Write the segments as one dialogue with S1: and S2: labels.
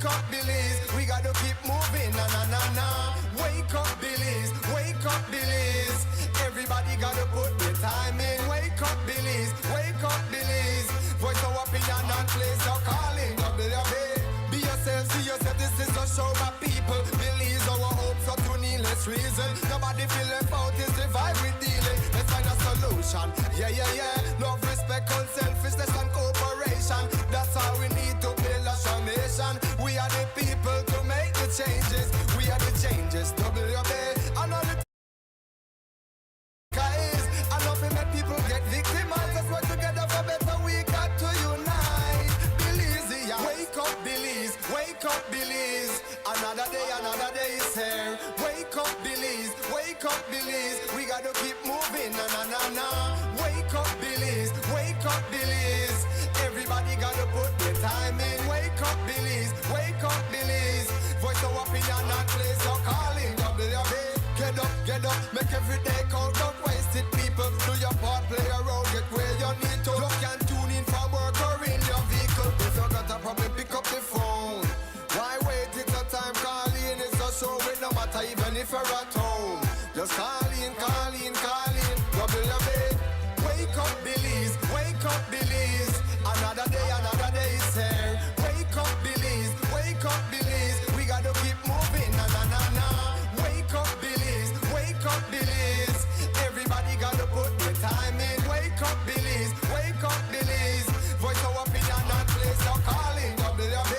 S1: Wake up, Belize. We gotta keep moving. Na na na na. Wake up, Belize. Wake up, Belize. Everybody gotta put their time in. Wake up, Belize. Wake up, Belize. Voice our opinion and place your calling. Be yourself, see yourself. This is a show by people. Belize our hopes are to needless reason. Nobody feel left out. Is the vibe we dealing. Let's find a solution. Yeah, yeah, yeah. Love, respect, unselfishness and cooperation. That's how we need to build a strong nation. We are the people to make the changes. We are the changes. WB. And all the guys. And nothing make people get victimized. Let's work together for better. We got to unite. Belize, yeah. Wake up, Belize. Wake up, Belize. Another day is here. Wake up, Belize. Wake up, Belize. We gotta keep moving. Na na na na. Wake up, Belize. Wake up, Belize. Everybody gotta put their time in. Wake up, Belize. Wake up, Belize. Voice our opinion and place your calling. WB. Get up, make every day count. Don't waste it, people. Do your part, play your role, get where you need to. Look and tune in for work or in your vehicle. If you got a problem, pick up the phone. Why wait? It's a time calling. It's a show with no matter even if you're at home. Just call in. WB. Wake up, Belize. Wake up, Belize. Another day is here. Wake up, Belize. Wake up, Belize. We gotta keep moving. Na na na na. Wake up, Belize. Wake up, Belize. Everybody gotta put their time in. Wake up, Belize. Wake up, Belize. Voice our opinion and place your calling. WB.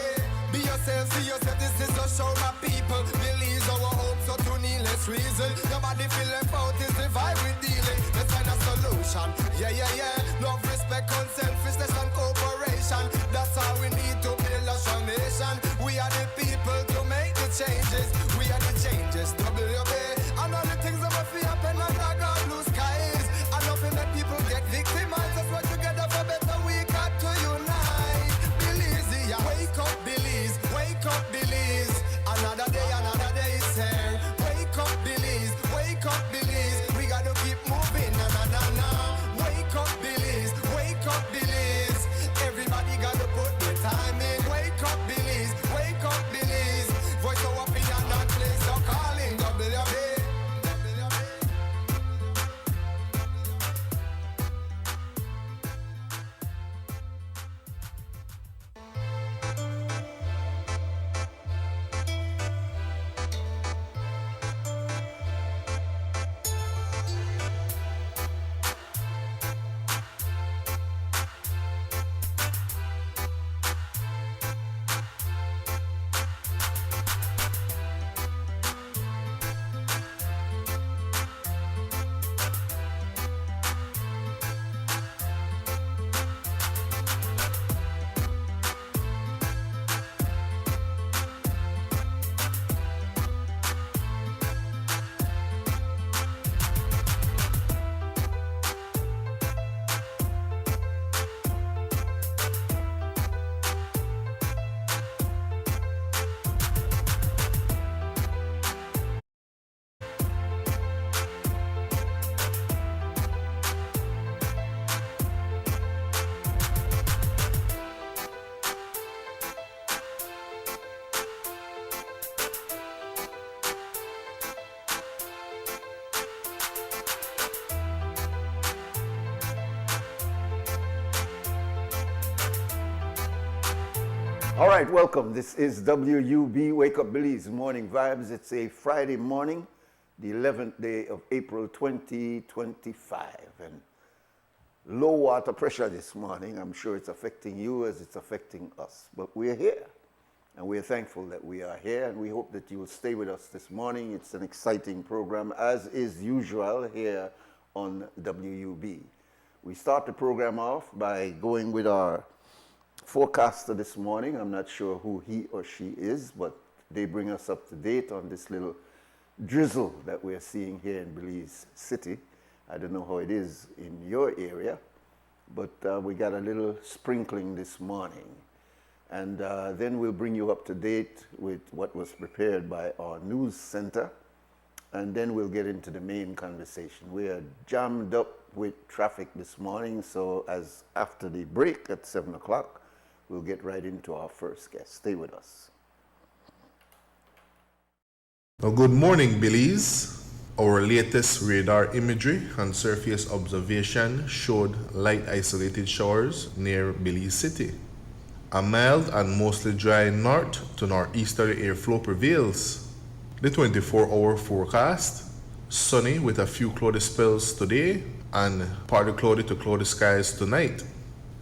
S1: Be yourself, see yourself. This is a show, my people. Belize our hopes are to needless reason. Nobody feel left out. Is the vibe we dealing. Let's find a solution. Yeah, yeah, yeah. Love, respect, unselfishness and cooperation. That's how we need to build a strong nation. We are the people to make the changes. We are the changes. WB. And all the things that must be happen under God blue skies. And nothing that people get victimized. Let's work together for better. We got to unite. Belize, yeah. Wake up, Belize. Wake up, Belize. Another day is here. Wake up, Belize. Wake up, Belize. We gotta keep moving. Na na na na. Wake up, Belize. Wake up, Belize. Everybody gotta put their time in. Wake up, Belize. Wake up, Belize. Voice our opinion and place your calling. WB.
S2: All right, welcome. This is WUB Wake Up Belize Morning Vibes. It's a Friday morning, the 11th day of April 2025. And low water pressure this morning. I'm sure it's affecting you as it's affecting us. But we're here. And we're thankful that we are here. And we hope that you will stay with us this morning. It's an exciting program, as is usual here on WUB. We start the program off by going with our forecaster this morning. I'm not sure who he or she is, but they bring us up to date on this little drizzle that we're seeing here in Belize City. I don't know how it is in your area, but we got a little sprinkling this morning. And then we'll bring you up to date with what was prepared by our news center. And then we'll get into the main conversation. We are jammed up with traffic this morning, so as after the break at 7 o'clock, we'll get right into our first guest. Stay with us.
S3: Now, good morning, Belize. Our latest radar imagery and surface observation showed light isolated showers near Belize City. A mild and mostly dry north to northeasterly airflow prevails. The 24-hour forecast: sunny with a few cloudy spells today and partly cloudy to cloudy skies tonight.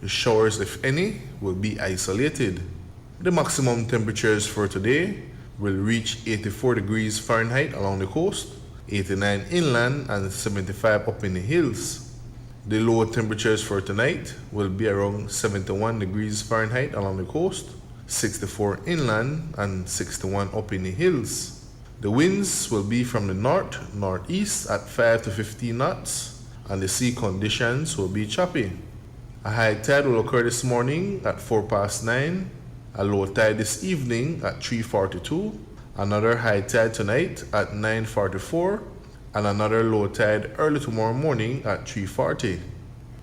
S3: The showers, if any, will be isolated. The maximum temperatures for today will reach 84 degrees Fahrenheit along the coast, 89 inland, and 75 up in the hills. The lower temperatures for tonight will be around 71 degrees Fahrenheit along the coast, 64 inland, and 61 up in the hills. The winds will be from the northeast at 5 to 15 knots, and the sea conditions will be choppy. A high tide will occur this morning at 9:04, a low tide this evening at 3:42, another high tide tonight at 9:44, and another low tide early tomorrow morning at 3:40.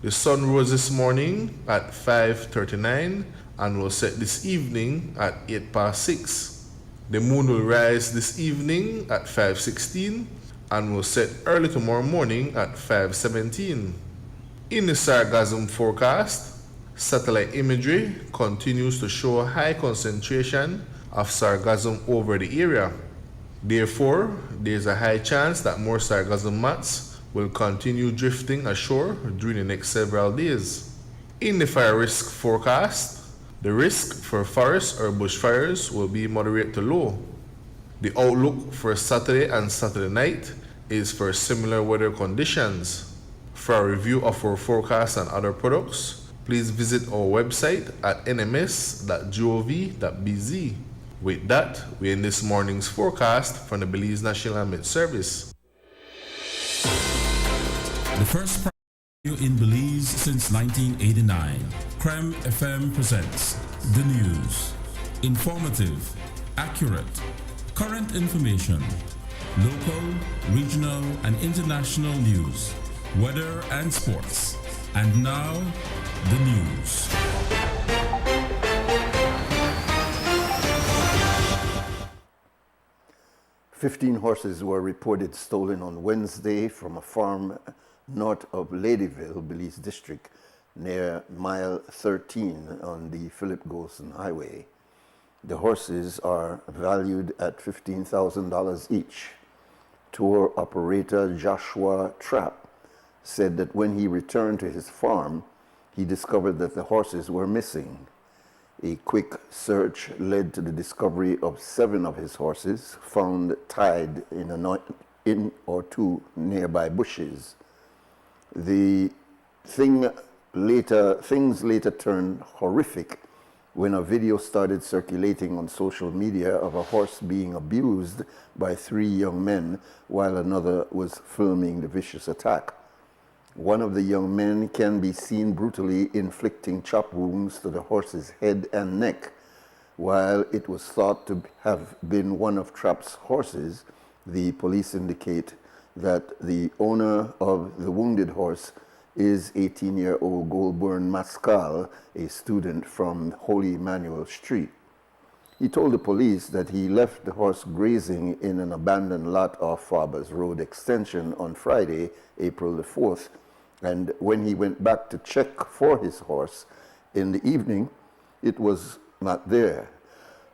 S3: The sun rose this morning at 5:39 and will set this evening at 6:08. The moon will rise this evening at 5:16 and will set early tomorrow morning at 5:17. In the sargassum forecast, satellite imagery continues to show a high concentration of sargassum over the area. Therefore, there is a high chance that more sargassum mats will continue drifting ashore during the next several days. In the fire risk forecast, the risk for forest or bushfires will be moderate to low. The outlook for Saturday and Saturday night is for similar weather conditions. For a review of our forecast and other products, please visit our website at nms.gov.bz. With that, we end this morning's forecast from the Belize National Met Service.
S4: The first prime radio in Belize since 1989, Creme FM presents the news. Informative, accurate, current information, local, regional, and international news, weather and sports. And now, the news.
S2: "15 horses were reported stolen on Wednesday from a farm north of Ladyville, Belize District, near mile 13 on the Philip Golson Highway. The horses are valued at $15,000 each. Tour operator Joshua Trapp said that when he returned to his farm, he discovered that the horses were missing. A quick search led to the discovery of 7 of his horses found tied in or two nearby bushes. Things later turned horrific when a video started circulating on social media of a horse being abused by 3 young men while another was filming the vicious attack. One of the young men can be seen brutally inflicting chop wounds to the horse's head and neck. While it was thought to have been one of Trapp's horses, the police indicate that the owner of the wounded horse is 18-year-old Goldburn Mascal, a student from Holy Emmanuel Street. He told the police that he left the horse grazing in an abandoned lot off Faber's Road Extension on Friday, April the 4th, and when he went back to check for his horse in the evening, it was not there.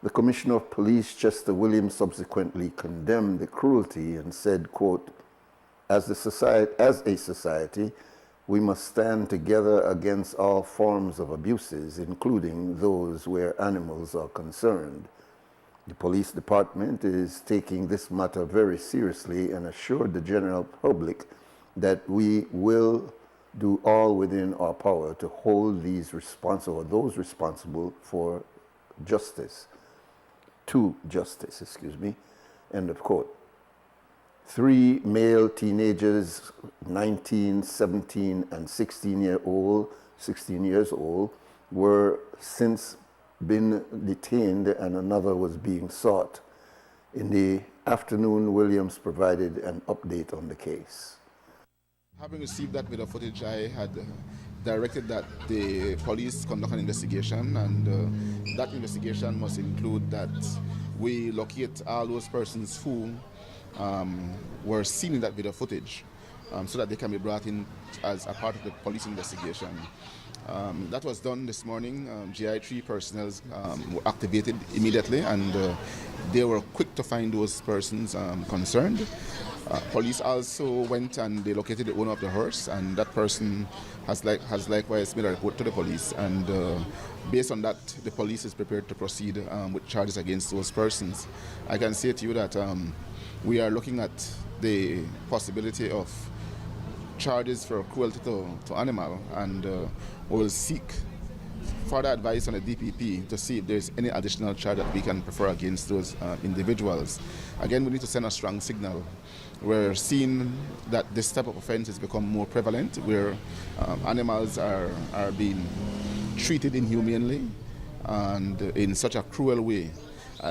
S2: The Commissioner of Police, Chester Williams, subsequently condemned the cruelty and said, quote, as a society, we must stand together against all forms of abuses, including those where animals are concerned. The police department is taking this matter very seriously and assured the general public that we will do all within our power to hold those responsible for justice, end of quote. 3 male teenagers, 19, 17, and 16 years old, were since been detained and another was being sought. In the afternoon, Williams provided an update on the case.
S5: Having received that video footage, I had directed that the police conduct an investigation, and that investigation must include that we locate all those persons who were seen in that video footage, so that they can be brought in as a part of the police investigation. That was done this morning. GI3 personnel were activated immediately, and they were quick to find those persons concerned. Police also went and they located the owner of the horse, and that person has likewise made a report to the police. And based on that, the police is prepared to proceed with charges against those persons. I can say to you that we are looking at the possibility of charges for cruelty to animal, and we will seek further advice on the DPP to see if there's any additional charge that we can prefer against those individuals. Again, we need to send a strong signal. We're seeing that this type of offense has become more prevalent, where animals are being treated inhumanely and in such a cruel way.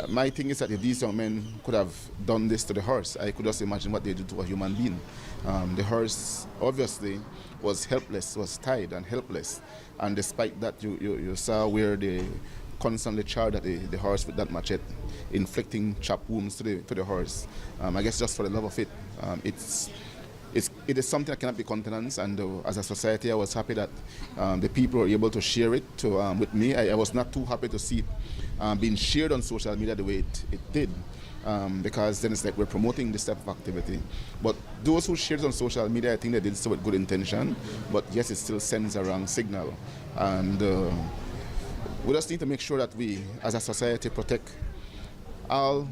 S5: My thing is that if these young men could have done this to the horse, I could just imagine what they do to a human being. The horse obviously was helpless, was tied and helpless, and despite that, you saw where they constantly charged at the horse with that machete, inflicting chop wounds to the horse. I guess just for the love of it, it is something that cannot be countenanced, and as a society, I was happy that the people were able to share it with me. I was not too happy to see it being shared on social media the way it did, because then it's like we're promoting this type of activity. But those who shared it on social media, I think they did so with good intention, but yes, it still sends a wrong signal. And we just need to make sure that we, as a society, protect against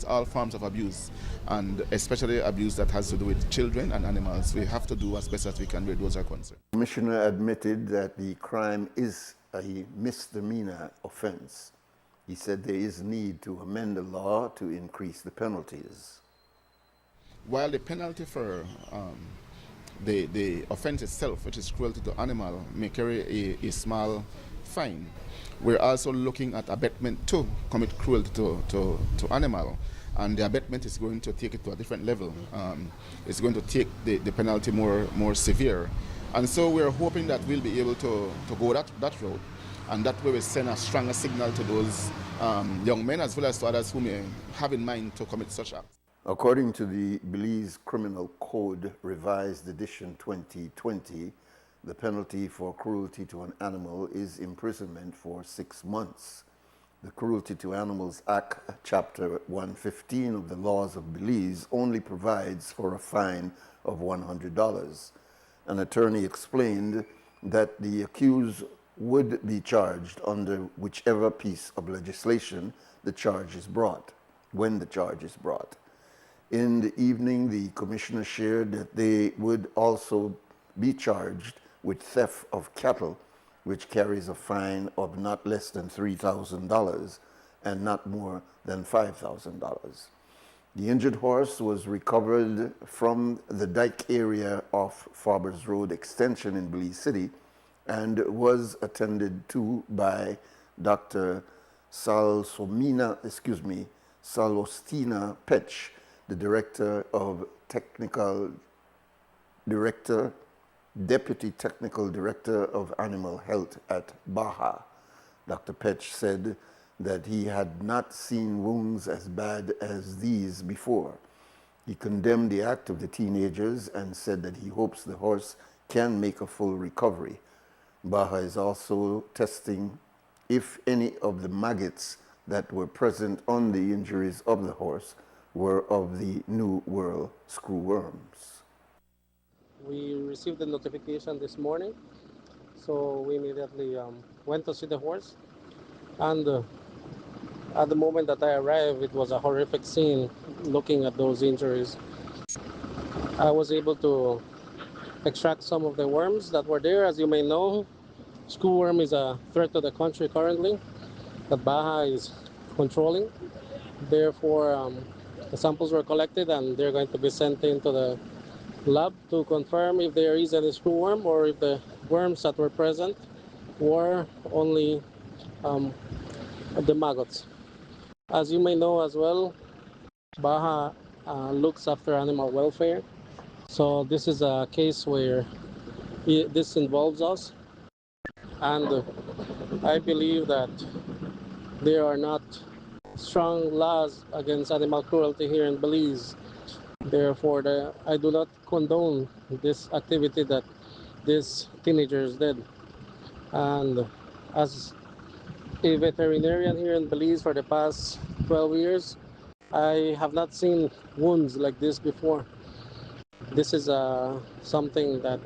S5: all forms of abuse, and especially abuse that has to do with children and animals. We have to do as best as we can where those are concerned.
S2: The Commissioner admitted that the crime is a misdemeanor offense. He said there is need to amend the law to increase the penalties.
S5: While the penalty for the offense itself, which is cruelty to animal, may carry a small fine, we're also looking at abatement to commit cruelty to animal, and the abatement is going to take it to a different level. It's going to take the penalty more severe, and so we're hoping that we'll be able to go that route, and that way we send a stronger signal to those young men as well as to others who may have in mind to commit such acts.
S2: According to the Belize Criminal Code Revised Edition 2020, the penalty for cruelty to an animal is imprisonment for 6 months. The Cruelty to Animals Act, Chapter 115 of the Laws of Belize, only provides for a fine of $100. An attorney explained that the accused would be charged under whichever piece of legislation the charge is brought, when the charge is brought. In the evening, the commissioner shared that they would also be charged with theft of cattle, which carries a fine of not less than $3,000 and not more than $5,000. The injured horse was recovered from the dike area of Farbers Road Extension in Belize City and was attended to by Dr. Salostina Petch, the Deputy Technical Director of Animal Health at Baja. Dr. Petch said that he had not seen wounds as bad as these before. He condemned the act of the teenagers and said that he hopes the horse can make a full recovery. Baja is also testing if any of the maggots that were present on the injuries of the horse were of the New World screwworms.
S6: We received the notification this morning, so we immediately went to see the horse. And at the moment that I arrived, it was a horrific scene looking at those injuries. I was able to extract some of the worms that were there. As you may know, screwworm is a threat to the country currently that Baja is controlling. Therefore, the samples were collected and they're going to be sent into the lab to confirm if there is any screwworm or if the worms that were present were only the maggots. As you may know as well, Baja looks after animal welfare. So this is a case where this involves us, and I believe that they are not strong laws against animal cruelty here in Belize. Therefore, I do not condone this activity that these teenagers did. And as a veterinarian here in Belize for the past 12 years, I have not seen wounds like this before. This is something that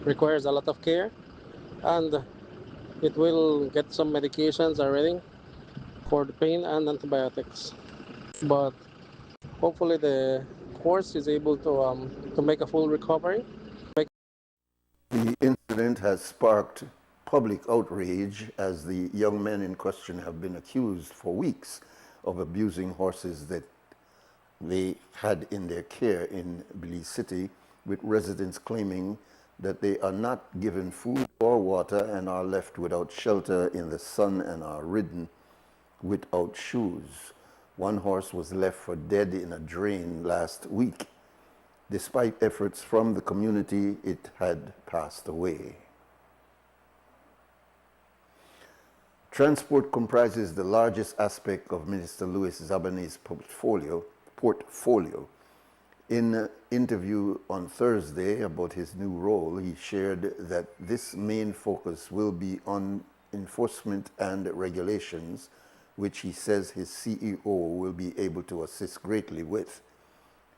S6: requires a lot of care, and it will get some medications already for the pain and antibiotics. But hopefully the horse is able to make a full recovery.
S2: The incident has sparked public outrage as the young men in question have been accused for weeks of abusing horses that they had in their care in Belize City, with residents claiming that they are not given food or water and are left without shelter in the sun and are ridden without shoes. One horse was left for dead in a drain last week. Despite efforts from the community, it had passed away. Transport comprises the largest aspect of Minister Louis Zabani's portfolio. In an interview on Thursday about his new role, he shared that this main focus will be on enforcement and regulations, which he says his CEO will be able to assist greatly with.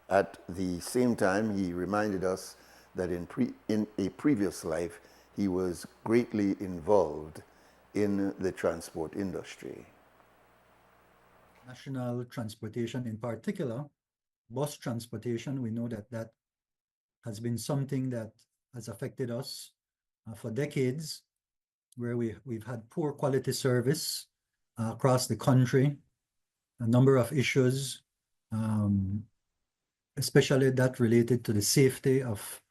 S2: At the same time, he reminded us that in a previous life, he was greatly involved in the transport industry.
S7: National transportation in particular, bus transportation, we know that that has been something that has affected us for decades, where we've had poor quality service across the country, a number of issues, especially that related to the safety of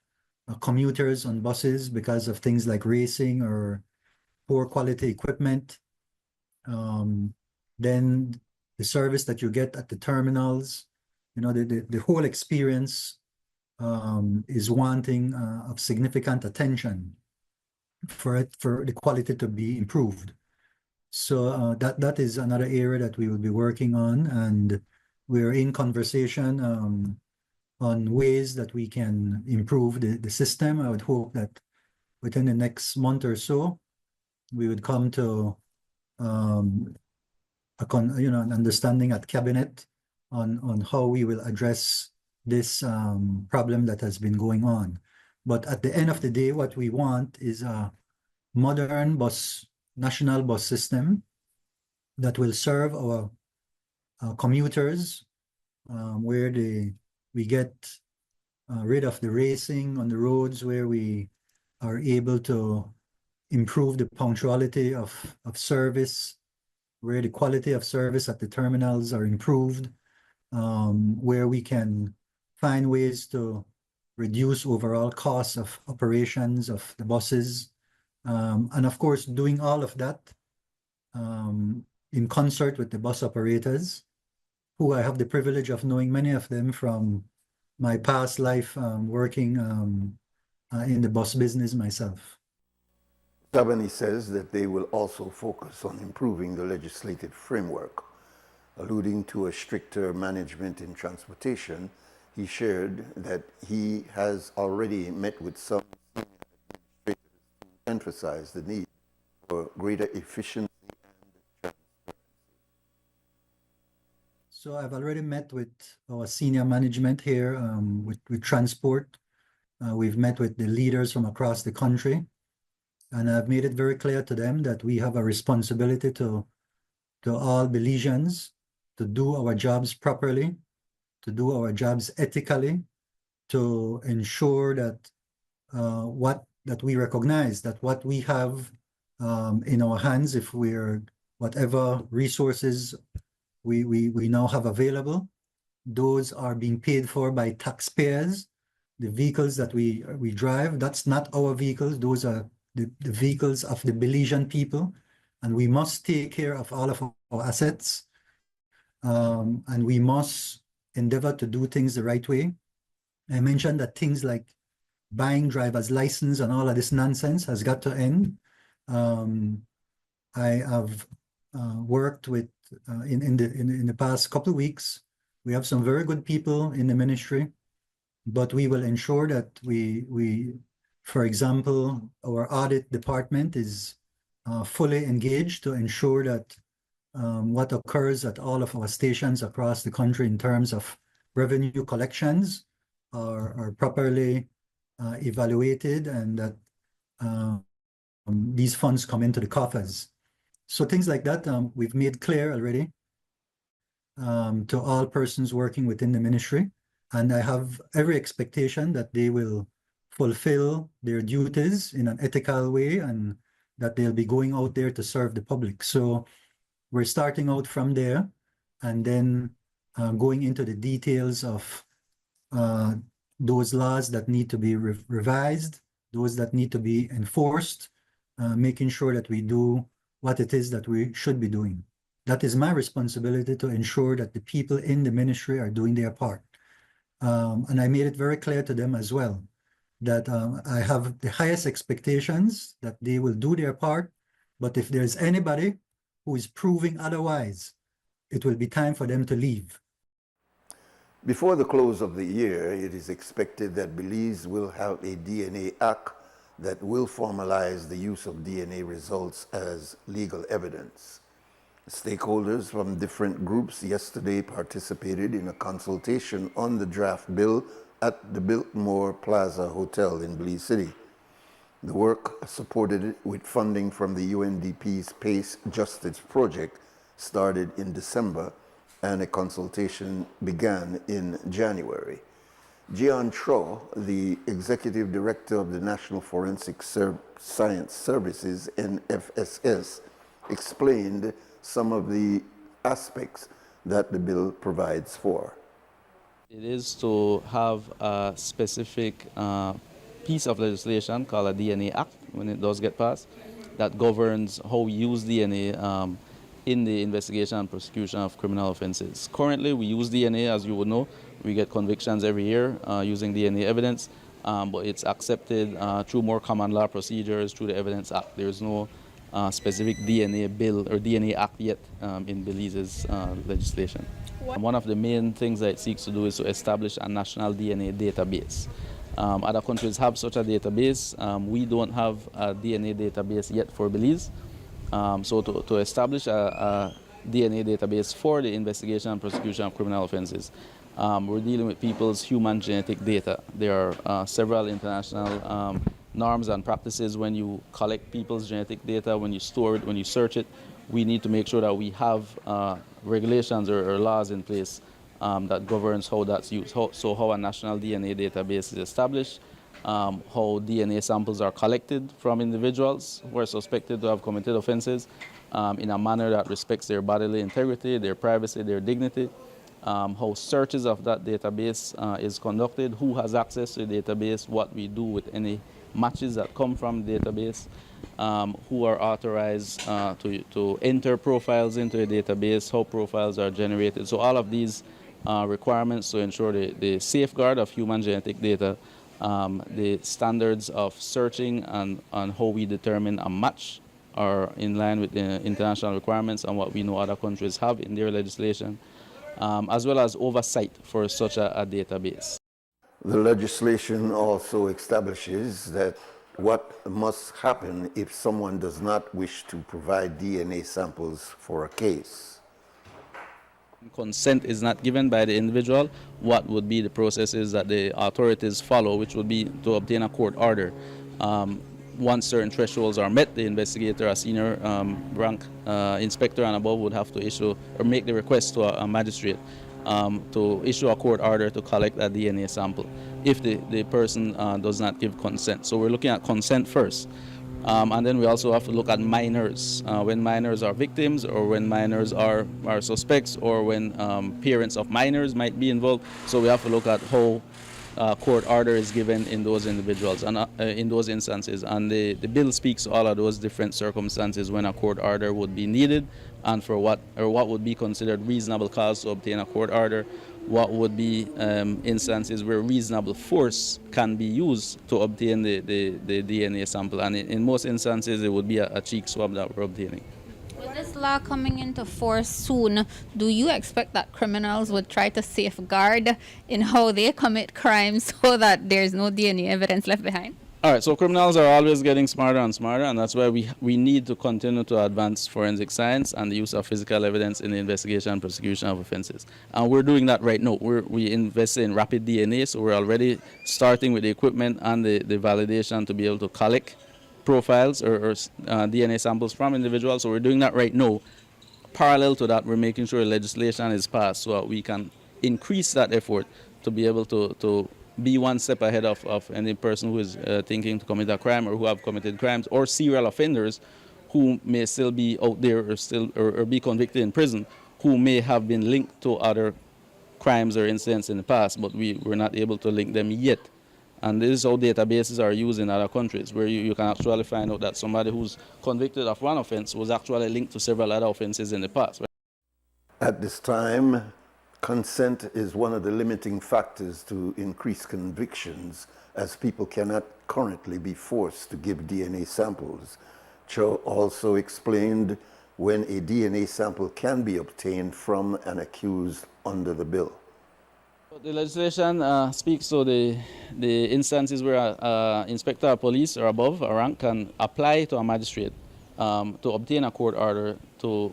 S7: commuters on buses because of things like racing or poor quality equipment. Then the service that you get at the terminals, you know, the whole experience is wanting of significant attention for the quality to be improved. So that is another area that we will be working on, and we're in conversation on ways that we can improve the system. I would hope that within the next month or so, we would come to an understanding at cabinet on how we will address this problem that has been going on. But at the end of the day, what we want is a modern national bus system that will serve our commuters, where we get rid of the racing on the roads, where we are able to improve the punctuality of service, where the quality of service at the terminals are improved, where we can find ways to reduce overall costs of operations of the buses. And of course, doing all of that in concert with the bus operators, who I have the privilege of knowing many of them from my past life working in the bus business myself.
S2: Zabani says that they will also focus on improving the legislative framework. Alluding to a stricter management in transportation, he shared that he has already met with some administrators to emphasize the need for greater efficiency and transparency.
S7: So I've already met with our senior management here with transport. We've met with the leaders from across the country. And I've made it very clear to them that we have a responsibility to all Belizeans to do our jobs properly, to do our jobs ethically, to ensure that that we recognize that what we have in our hands, if we're whatever resources we now have available, those are being paid for by taxpayers. The vehicles that we drive, that's not our vehicles, those are the vehicles of the Belizean people, and we must take care of all of our assets, and we must endeavor to do things the right way. I mentioned that things like buying driver's license and all of this nonsense has got to end. I have worked with in the past couple of weeks, we have some very good people in the ministry, but we will ensure that for example, our audit department is fully engaged to ensure that what occurs at all of our stations across the country in terms of revenue collections are properly evaluated, and that these funds come into the coffers. So things like that we've made clear already to all persons working within the ministry, and I have every expectation that they will fulfill their duties in an ethical way and that they'll be going out there to serve the public. So we're starting out from there and then going into the details of those laws that need to be revised, those that need to be enforced, making sure that we do what it is that we should be doing. That is my responsibility, to ensure that the people in the ministry are doing their part. And I made it very clear to them as well that I have the highest expectations that they will do their part, but if there's anybody who is proving otherwise, it will be time for them to leave.
S2: Before the close of the year, it is expected that Belize will have a DNA Act that will formalize the use of DNA results as legal evidence. Stakeholders from different groups yesterday participated in a consultation on the draft bill at the Biltmore Plaza Hotel in Belize City. The work, supported with funding from the UNDP's PACE Justice Project, started in December, and a consultation began in January. Gian Tro, the Executive Director of the National Forensic Science Services, NFSS, explained some of the aspects that the bill provides for.
S8: It is to have a specific piece of legislation called a DNA Act, when it does get passed, that governs how we use DNA in the investigation and prosecution of criminal offenses. Currently, we use DNA, as you would know. We get convictions every year using DNA evidence, but it's accepted through more common law procedures, through the Evidence Act. There's no specific DNA bill or DNA Act yet in Belize's legislation. One of the main things that it seeks to do is to establish a national DNA database. Other countries have such a database. We don't have a DNA database yet for Belize. So to establish a DNA database for the investigation and prosecution of criminal offenses, we're dealing with people's human genetic data. There are several international norms and practices when you collect people's genetic data, when you store it, when you search it. We need to make sure that we have regulations or laws in place that governs how that's used. So how a national DNA database is established, how DNA samples are collected from individuals who are suspected to have committed offenses in a manner that respects their bodily integrity, their privacy, their dignity, how searches of that database is conducted, who has access to the database, what we do with any matches that come from the database, who are authorized to enter profiles into a database, how profiles are generated. So all of these requirements to ensure the safeguard of human genetic data, the standards of searching and how we determine a match are in line with the international requirements and what we know other countries have in their legislation, as well as oversight for such a database.
S2: The legislation also establishes that what must happen if someone does not wish to provide DNA samples for a case.
S8: Consent is not given by the individual, what would be the processes that the authorities follow, which would be to obtain a court order. Once certain thresholds are met, the investigator, a senior rank inspector and above, would have to issue or make the request to a magistrate to issue a court order to collect a DNA sample if the person does not give consent. So we're looking at consent first. And then we also have to look at minors, when minors are victims or when minors are suspects or when parents of minors might be involved. So we have to look at how court order is given in those individuals and in those instances. And the bill speaks to all of those different circumstances when a court order would be needed and for what would be considered reasonable cause to obtain a court order, what would be instances where reasonable force can be used to obtain the DNA sample. And in most instances, it would be a cheek swab that we're obtaining.
S9: With this law coming into force soon, do you expect that criminals would try to safeguard in how they commit crimes so that there's no DNA evidence left behind?
S8: All right, so criminals are always getting smarter and smarter, and that's why we need to continue to advance forensic science and the use of physical evidence in the investigation and prosecution of offenses. And we're doing that right now. We invest in rapid DNA, so we're already starting with the equipment and the validation to be able to collect profiles or DNA samples from individuals. So we're doing that right now. Parallel to that, we're making sure legislation is passed so that we can increase that effort to be able to be one step ahead of any person who is thinking to commit a crime or who have committed crimes, or serial offenders who may still be out there or be convicted in prison, who may have been linked to other crimes or incidents in the past, but we were not able to link them yet. And this is how databases are used in other countries, where you can actually find out that somebody who's convicted of one offense was actually linked to several other offenses in the past. Right?
S2: At this time, consent is one of the limiting factors to increase convictions, as people cannot currently be forced to give DNA samples. Cho also explained when a DNA sample can be obtained from an accused under the bill.
S8: The legislation speaks to the instances where an inspector of police or above a rank can apply to a magistrate to obtain a court order to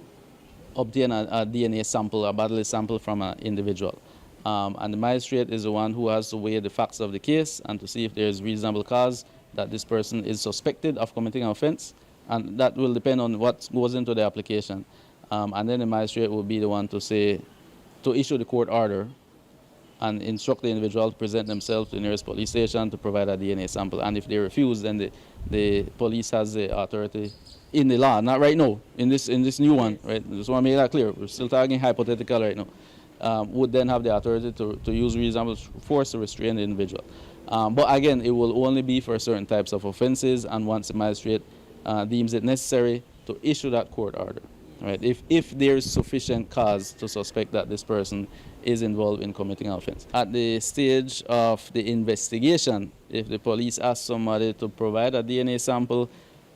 S8: obtain a DNA sample, a bodily sample from an individual. And the magistrate is the one who has to weigh the facts of the case and to see if there is reasonable cause that this person is suspected of committing an offense. And that will depend on what goes into the application. And then the magistrate will be the one to issue the court order and instruct the individual to present themselves to the nearest police station to provide a DNA sample. And if they refuse, then the police has the authority in the law, not right now, in this new one, right? Just want to make that clear. We're still talking hypothetical right now. Would then have the authority to use reasonable force to restrain the individual. But again, it will only be for certain types of offenses, and once the magistrate deems it necessary to issue that court order. Right? If there is sufficient cause to suspect that this person is involved in committing an offense. At the stage of the investigation, if the police ask somebody to provide a DNA sample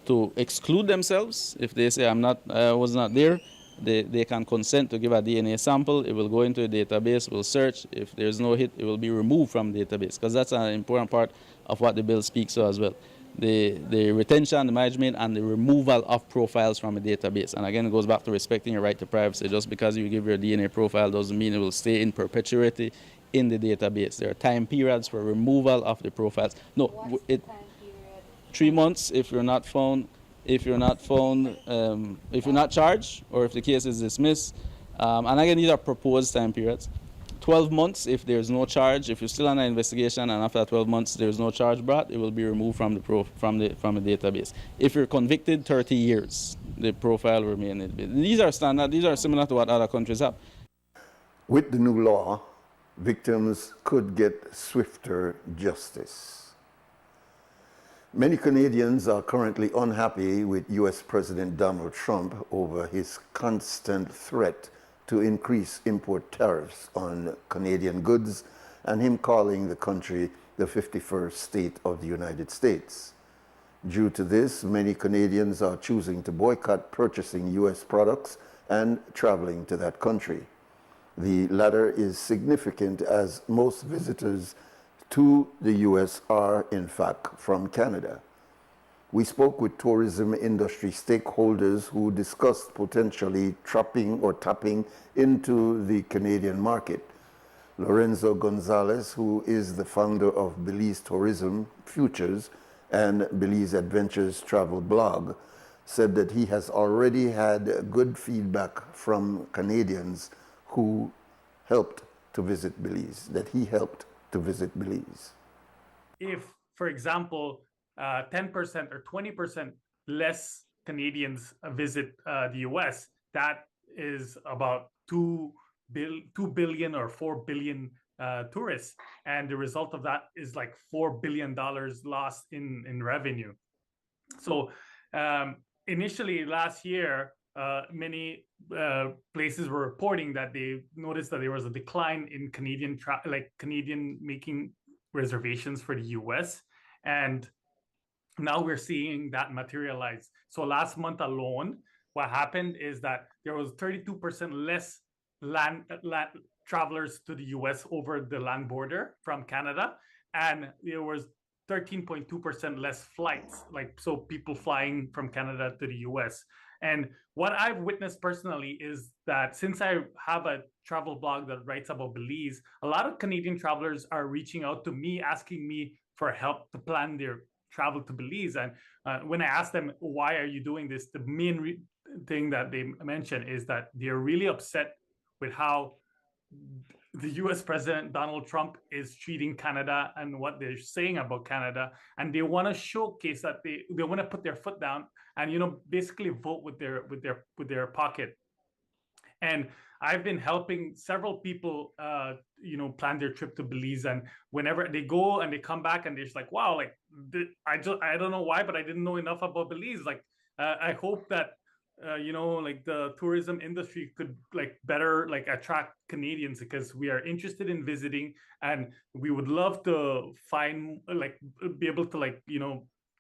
S8: to exclude themselves, if they say I was not there, they can consent to give a DNA sample. It will go into a database, we'll search. If there's no hit, it will be removed from the database, because that's an important part of what the bill speaks to as well. The retention, the management, and the removal of profiles from a database. And again, it goes back to respecting your right to privacy. Just because you give your DNA profile doesn't mean it will stay in perpetuity in the database. There are time periods for removal of the profiles. No,
S9: What's the time period?
S8: 3 months if you're not found, if you're not charged, or if the case is dismissed. And again, these are proposed time periods. 12 months if there's no charge. If you're still under investigation and after 12 months there's no charge brought, it will be removed from the database. If you're convicted, 30 years, the profile will remain in the database. These are standard. These are similar to what other countries have.
S2: With the new law, victims could get swifter justice. Many Canadians are currently unhappy with US President Donald Trump over his constant threat to increase import tariffs on Canadian goods, and him calling the country the 51st state of the United States. Due to this, many Canadians are choosing to boycott purchasing US products and traveling to that country. The latter is significant, as most visitors to the US are in fact from Canada. We spoke with tourism industry stakeholders who discussed potentially tapping into the Canadian market. Lorenzo Gonzalez, who is the founder of Belize Tourism Futures and Belize Adventures travel blog, said that he has already had good feedback from Canadians who helped to visit Belize, that he helped to visit Belize.
S10: If, for example, 10% or 20% less Canadians visit the US, that is about 2 billion or 4 billion tourists. And the result of that is like $4 billion lost in revenue. So initially last year, many places were reporting that they noticed that there was a decline in Canadian making reservations for the US. And now we're seeing that materialize. So last month alone, what happened is that there was 32% less land travelers to the US over the land border from Canada, and there was 13.2% less flights, like so people flying from Canada to the US. And what I've witnessed personally is that since I have a travel blog that writes about Belize, a lot of Canadian travelers are reaching out to me, asking me for help to plan their travel to Belize. And when I ask them, why are you doing this? The main thing that they mention is that they're really upset with how the US President Donald Trump is treating Canada and what they're saying about Canada. And they want to showcase that they want to put their foot down and, basically vote with their pocket. And I've been helping several people, plan their trip to Belize. And whenever they go and they come back and they're just like, wow, like I don't know why, but I didn't know enough about Belize. Like, I hope that, like the tourism industry could better attract Canadians, because we are interested in visiting and we would love to be able to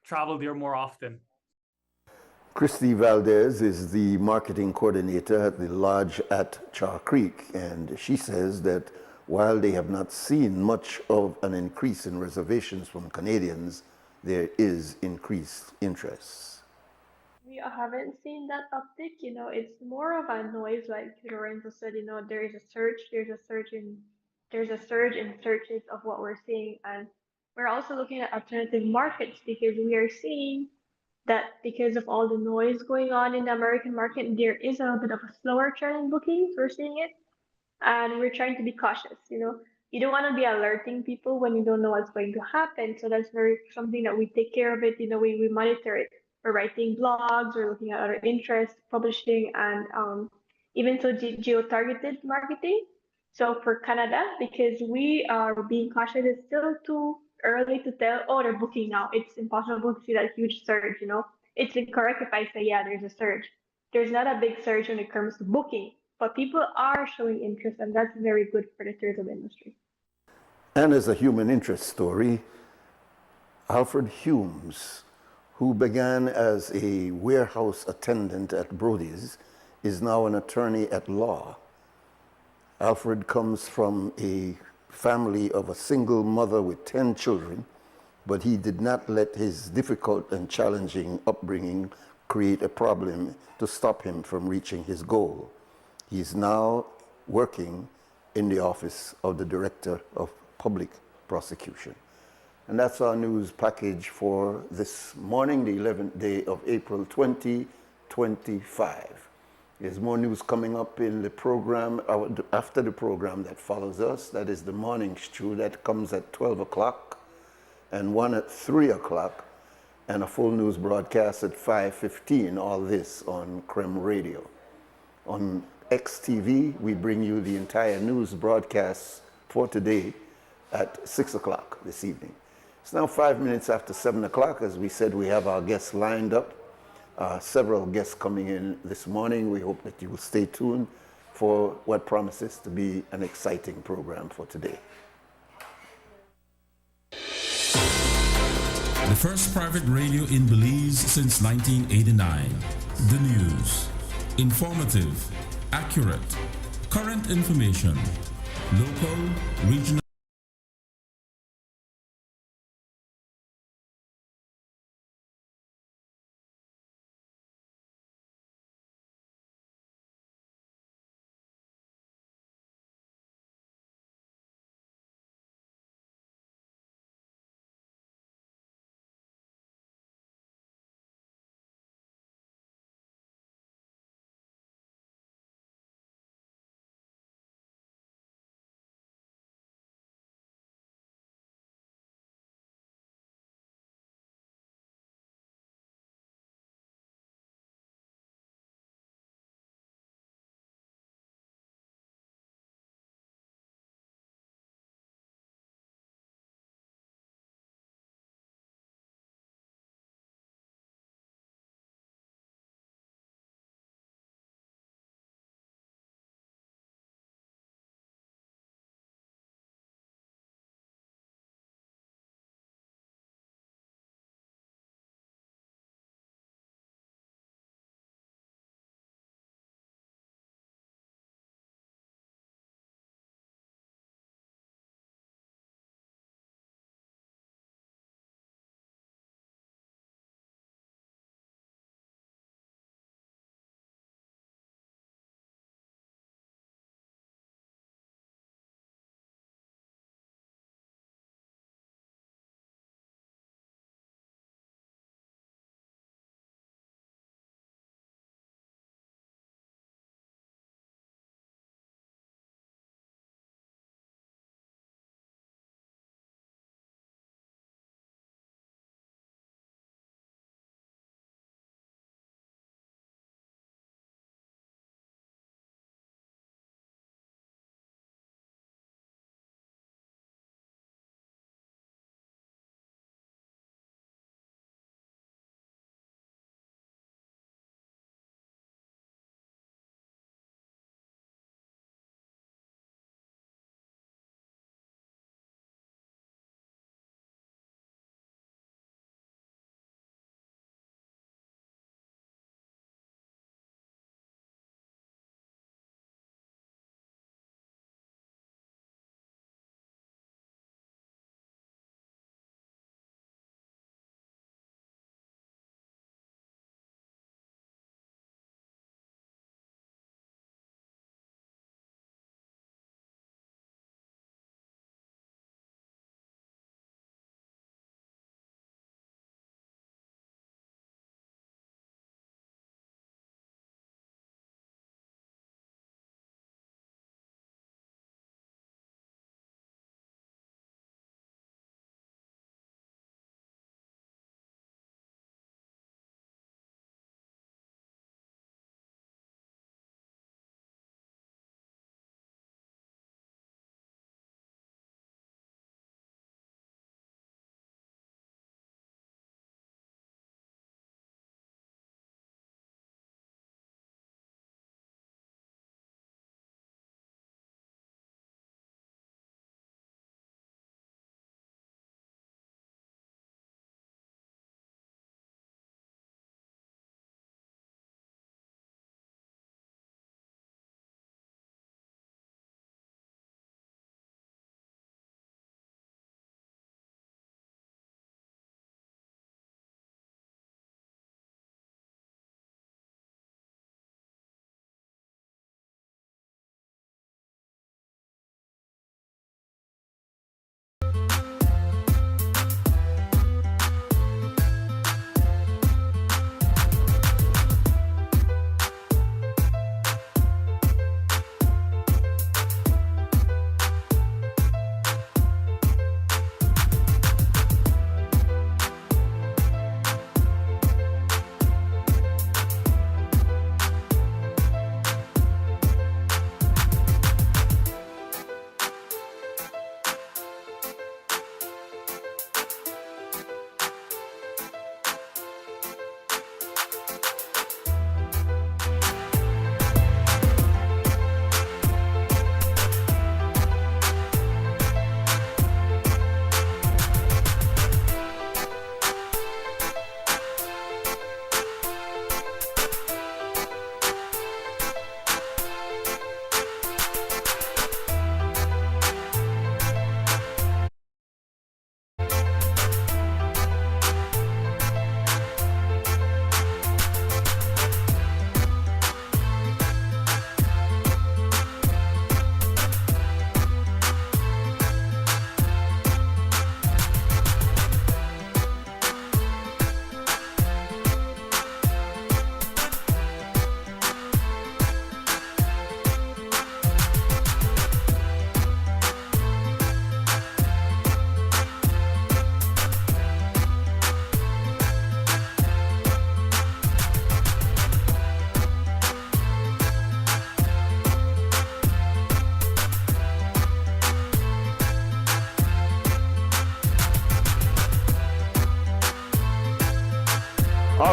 S10: travel there more often.
S2: Christy Valdez is the marketing coordinator at the lodge at Char Creek, and she says that while they have not seen much of an increase in reservations from Canadians, there is increased interest.
S11: We haven't seen that uptick. It's more of a noise, like Lorenzo said. There is a surge. There's a surge in searches of what we're seeing, and we're also looking at alternative markets, because we are seeing that because of all the noise going on in the American market, there is a little bit of a slower trend in bookings. We're seeing it, and we're trying to be cautious. You don't want to be alerting people when you don't know what's going to happen. So that's something that we take care of it. We monitor it. We're writing blogs, we're looking at other interests, publishing, and even so geo-targeted marketing. So for Canada, because we are being cautious, it's still too early to tell, oh, they're booking now. It's impossible to see that huge surge. It's incorrect if I say, yeah, there's a surge. There's not a big surge when it comes to booking, but people are showing interest, and that's very good for the tourism industry.
S2: And as a human interest story, Alfred Humes, who began as a warehouse attendant at Brody's, is now an attorney at law. Alfred comes from a family of a single mother with 10 children, but he did not let his difficult and challenging upbringing create a problem to stop him from reaching his goal. He is now working in the office of the Director of Public Prosecution. And that's our news package for this morning, the 11th day of April 2025. There's more news coming up in the program, after the program that follows us. That is the morning stew that comes at 12 o'clock, and one at 3 o'clock, and a full news broadcast at 5:15, all this on CREM Radio. On XTV, we bring you the entire news broadcast for today at 6 o'clock this evening. It's now 5 minutes after 7 o'clock. As we said, we have our guests lined up. Several guests coming in this morning. We hope that you will stay tuned for what promises to be an exciting program for today.
S4: The first private radio in Belize since 1989. The news. Informative, accurate, current information, local, regional.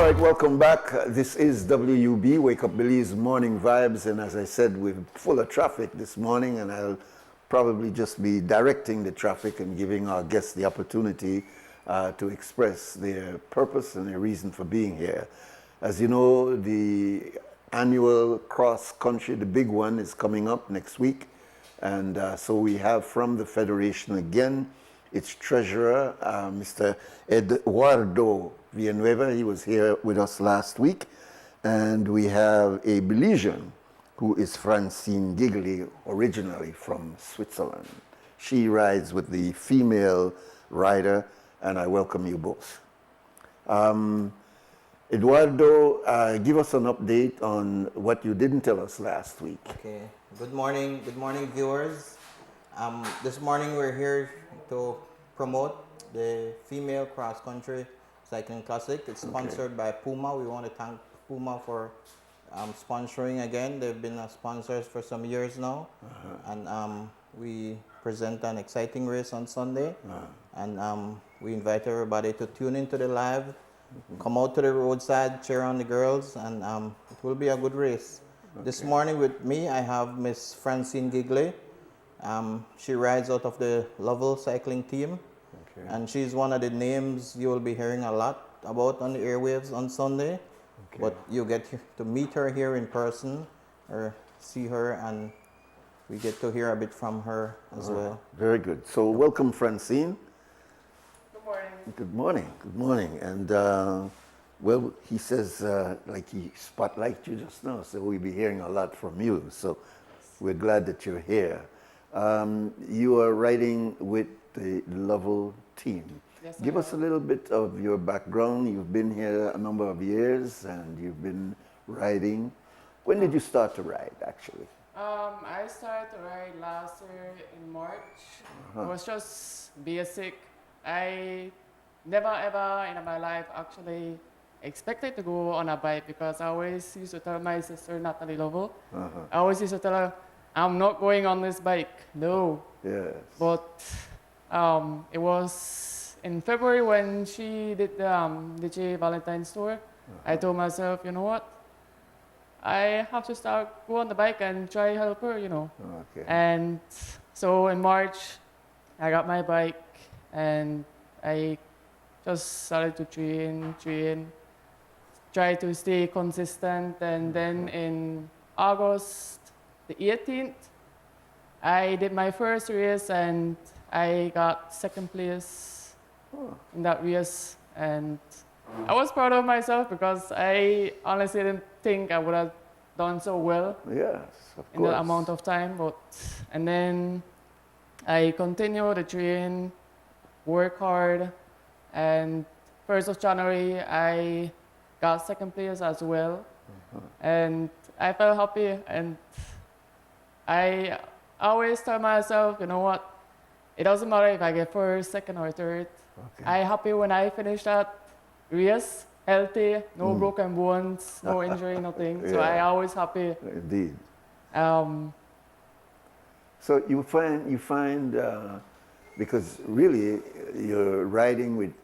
S2: right, welcome back. This is WUB, Wake Up Belize Morning Vibes. And as I said, we're full of traffic this morning, and I'll probably just be directing the traffic and giving our guests the opportunity to express their purpose and their reason for being here. As you know, the annual cross-country, the big one, is coming up next week. And so we have from the Federation again, its treasurer, Mr. Eduardo Villanueva. He was here with us last week. And we have a Belizean who is Francine Gigley, originally from Switzerland. She rides with the female rider, and I welcome you both. Eduardo, give us an update on what you didn't tell us last week.
S12: Okay. Good morning, viewers. This morning we're here to promote the female cross-country cycling classic. It's sponsored by Puma. We want to thank Puma for sponsoring again. They've been sponsors for some years now, and we present an exciting race on Sunday, and we invite everybody to tune into the live. Come out to the roadside, cheer on the girls, and it will be a good race. This morning with me, I have Miss Francine Gigley. She rides out of the Lovell cycling team, and she's one of the names you will be hearing a lot about on the airwaves on Sunday. But you get to meet her here in person or see her, and we get to hear a bit from her as well.
S2: Very good. So welcome, Francine.
S13: Good morning.
S2: Good morning. Good morning. And well, he says like he spotlighted you just now, so we'll be hearing a lot from you. So we're glad that you're here. You are riding with the Lovell team.
S13: Yes,
S2: Give us a little bit of your background. You've been here a number of years and you've been riding. When did you start to ride, actually?
S13: I started to ride last year in March. It was just basic. I never ever in my life actually expected to go on a bike, because I always used to tell my sister, Natalie Lovell, I always used to tell her, I'm not going on this bike, no.
S2: Yes.
S13: But it was in February when she did the DJ Valentine's tour. I told myself, you know what? I have to start go on the bike and try help her, you know. And so in March, I got my bike and I just started to train, try to stay consistent. And then in August the 18th, I did my first race and I got second place in that race. And I was proud of myself because I honestly didn't think I would have done so well.
S2: Yes, of course.
S13: In that amount of time. And then I continued to train, work hard, and 1st of January I got second place as well. And I felt happy, and I always tell myself, you know what, it doesn't matter if I get first, second, or third. I'm happy when I finish that race, healthy, no broken bones, no injury, nothing. So I always happy.
S2: Indeed.
S13: Um,
S2: So you find because really you're riding with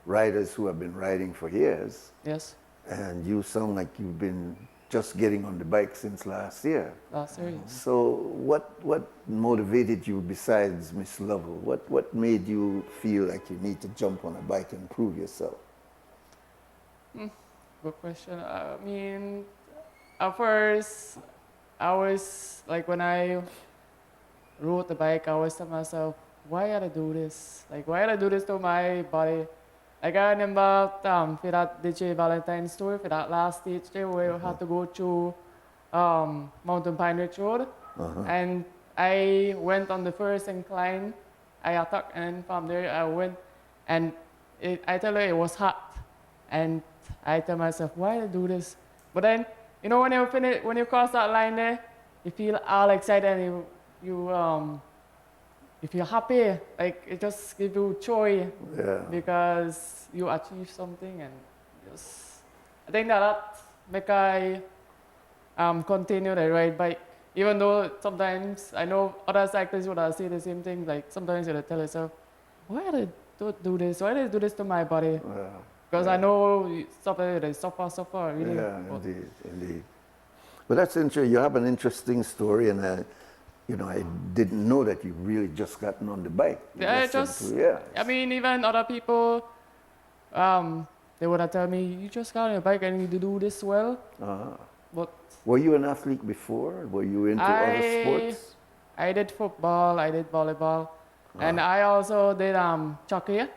S2: riders who have been riding for years.
S13: Yes.
S2: And you sound like you've been just getting on the bike since last year.
S13: Last year, yes.
S2: So what motivated you besides Miss Lovell? What made you feel like you need to jump on a bike and prove yourself?
S13: Good question. I mean, at first, I was like, when I rode the bike, I always tell myself, why did I do this? Like, why did I do this to my body? Like, I remember for that DJ Valentine's tour, for that last stage there, where we had to go through Mountain Pine Ridge Road. And I went on the first incline, I attacked, and from there I went, and I tell you, it was hot. And I tell myself, why did I do this? But then, you know, when you finish, when you cross that line there, you feel all excited and you feel happy. Like, it just gives you joy because you achieve something, and just I think that make I continue to ride bike. Even though sometimes I know other cyclists would say the same thing. Like, sometimes you tell yourself, why did I do this? Why did I do this to my body? Because I know they suffer, really.
S2: Yeah, indeed. But that's interesting. You have an interesting story, and I didn't know that you really just gotten on the bike.
S13: Yeah, I mean, even other people, they would have tell me, you just got on your bike and you do this well. But
S2: were you an athlete before? Were you into other sports?
S13: I did football, I did volleyball, and I also did chocolate,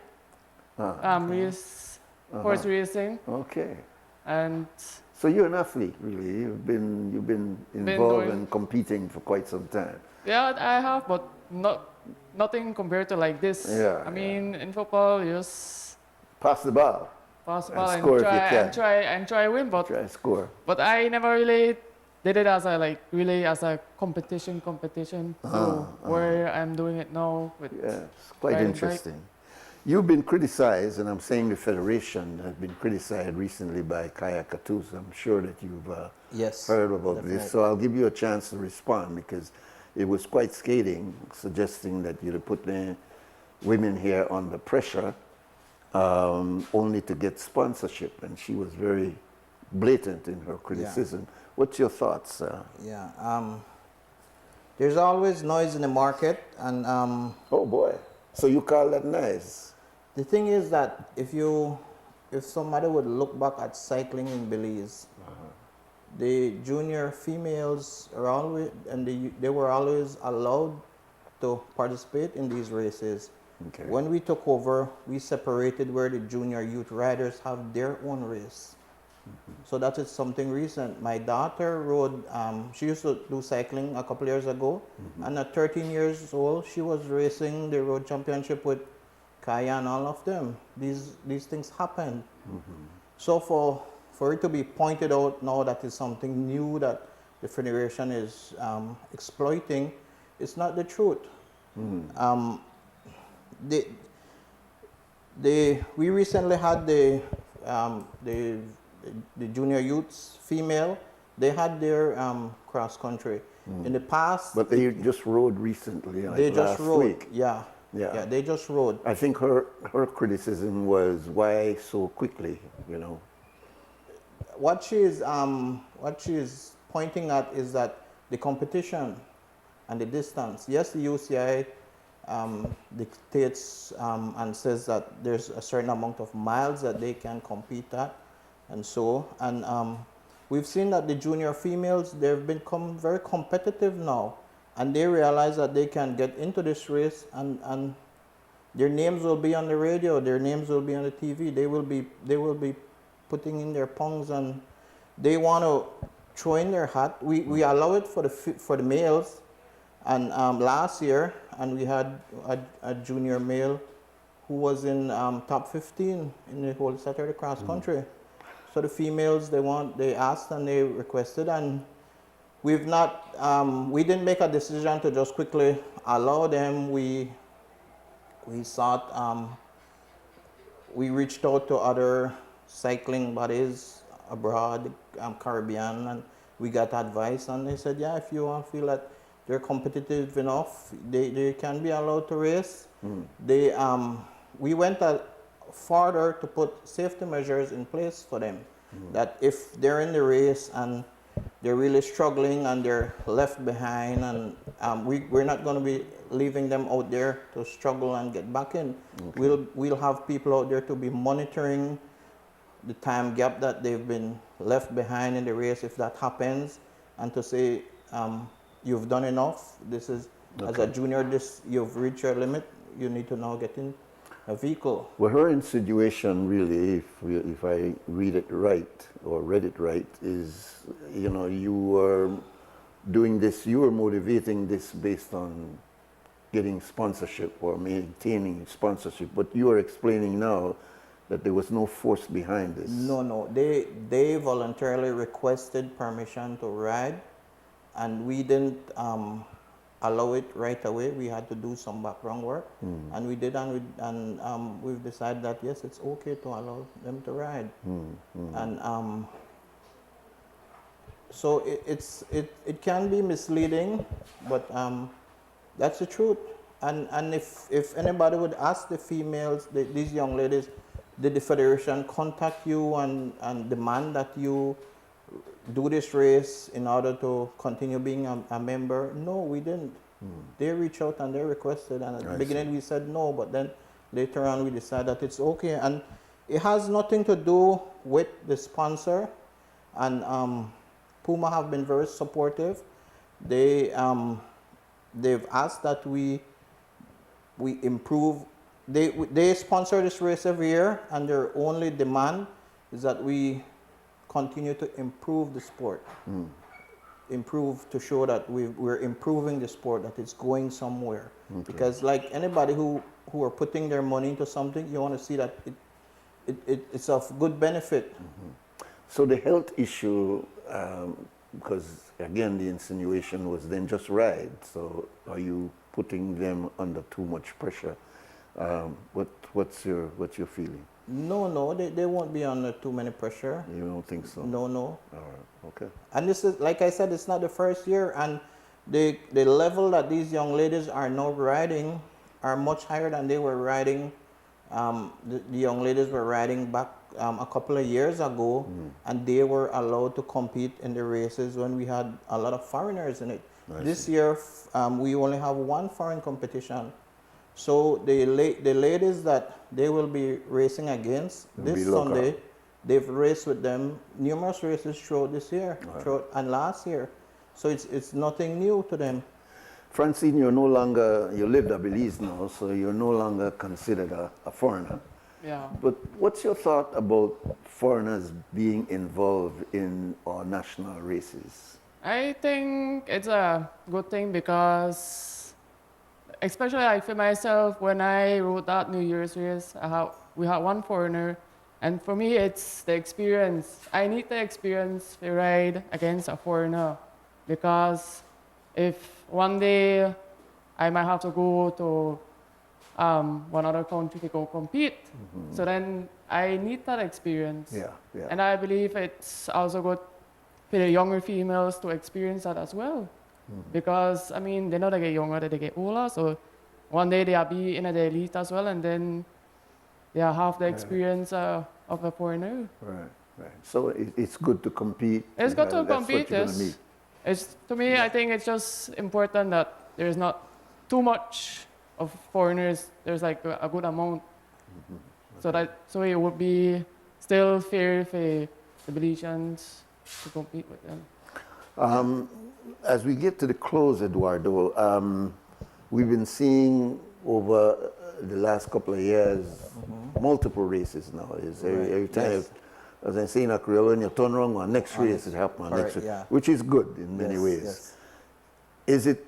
S13: horse racing.
S2: Okay.
S13: And
S2: so you're an athlete, really. You've been involved in competing for quite some time.
S13: Yeah, I have, but nothing compared to like this.
S2: Yeah.
S13: I mean, in football, you just
S2: pass the ball.
S13: Pass the ball and
S2: score
S13: try win, but
S2: try score.
S13: But I never really did it as a competition. So where I'm doing it now with
S2: it's quite interesting. You've been criticized, and I'm saying the Federation has been criticized recently by Kayakatu. I'm sure that you've heard about this. So I'll give you a chance to respond, because it was quite scathing, suggesting that you'd put the women here under pressure only to get sponsorship. And she was very blatant in her criticism. Yeah. What's your thoughts?
S12: There's always noise in the market, and
S2: oh boy, so you call that noise?
S12: The thing is that if somebody would look back at cycling in Belize, the junior females are always, and they were always allowed to participate in these races.
S2: Okay.
S12: When we took over, we separated where the junior youth riders have their own race. So that is something recent. My daughter rode, she used to do cycling a couple years ago, and at 13 years old, she was racing the road championship with Kaya and all of them. These things happen. So for it to be pointed out now that is something new that the Federation is exploiting, it's not the truth. We recently had the junior youths, female, they had their cross country. In the past...
S2: But they just rode recently, like
S12: they just
S2: last
S12: rode,
S2: week.
S12: Yeah, they just rode.
S2: I think her criticism was, why so quickly,
S12: What she is pointing at is that the competition and the distance. Yes, the UCI dictates and says that there's a certain amount of miles that they can compete at, and we've seen that the junior females, they've become very competitive now, and they realize that they can get into this race, and their names will be on the radio, their names will be on the TV, they will be putting in their pungs, and they want to throw in their hat. We allow it for the males, and last year, and we had a junior male who was in top 15 in the whole Saturday cross country. So the females, they asked and they requested, and we've not, we didn't make a decision to just quickly allow them. We sought, we reached out to other cycling bodies abroad, Caribbean, and we got advice, and they said, yeah, if you feel that they're competitive enough, they can be allowed to race. We went farther to put safety measures in place for them, that if they're in the race and they're really struggling and they're left behind, and we're not going to be leaving them out there to struggle and get back in. We'll have people out there to be monitoring the time gap that they've been left behind in the race, if that happens, and to say, you've done enough. This is, as a junior, you've reached your limit. You need to now get in a vehicle.
S2: Well, her insinuation really, if I read it right, is, you were doing this, you were motivating this based on getting sponsorship or maintaining sponsorship, but you are explaining now that there was no force behind this.
S12: No, they voluntarily requested permission to ride, and we didn't allow it right away. We had to do some background work, and we did, and we've decided that yes, it's okay to allow them to ride, and so it can be misleading, but that's the truth. And if anybody would ask the females, these young ladies, did the federation contact you and demand that you do this race in order to continue being a member? No, we didn't. They reached out and they requested, and at the beginning we said no, but then later on we decided that it's okay. And it has nothing to do with the sponsor, and Puma have been very supportive. They've asked that we improve. They sponsor this race every year, and their only demand is that we continue to improve the sport. Improve to show that we're improving the sport, that it's going somewhere. Because like anybody who are putting their money into something, you want to see that it's of good benefit.
S2: So the health issue, because again the insinuation was then just ride. So are you putting them under too much pressure? What's your feeling?
S12: No, they won't be under too many pressure.
S2: You don't think so?
S12: No.
S2: All right, okay.
S12: And this is, like I said, it's not the first year, and the level that these young ladies are now riding are much higher than they were riding. The young ladies were riding back a couple of years ago, and they were allowed to compete in the races when we had a lot of foreigners in it. This year, we only have one foreign competition. So the ladies that they will be racing against this Sunday, they've raced with them numerous races throughout this year, and last year. So it's nothing new to them.
S2: Francine, you lived at Belize now, so you're no longer considered a foreigner.
S13: Yeah.
S2: But what's your thought about foreigners being involved in our national races?
S13: I think it's a good thing because, especially I feel myself, when I rode that New Year's race, we had one foreigner, and for me it's the experience. I need the experience to ride against a foreigner, because if one day I might have to go to one other country to go compete, so then I need that experience.
S2: Yeah.
S13: And I believe it's also good for the younger females to experience that as well. Because, I mean, they know they get younger, they get older, so one day they'll be in the elite as well, and then they'll have the experience of a foreigner.
S2: Right. So it's good to compete.
S13: It's good to
S2: That's
S13: compete,
S2: what you're gonna
S13: yes.
S2: meet.
S13: To me, I think it's just important that there's not too much of foreigners. There's like a good amount. So it would be still fair for the Belizeans to compete with them.
S2: As we get to the close, Eduardo, we've been seeing over the last couple of years multiple races now. Every time, as I say in a Creole, when you turn around, our next race is happening, which is good in many ways.
S12: Yes.
S2: Is it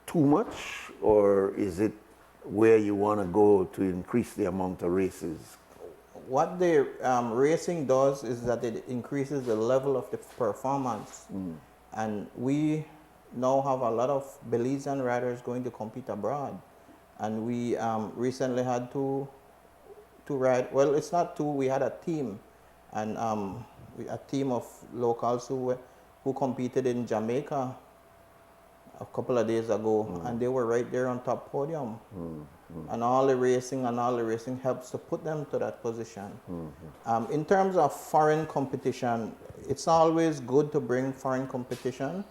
S2: too much, or is it where you want to go to increase the amount of races?
S12: What the racing does is that it increases the level of the performance. And we now have a lot of Belizean riders going to compete abroad. And we recently had two ride, well, it's not two, we had a team. And a team of locals who competed in Jamaica a couple of days ago, and they were right there on top podium. And all the racing helps to put them to that position. In terms of foreign competition, it's always good to bring foreign competition,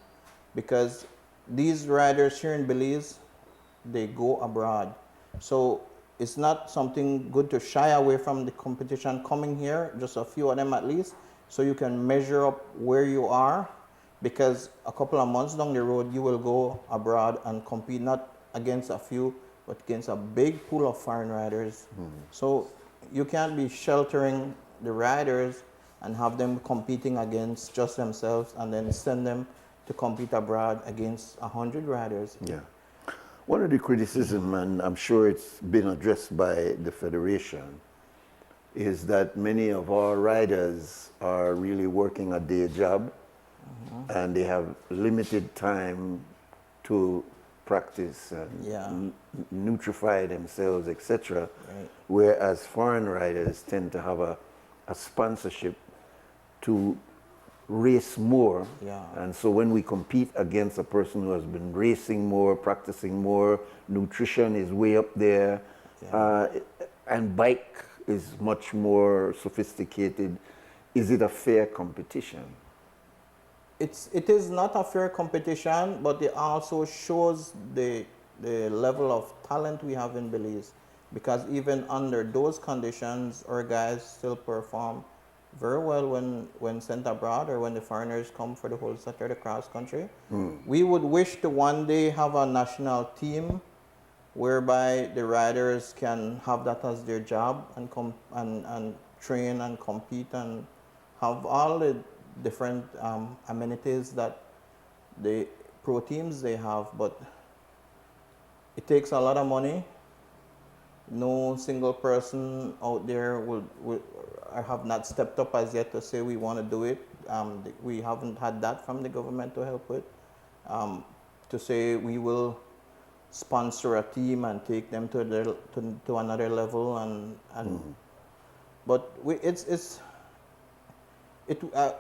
S12: because these riders here in Belize, they go abroad. So it's not something good to shy away from the competition coming here, just a few of them at least, so you can measure up where you are, because a couple of months down the road, you will go abroad and compete not against a few, but against a big pool of foreign riders. So you can't be sheltering the riders and have them competing against just themselves and then send them to compete abroad against 100 riders.
S2: Yeah. One of the criticism, and I'm sure it's been addressed by the Federation, is that many of our riders are really working a day job, and they have limited time to practice and nutrify themselves, etc. Whereas foreign riders tend to have a sponsorship to race more. And so when we compete against a person who has been racing more, practicing more, nutrition is way up there, and bike is much more sophisticated. Is it a fair competition?
S12: It is not a fair competition, but it also shows the level of talent we have in Belize. Because even under those conditions, our guys still perform very well when sent abroad or when the foreigners come for the whole sector, the cross country. We would wish to one day have a national team whereby the riders can have that as their job and and train and compete and have all the different amenities that the pro teams they have, but it takes a lot of money. No single person out there will have not stepped up as yet to say we want to do it. We haven't had that from the government to help with. To say we will sponsor a team and take them to another level but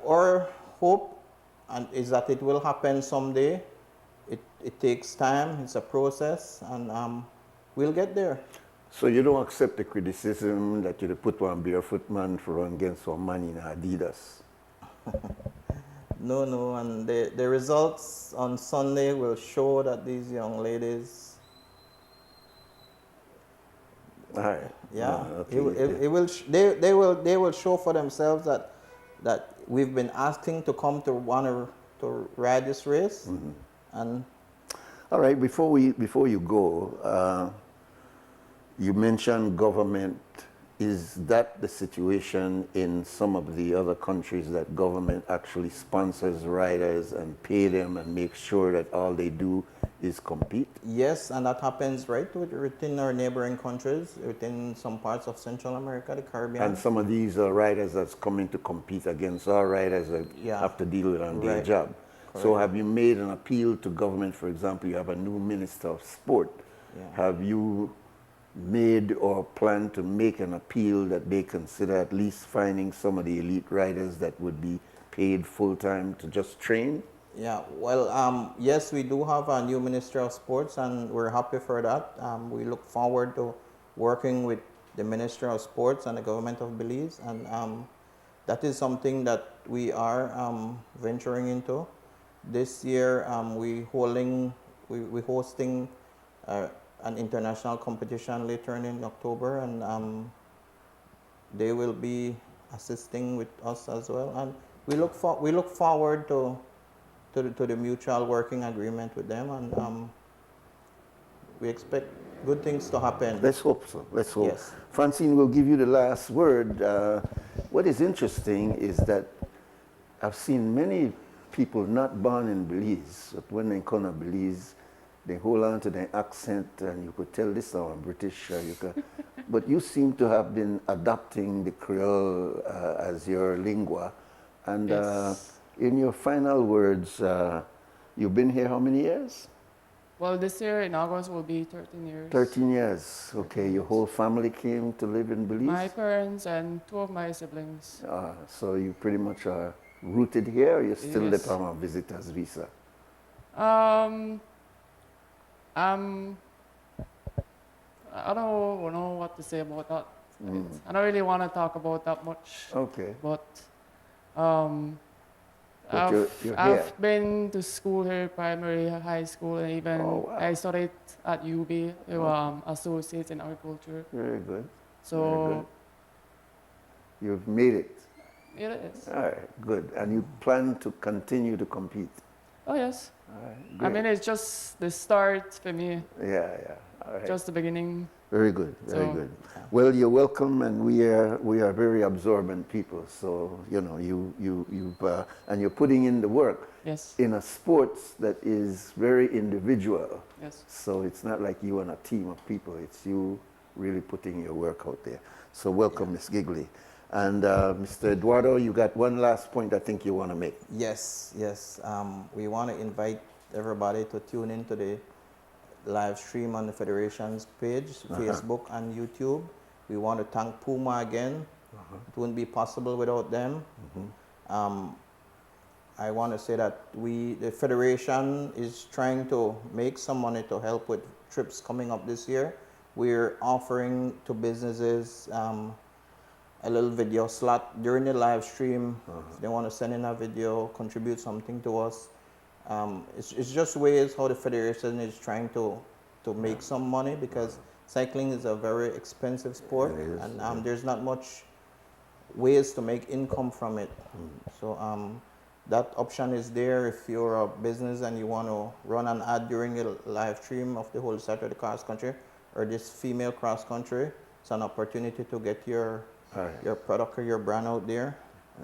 S12: our hope is that it will happen someday. It takes time. It's a process, and we'll get there.
S2: So you don't accept the criticism that you put one barefoot man for run against some man in Adidas?
S12: No, and the results on Sunday will show that these young ladies.
S2: All right.
S12: Yeah,
S2: Okay.
S12: they will show for themselves that we've been asking to come to ride this race, and.
S2: All right. Before you go, you mentioned government. Is that the situation in some of the other countries that government actually sponsors riders and pay them and make sure that all they do is compete?
S12: Yes, and that happens within our neighboring countries, within some parts of Central America, the Caribbean.
S2: And some of these are riders that's coming to compete against our riders that have to deal with on their job. Correct. So have you made an appeal to government? For example, you have a new Minister of Sport. Yeah. Have you made or plan to make an appeal that they consider at least finding some of the elite riders that would be paid full-time to just train?
S12: Yeah, well, yes, we do have a new Minister of Sports, and we're happy for that. We look forward to working with the Minister of Sports and the government of Belize, and that is something that we are venturing into. This year, we're hosting an international competition later in October, and they will be assisting with us as well. And we look forward to the mutual working agreement with them, and we expect good things to happen.
S2: Let's hope so. Let's hope.
S12: Yes.
S2: Francine will give you the last word. What is interesting is that I've seen many people not born in Belize, but when they come to Belize, they hold on to their accent, and you could tell this is British. But you seem to have been adopting the Creole as your lingua. And yes. In your final words, you've been here how many years?
S13: Well, this year in August will be 13 years.
S2: 13 years. Okay, your whole family came to live in Belize?
S13: My parents and 2 of my siblings.
S2: So you pretty much are rooted here, or you're still
S13: yes.
S2: there on a visitor's visa?
S13: I don't know what to say about that. I don't really want to talk about that much.
S2: Okay.
S13: But
S2: you're
S13: I've been to school here, primary, high school, and even I studied at UB, associates in agriculture.
S2: Very good.
S13: So
S2: very good. You've made it.
S13: It is.
S2: All right, good. And you plan to continue to compete?
S13: Oh, yes.
S2: All right,
S13: great. I mean, it's just the start for me.
S2: Yeah. All right.
S13: Just the beginning.
S2: Very good, very good. Well, you're welcome, and we are very absorbent people. So and you're putting in the work.
S13: Yes.
S2: In a sport that is very individual.
S13: Yes.
S2: So it's not like you and a team of people. It's you really putting your work out there. So welcome, Ms. Gigley. And Mr. Eduardo, you got one last point I think you want to make.
S12: Yes. We want to invite everybody to tune into the live stream on the Federation's page, Facebook and YouTube. We want to thank Puma again. It wouldn't be possible without them. I want to say that the Federation is trying to make some money to help with trips coming up this year. We're offering to businesses a little video slot during the live stream. If they want to send in a video, contribute something to us. It's just ways how the federation is trying to make some money, because cycling is a very expensive sport, and there's not much ways to make income from it. So that option is there if you're a business and you want to run an ad during a live stream of the whole Saturday cross country or this female cross country. It's an opportunity to get your product or your brand out there.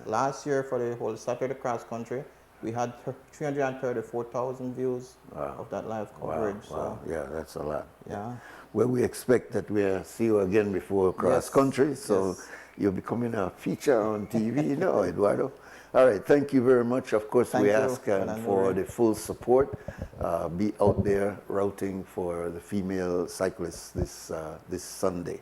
S12: Last year for the whole Saturday cross country, we had 334,000 views of that live coverage.
S2: Wow.
S12: So,
S2: Yeah, that's a lot.
S12: yeah.
S2: Well, we expect that we'll see you again before cross country, so you're becoming a feature on TV, Eduardo. All right, thank you very much. Of course, we ask for the full support. Be out there routing for the female cyclists this Sunday.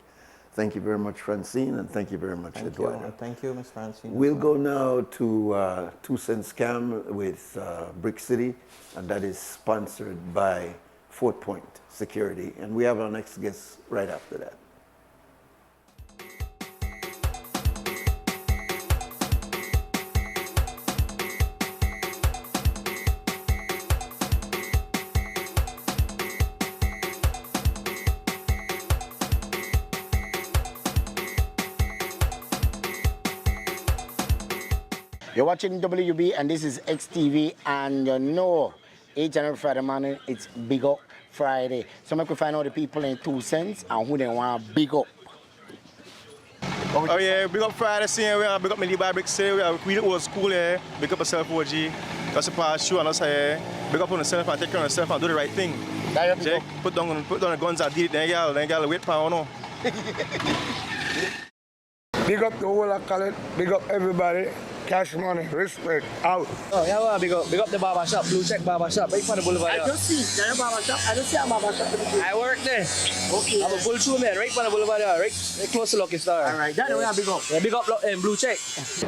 S2: Thank you very much, Francine, and thank you very much, Eduardo.
S12: Thank you, Ms. Francine.
S2: We'll go now to 2 Cents Scam with Brick City, and that is sponsored by Fort Point Security. And we have our next guest right after that.
S14: You're watching WB and this is XTV, and you know each and every Friday morning it's Big Up Friday. So I could find out the people in 2 cents and who they want to big up.
S15: Oh yeah, Big Up Friday, see, we are Big Up Millie by Brick City, we are really old school here, Big Up yourself OG, that's a pass shoe and us here, Big Up on yourself and take care of yourself and do the right thing. Jake, put down the guns and deal it, then y'all wait for no.
S16: Big up the whole of Khaled, big up everybody. Cash money, respect, out.
S17: Oh, yeah, well, big up the barber shop, Blue Check barber shop, right from the boulevard.
S16: I don't see the barber shop. I don't see a barber shop.
S17: I work there. Okay. I'm a full two man, right from the boulevard, right close to Lucky Star.
S16: All right, that way I big up.
S17: Yeah, big up Blue Check.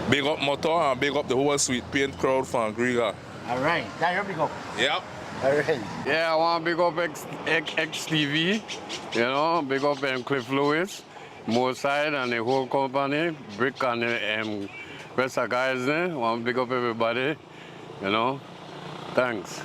S18: Big up Motor and big up the whole sweet paint crowd from Griga.
S14: All right, that you big up.
S18: Yep.
S14: All right.
S19: Yeah, I want to big up XTV, you know, big up Cliff Lewis, Moorside and the whole company, Brick and the rest of guys there. I want to big up everybody, you know. Thanks.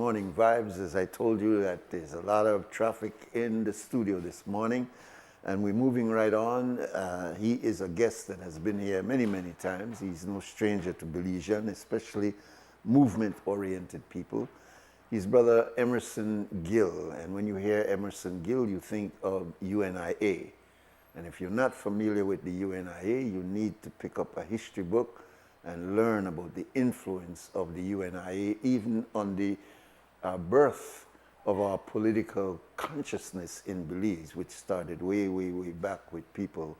S2: Morning Vibes. As I told you, that there's a lot of traffic in the studio this morning, and we're moving right on. He is a guest that has been here many, many times. He's no stranger to Belizean, especially movement-oriented people. He's Brother Emerson Gill, and when you hear Emerson Gill, you think of UNIA. And if you're not familiar with the UNIA, you need to pick up a history book and learn about the influence of the UNIA, even on the birth of our political consciousness in Belize, which started way, way, way back with people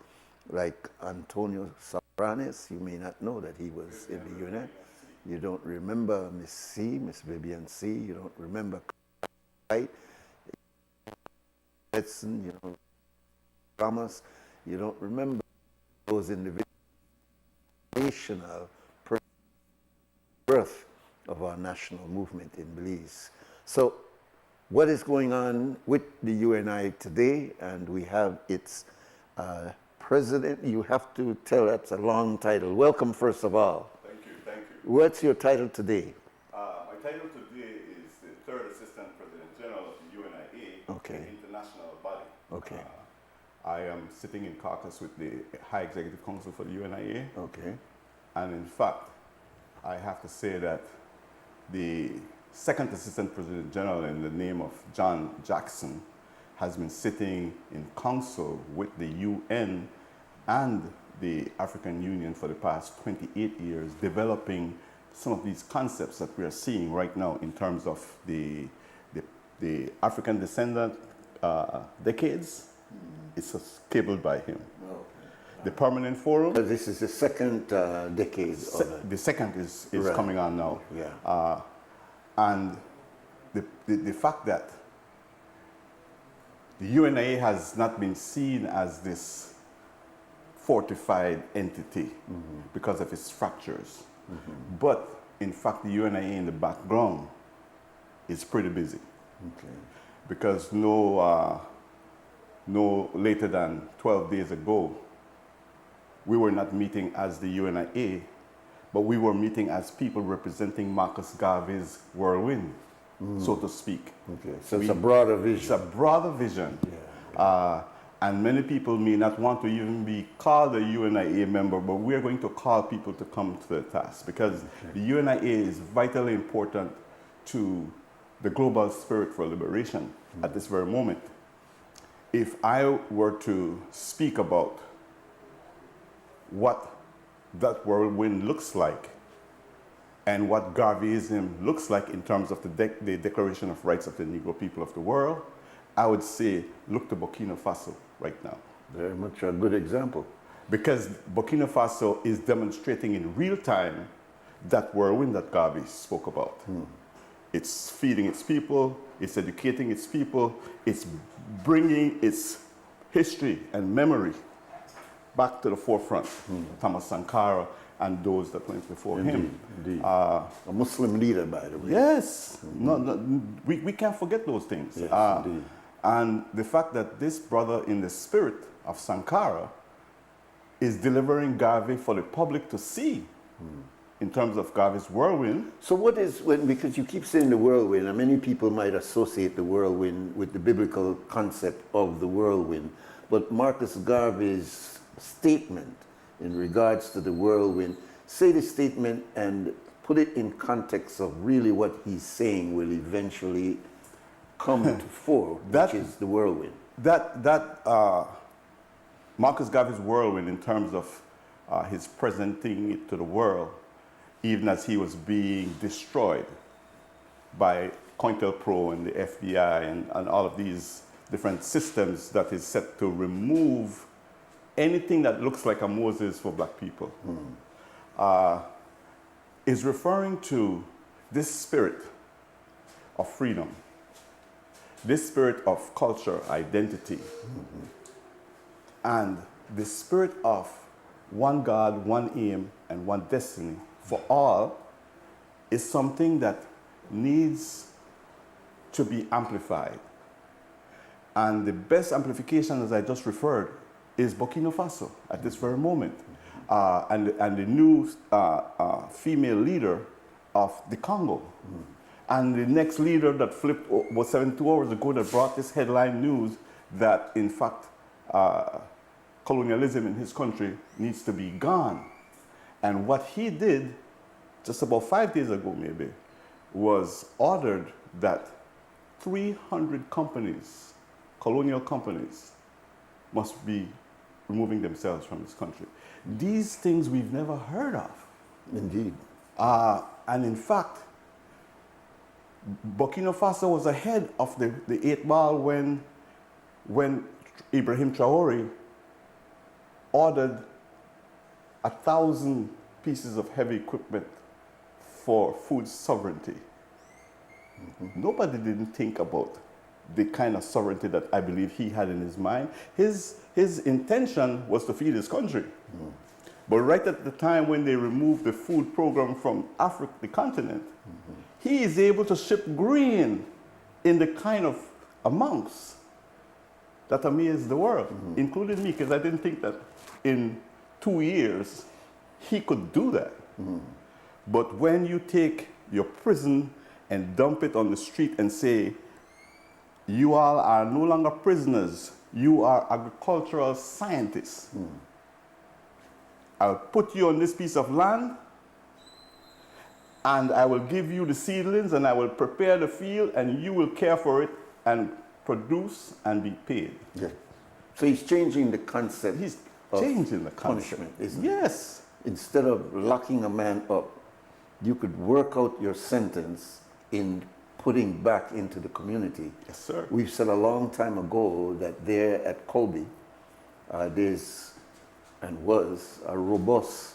S2: like Antonio Sobranes. You may not know that he was in the UNIA. You don't remember Miss C, Miss Vivian C. You don't remember Right, Edson, you know, Thomas. You don't remember those individuals. Birth of our national movement in Belize. So what is going on with the UNI today? And we have its president. You have to tell, that's a long title. Welcome, first of all.
S20: Thank you, thank you.
S2: What's your title today?
S20: My title today is the Third Assistant President General of the UNIA,
S2: Okay.
S20: the international body.
S2: Okay.
S20: I am sitting in caucus with the High Executive Council for the UNIA.
S2: Okay.
S20: And in fact, I have to say that the Second Assistant President General in the name of John Jackson has been sitting in council with the UN and the African Union for the past 28 years, developing some of these concepts that we are seeing right now in terms of the African descendant decades. It's cabled by him. The Permanent Forum.
S2: This is the second decade.
S20: The second is
S2: Right.
S20: coming on now.
S2: Yeah.
S20: And the fact that the UNIA has not been seen as this fortified entity because of its fractures. But in fact, the UNIA in the background is pretty busy.
S2: Okay.
S20: Because no later than 12 days ago, we were not meeting as the UNIA, but we were meeting as people representing Marcus Garvey's whirlwind, so to speak.
S2: Okay. So it's a broader vision.
S20: It's a broader vision.
S2: Yeah.
S20: And many people may not want to even be called a UNIA member, but we're going to call people to come to the task because the UNIA is vitally important to the global spirit for liberation at this very moment. If I were to speak about what that whirlwind looks like and what Garveyism looks like in terms of the Declaration of Rights of the Negro people of the world, I would say, look to Burkina Faso right now.
S2: Very much a good example.
S20: Because Burkina Faso is demonstrating in real time that whirlwind that Garvey spoke about. It's feeding its people, it's educating its people, it's bringing its history and memory back to the forefront. Thomas Sankara and those that went before him.
S2: Indeed. A Muslim leader, by the way.
S20: Yes. We can't forget those things.
S2: Yes, indeed.
S20: And the fact that this brother in the spirit of Sankara is delivering Garvey for the public to see in terms of Garvey's whirlwind.
S2: So what is, because you keep saying the whirlwind, and many people might associate the whirlwind with the biblical concept of the whirlwind, but Marcus Garvey's statement in regards to the whirlwind, say the statement and put it in context of really what he's saying will eventually come to fore, which is the whirlwind.
S20: Marcus Garvey's whirlwind in terms of his presenting it to the world, even as he was being destroyed by COINTELPRO and the FBI and all of these different systems that is set to remove anything that looks like a Moses for black people, is referring to this spirit of freedom, this spirit of culture, identity, and the spirit of one God, one aim, and one destiny for all is something that needs to be amplified. And the best amplification, as I just referred, is Burkina Faso at this very moment. And the new female leader of the Congo. And the next leader that flipped was 72 hours ago that brought this headline news that, in fact, colonialism in his country needs to be gone. And what he did, just about 5 days ago maybe, was ordered that 300 companies, colonial companies, must be removing themselves from this country. These things we've never heard of.
S2: Indeed.
S20: And in fact, Burkina Faso was ahead of the 8 ball when Ibrahim Traore ordered 1,000 pieces of heavy equipment for food sovereignty. Nobody didn't think about the kind of sovereignty that I believe he had in his mind. His intention was to feed his country. But right at the time when they removed the food program from Africa, the continent, he is able to ship grain in the kind of amounts that amaze the world, including me, because I didn't think that in 2 years he could do that. But when you take your prison and dump it on the street and say, you all are no longer prisoners, you are agricultural scientists. I'll put you on this piece of land and I will give you the seedlings and I will prepare the field and you will care for it and produce and be paid.
S2: Yeah. So he's changing the concept.
S20: He's changing the concept.
S2: Punishment, isn't
S20: yes.
S2: It? Instead of locking a man up, you could work out your sentence in putting back into the community.
S20: Yes, sir.
S2: We've said a long time ago that there at Colby, there's and was a robust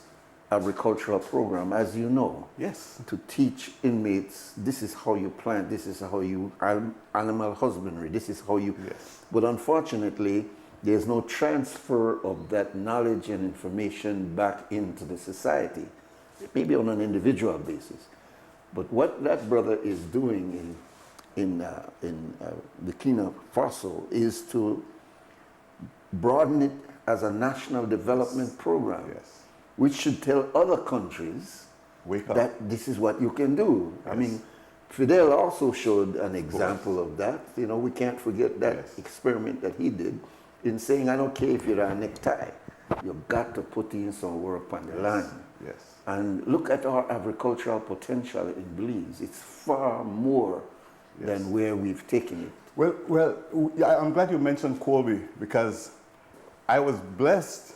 S2: agricultural program, as you know.
S20: Yes.
S2: To teach inmates, this is how you plant, this is how you, animal husbandry, this is how you.
S20: Yes.
S2: But unfortunately, there's no transfer of that knowledge and information back into the society, maybe on an individual basis. But what that brother is doing in Burkina Faso is to broaden it as a national development program,
S20: yes,
S2: which should tell other countries
S20: wake up,
S2: that this is what you can do. Yes. I mean, Fidel also showed an example of that. You know, we can't forget that experiment that he did in saying, I don't care if you're a necktie, you've got to put in some work on the land.
S20: Yes.
S2: And look at our agricultural potential in Belize. It's far more than where we've taken it.
S20: Well, I'm glad you mentioned Colby because I was blessed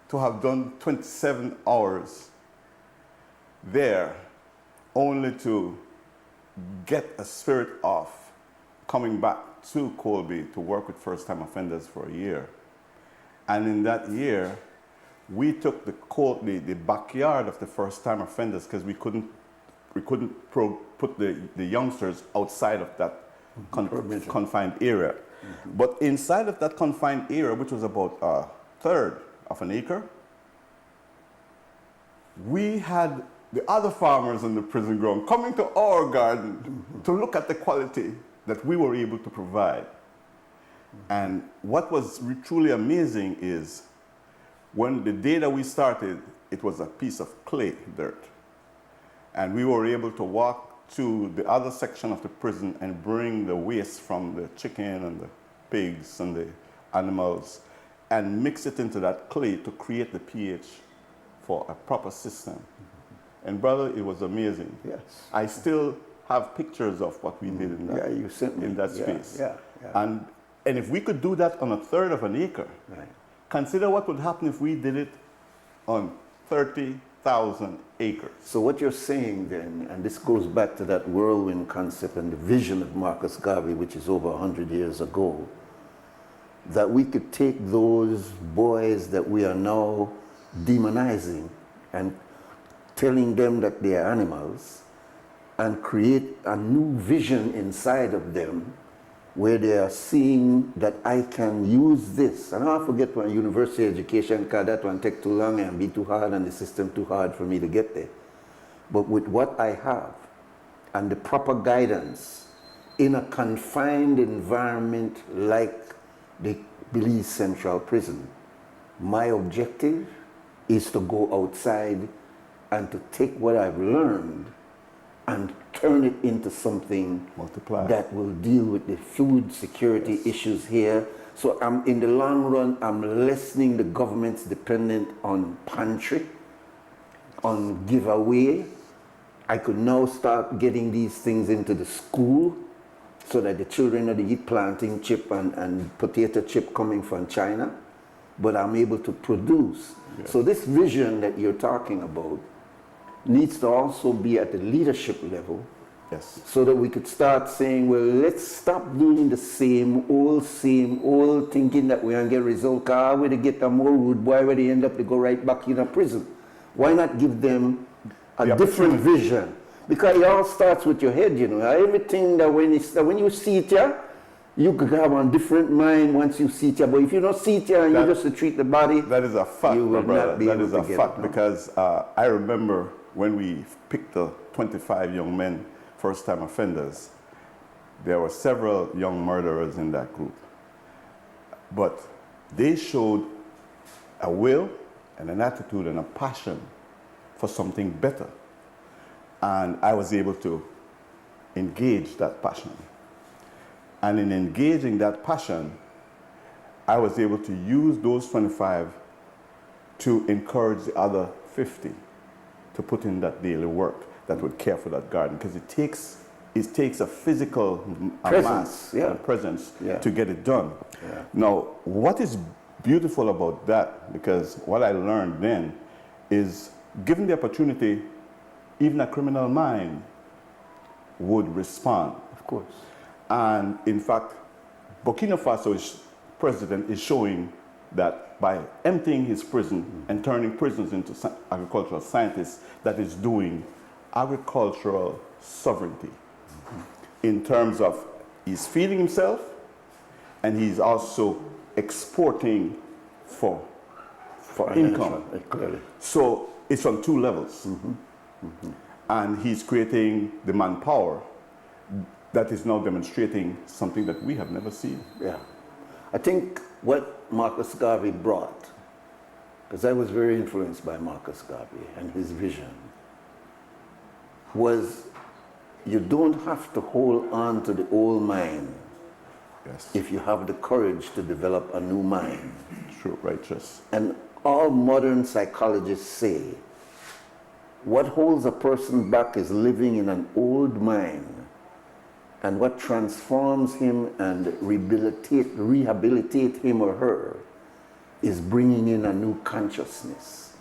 S20: to have done 27 hours there only to get a spirit of coming back to Colby to work with first-time offenders for a year. And in that year, we took the backyard of the first-time offenders because we couldn't put the youngsters outside of that confined area. But inside of that confined area, which was about a third of an acre, we had the other farmers on the prison ground coming to our garden to look at the quality that we were able to provide. And what was truly amazing is when the day that we started, it was a piece of clay dirt. And we were able to walk to the other section of the prison and bring the waste from the chicken and the pigs and the animals and mix it into that clay to create the pH for a proper system. And brother, it was amazing.
S2: Yes.
S20: I still have pictures of what we did in that,
S2: you sent me.
S20: in that space.
S2: Yeah.
S20: And if we could do that on a third of an acre, consider what would happen if we did it on 30,000 acres.
S2: So what you're saying then, and this goes back to that whirlwind concept and the vision of Marcus Garvey, which is over 100 years ago, that we could take those boys that we are now demonizing and telling them that they are animals and create a new vision inside of them where they are seeing that I can use this. And I forget my university education, because that one take too long and be too hard and the system too hard for me to get there. But with what I have and the proper guidance in a confined environment like the Belize Central Prison, my objective is to go outside and to take what I've learned and turn it into something that will deal with the food security issues here. So in the long run, I'm lessening the government's dependent on pantry, on giveaway. I could now start getting these things into the school so that the children are eat plantain chip and potato chip coming from China, but I'm able to produce. Yes. So this vision that you're talking about needs to also be at the leadership level.
S20: Yes.
S2: So that we could start saying, well, let's stop doing the same old, thinking that we're going to get result. Where they get them more wood, why would they end up to go right back in a prison? Why not give them a different vision? Because it all starts with your head, you know. Everything that when you see it here, you could have a different mind once you see it here. But if you don't see it here and you just treat the body,
S20: that is a fact,
S2: you will not be
S20: that
S2: able
S20: is
S2: to
S20: a
S2: get
S20: fact
S2: it, no?
S20: because I remember when we picked the 25 young men, first-time offenders, there were several young murderers in that group. But they showed a will and an attitude and a passion for something better. And I was able to engage that passion. And in engaging that passion, I was able to use those 25 to encourage the other 50 to put in that daily work that would care for that garden, because it takes a physical mass and presence to get it done. Yeah. Now, what is beautiful about that, because what I learned then is, given the opportunity, even a criminal mind would respond.
S2: Of course.
S20: And in fact, Burkina Faso's president is showing that by emptying his prison and turning prisons into agricultural scientists, that is doing agricultural sovereignty in terms of he's feeding himself and he's also exporting for income.
S2: Clearly.
S20: So it's on two levels. And he's creating the manpower that is now demonstrating something that we have never seen.
S2: Yeah. I think what Marcus Garvey brought, because I was very influenced by Marcus Garvey and his vision, was you don't have to hold on to the old mind if you have the courage to develop a new mind.
S20: True, righteous.
S2: And all modern psychologists say what holds a person back is living in an old mind, and what transforms him and rehabilitate him or her is bringing in a new consciousness.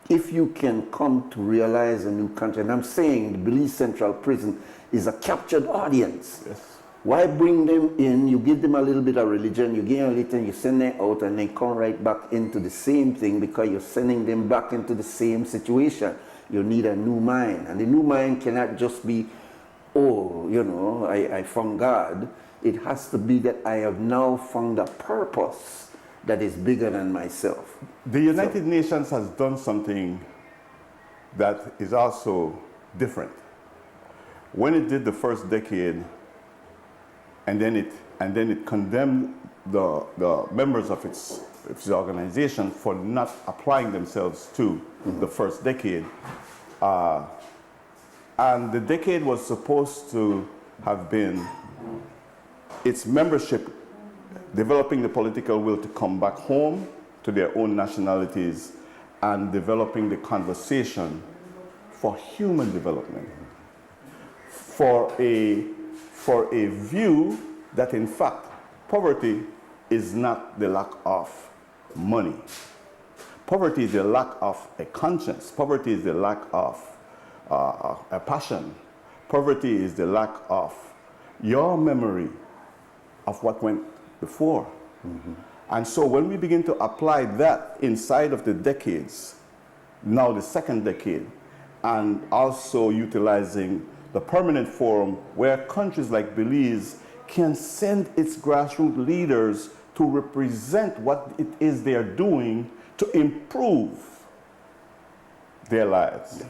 S2: If you can come to realize a new consciousness, and I'm saying the Belize Central Prison is a captured audience.
S20: Yes.
S2: Why bring them in? You give them a little bit of religion, you give them a little, you send them out, and they come right back into the same thing, because you're sending them back into the same situation. You need a new mind, and the new mind cannot just be, oh, you know, I found God. It has to be that I have now found a purpose that is bigger than myself.
S20: The United Nations has done something that is also different. When it did the first decade, and then it condemned the members of its organization for not applying themselves to the first decade. And the decade was supposed to have been its membership developing the political will to come back home to their own nationalities and developing the conversation for human development, for a view that in fact poverty is not the lack of money. Poverty is the lack of a conscience. Poverty is the lack of a passion. Poverty is the lack of your memory of what went before. And so when we begin to apply that inside of the decades, now the second decade, and also utilizing the permanent forum where countries like Belize can send its grassroots leaders to represent what it is they are doing to improve their lives.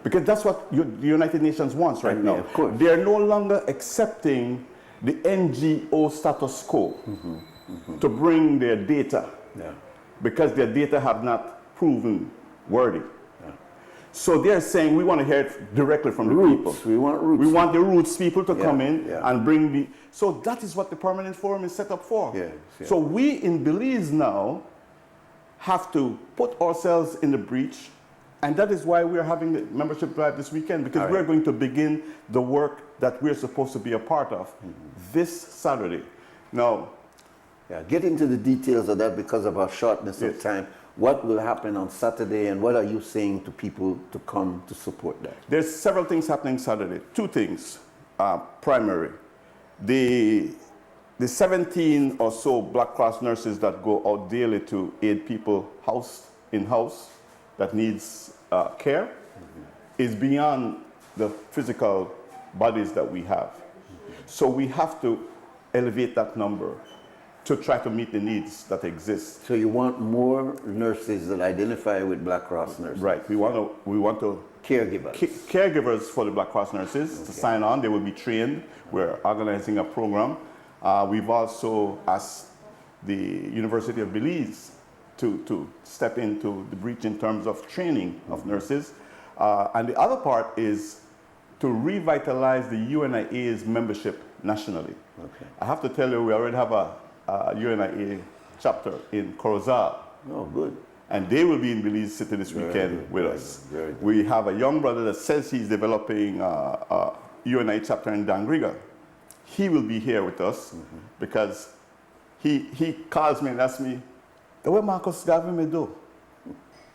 S20: Because that's what the United Nations wants right now. They are no longer accepting the NGO status quo to bring their data, because their data have not proven worthy. So they're saying we want to hear it directly from the people.
S2: We want roots.
S20: We want the roots people to come in
S2: yeah.
S20: and bring the... So that is what the Permanent Forum is set up for.
S2: Yes, yes.
S20: So we in Belize now have to put ourselves in the breach, and that is why we're having the membership drive this weekend, because we're going to begin the work that we're supposed to be a part of this Saturday. Now,
S2: get into the details of that because of our shortness of time. What will happen on Saturday, and what are you saying to people to come to support that?
S20: There's several things happening Saturday. Two things, primary. The 17 or so Black Cross nurses that go out daily to aid people in-house that needs care is beyond the physical bodies that we have. So we have to elevate that number to try to meet the needs that exist.
S2: So you want more nurses that identify with Black Cross nurses?
S20: Right. We want to
S2: caregivers.
S20: Caregivers for the Black Cross nurses to sign on. They will be trained. We're organizing a program. We've also asked the University of Belize to step into the breach in terms of training of nurses. And the other part is to revitalize the UNIA's membership nationally.
S2: Okay.
S20: I have to tell you, we already have a UNIA chapter in Corozal.
S2: Oh, good.
S20: And they will be in Belize City this weekend with us. We have a young brother that says he's developing a UNIA chapter in Dangriga. He will be here with us because he calls me and asks me, "What Marcus Gavin me do?"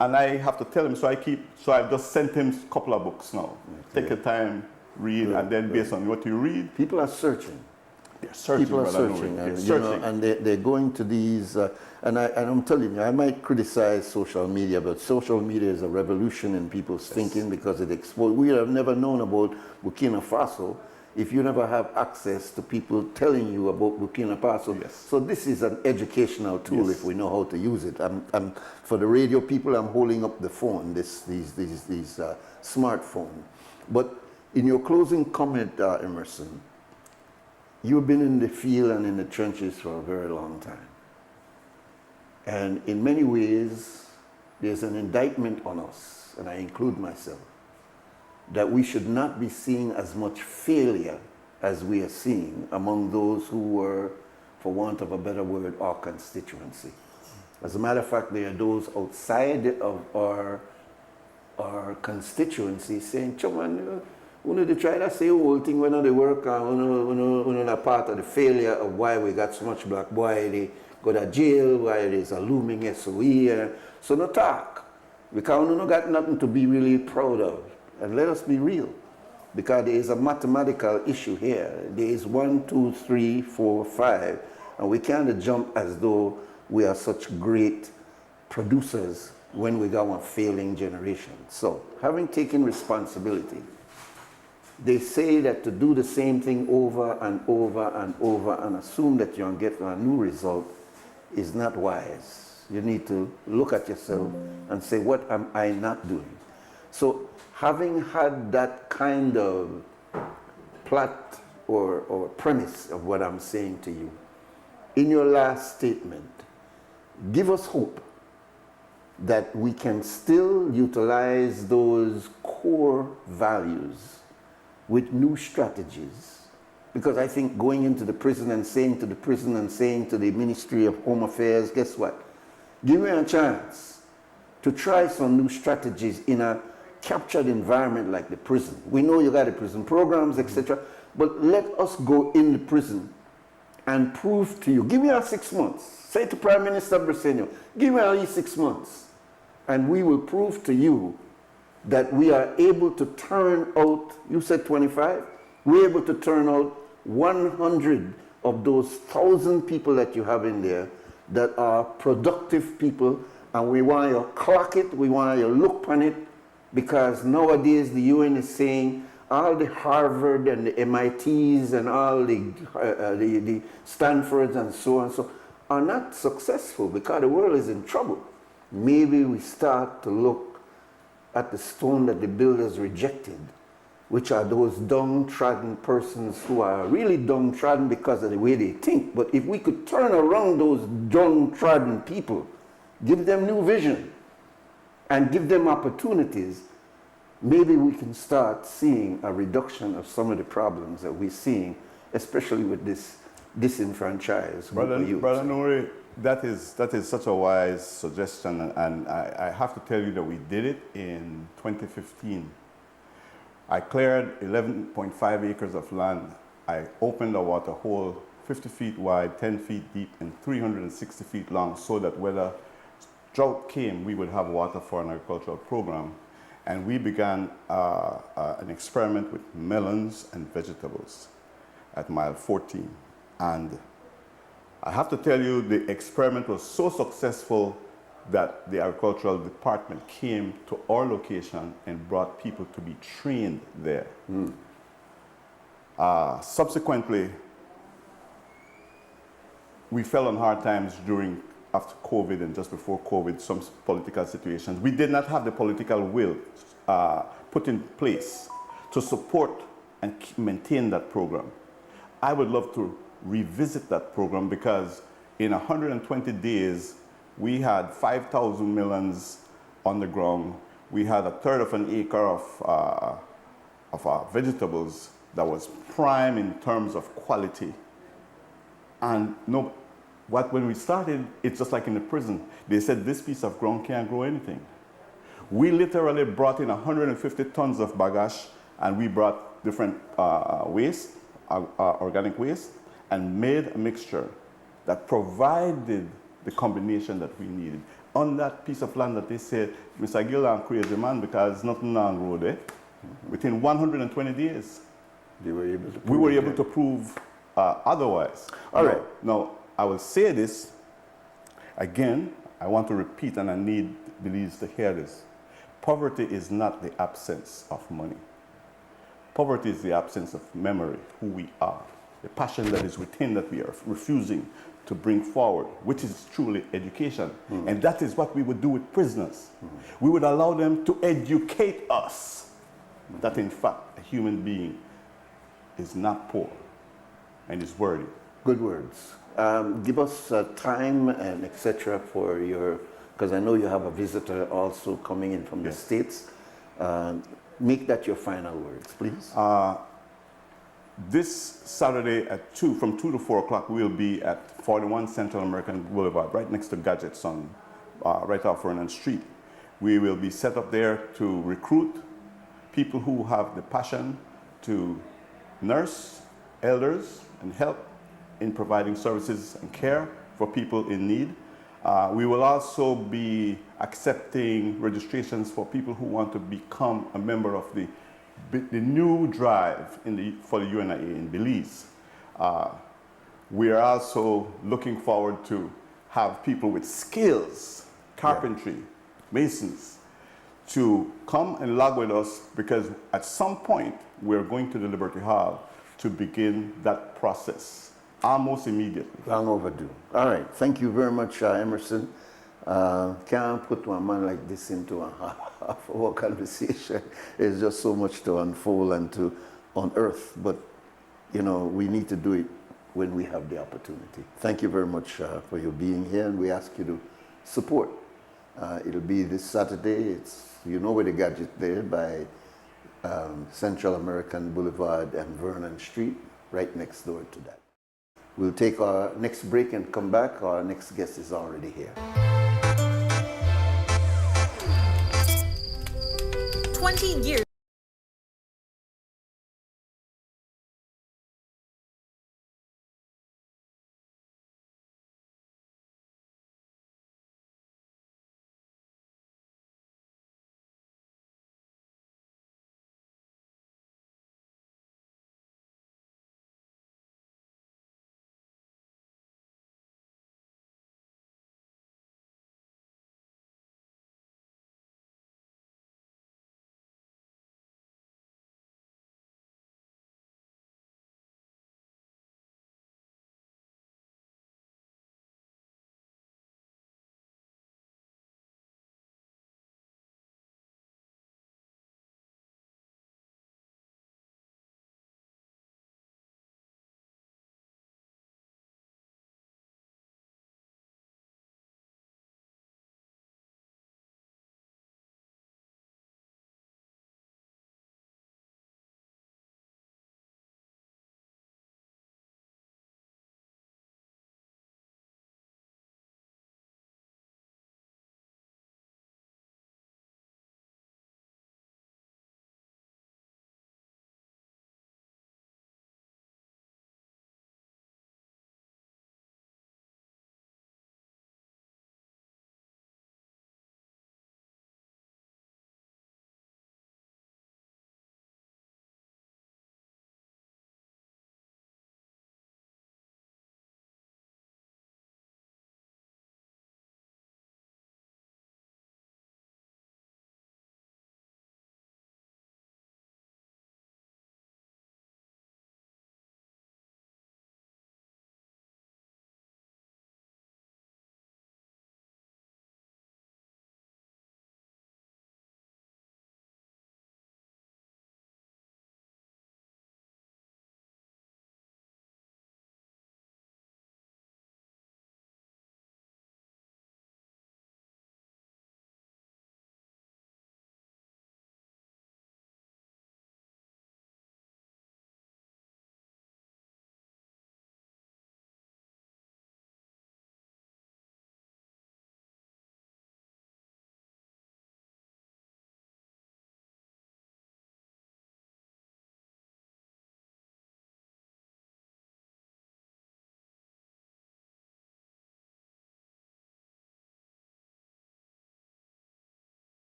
S20: And I have to tell him, so I've just sent him a couple of books now. Take your time, read, and then based on what you read.
S2: People are searching.
S20: They're searching.
S2: People are searching, and they're going to these, and I'm telling you, I might criticize social media, but social media is a revolution in people's thinking because it exposes. We have never known about Burkina Faso if you never have access to people telling you about Burkina Faso. So this is an educational tool if we know how to use it. For the radio people, I'm holding up the phone, these smartphone. But in your closing comment, Emerson, you've been in the field and in the trenches for a very long time. And in many ways, there's an indictment on us, and I include myself, that we should not be seeing as much failure as we are seeing among those who were, for want of a better word, our constituency. As a matter of fact, there are those outside of our constituency saying, "Chairman, we to try to say the whole thing when they work, we're not part of the failure of why we got so much black boy, they go to jail, why there's a looming SOE. So no talk, because we don't got nothing to be really proud of. And let us be real, because there is a mathematical issue here. There is 1, 2, 3, 4, 5, and we can't jump as though we are such great producers when we got one failing generation. So, having taken responsibility, they say that to do the same thing over and over and over and assume that you're going to get a new result is not wise. You need to look at yourself and say, what am I not doing? So, having had that kind of plot or premise of what I'm saying to you, in your last statement, give us hope that we can still utilize those core values with new strategies. Because I think going into the prison and saying to the prison and saying to the Ministry of Home Affairs, guess what? Give me a chance to try some new strategies in a captured environment like the prison. We know you got the prison programs, etc. But let us go in the prison and prove to you. Give me 6 months. Say to Prime Minister Briceño, give me at least 6 months. And we will prove to you that we are able to turn out, you said 25? We're able to turn out 100 of those 1,000 people that you have in there that are productive people, and we want you to clock it, we want you to look on it, because nowadays the UN is saying all the Harvard and the MITs and all the Stanfords and so are not successful because the world is in trouble. Maybe we start to look at the stone that the builders rejected, which are those downtrodden persons who are really downtrodden because of the way they think. But if we could turn around those downtrodden people, give them new vision, and give them opportunities, maybe we can start seeing a reduction of some of the problems that we're seeing, especially with this disenfranchised group of youth.
S20: Brother Nuri, that is such a wise suggestion, and I have to tell you that we did it in 2015. I cleared 11.5 acres of land. I opened a water hole 50 feet wide, 10 feet deep, and 360 feet long, so that whether drought came, we would have water for an agricultural program. And we began an experiment with melons and vegetables at mile 14. And I have to tell you, the experiment was so successful that the agricultural department came to our location and brought people to be trained there. Subsequently, we fell on hard times after COVID and just before COVID, some political situations. We did not have the political will put in place to support and maintain that program. I would love to revisit that program, because in 120 days, we had 5,000 melons on the ground. We had a third of an acre of vegetables that was prime in terms of quality. And when we started, it's just like in the prison. They said this piece of ground can't grow anything. We literally brought in 150 tons of bagasse, and we brought different waste, organic waste, and made a mixture that provided the combination that we needed. On that piece of land that they said, Mr. Gillan crazy man, because nothing on road there. Within 120 days, we were able to prove otherwise. All right. Now, I will say this again. I want to repeat, and I need Belize to hear this. Poverty is not the absence of money. Poverty is the absence of memory, who we are, the passion that is within that we are refusing to bring forward, which is truly education. And that is what we would do with prisoners. We would allow them to educate us that, in fact, a human being is not poor and is worthy.
S2: Good words. Give us time and etc. for your, because I know you have a visitor also coming in from the States. Make that your final words, please.
S20: This Saturday at from 2 to 4 o'clock, we'll be at 41 Central American Boulevard, right next to Gadgets on, right off Vernon Street. We will be set up there to recruit people who have the passion to nurse elders and help in providing services and care for people in need. We will also be accepting registrations for people who want to become a member of the new drive for the UNIA in Belize. We are also looking forward to have people with skills, carpentry, masons, to come and log with us, because at some point we're going to the Liberty Hall to begin that process almost immediately.
S2: Long overdue. All right. Thank you very much, Emerson. Can't put one man like this into a half-hour conversation. There's just so much to unfold and to unearth, but you know, we need to do it when we have the opportunity. Thank you very much for your being here, and we ask you to support. It'll be this Saturday. You know where the Gadget there by Central American Boulevard and Vernon Street, right next door to that. We'll take our next break and come back. Our next guest is already here.
S21: 20 years.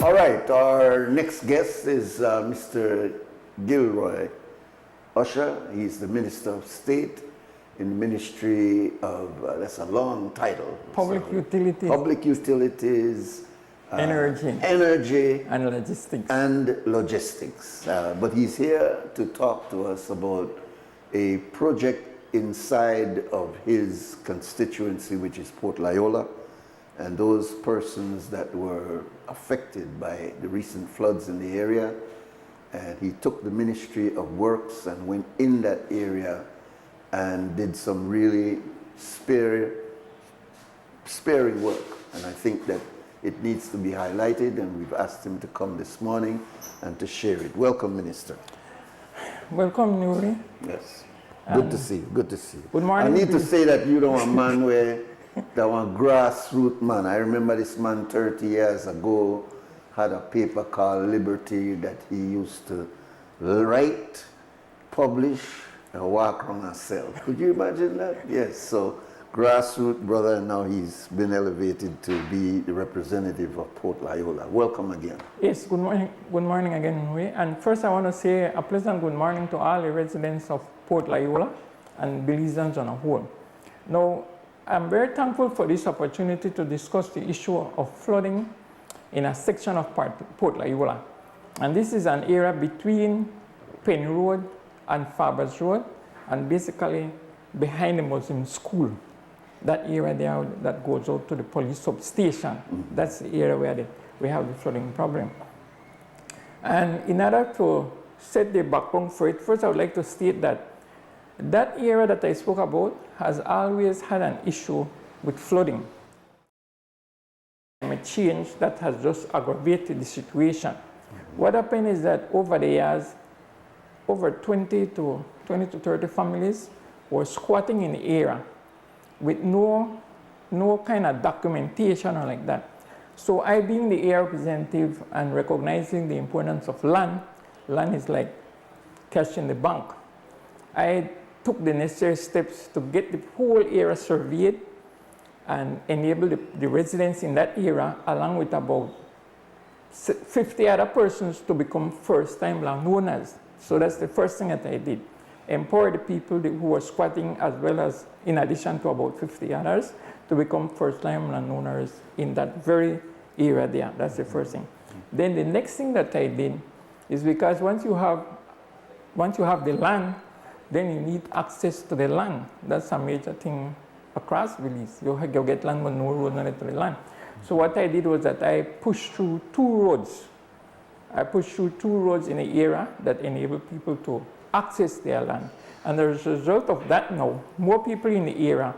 S2: All right, our next guest is Mr. Gilroy Usher. He's the Minister of State in the Ministry of, that's a long title.
S1: Public Utilities.
S2: Public Utilities.
S1: Energy.
S2: Energy.
S1: And Logistics.
S2: And Logistics. But he's here to talk to us about a project inside of his constituency, which is Port Loyola, and those persons that were affected by the recent floods in the area. And he took the Ministry of Works and went in that area and did some really sparing work. And I think that it needs to be highlighted, and we've asked him to come this morning and to share it. Welcome, Minister.
S1: Welcome, Nuri.
S2: Yes. Good to see you. Good to see you.
S1: Good morning.
S2: I need to say that you don't want a man where that one grassroots man. I remember this man 30 years ago had a paper called Liberty that he used to write, publish, and walk around and sell. Could you imagine that? Yes. So grassroots brother, and now he's been elevated to be the representative of Port Loyola. Welcome again.
S1: Yes, good morning. Good morning again, Nuri. And first I want to say a pleasant good morning to all the residents of Port Loyola and Belizeans on a whole. Now, I'm very thankful for this opportunity to discuss the issue of flooding in a section of Port Loyola. And this is an area between Penny Road and Farbers Road, and basically behind the Muslim school. That area there that goes out to the police substation, that's the area where we have the flooding problem. And in order to set the background for it, first I would like to state that that area that I spoke about has always had an issue with flooding. Climate change that has just aggravated the situation. What happened is that over the years, over 20 to 30 families were squatting in the area with no kind of documentation or like that. So I, being the area representative and recognizing the importance of land is like cash in the bank. I took the necessary steps to get the whole area surveyed and enable the residents in that area, along with about 50 other persons, to become first-time landowners. So that's the first thing that I did. Empower the people who were squatting, as well as, in addition to about 50 others, to become first-time landowners in that very area there. That's the first thing. Then the next thing that I did is, because once you have the land, then you need access to the land. That's a major thing across Belize. You get land, but no road to the land. So what I did was that I pushed through two roads. I pushed through two roads in the area that enable people to access their land. And as a result of that now, more people in the area,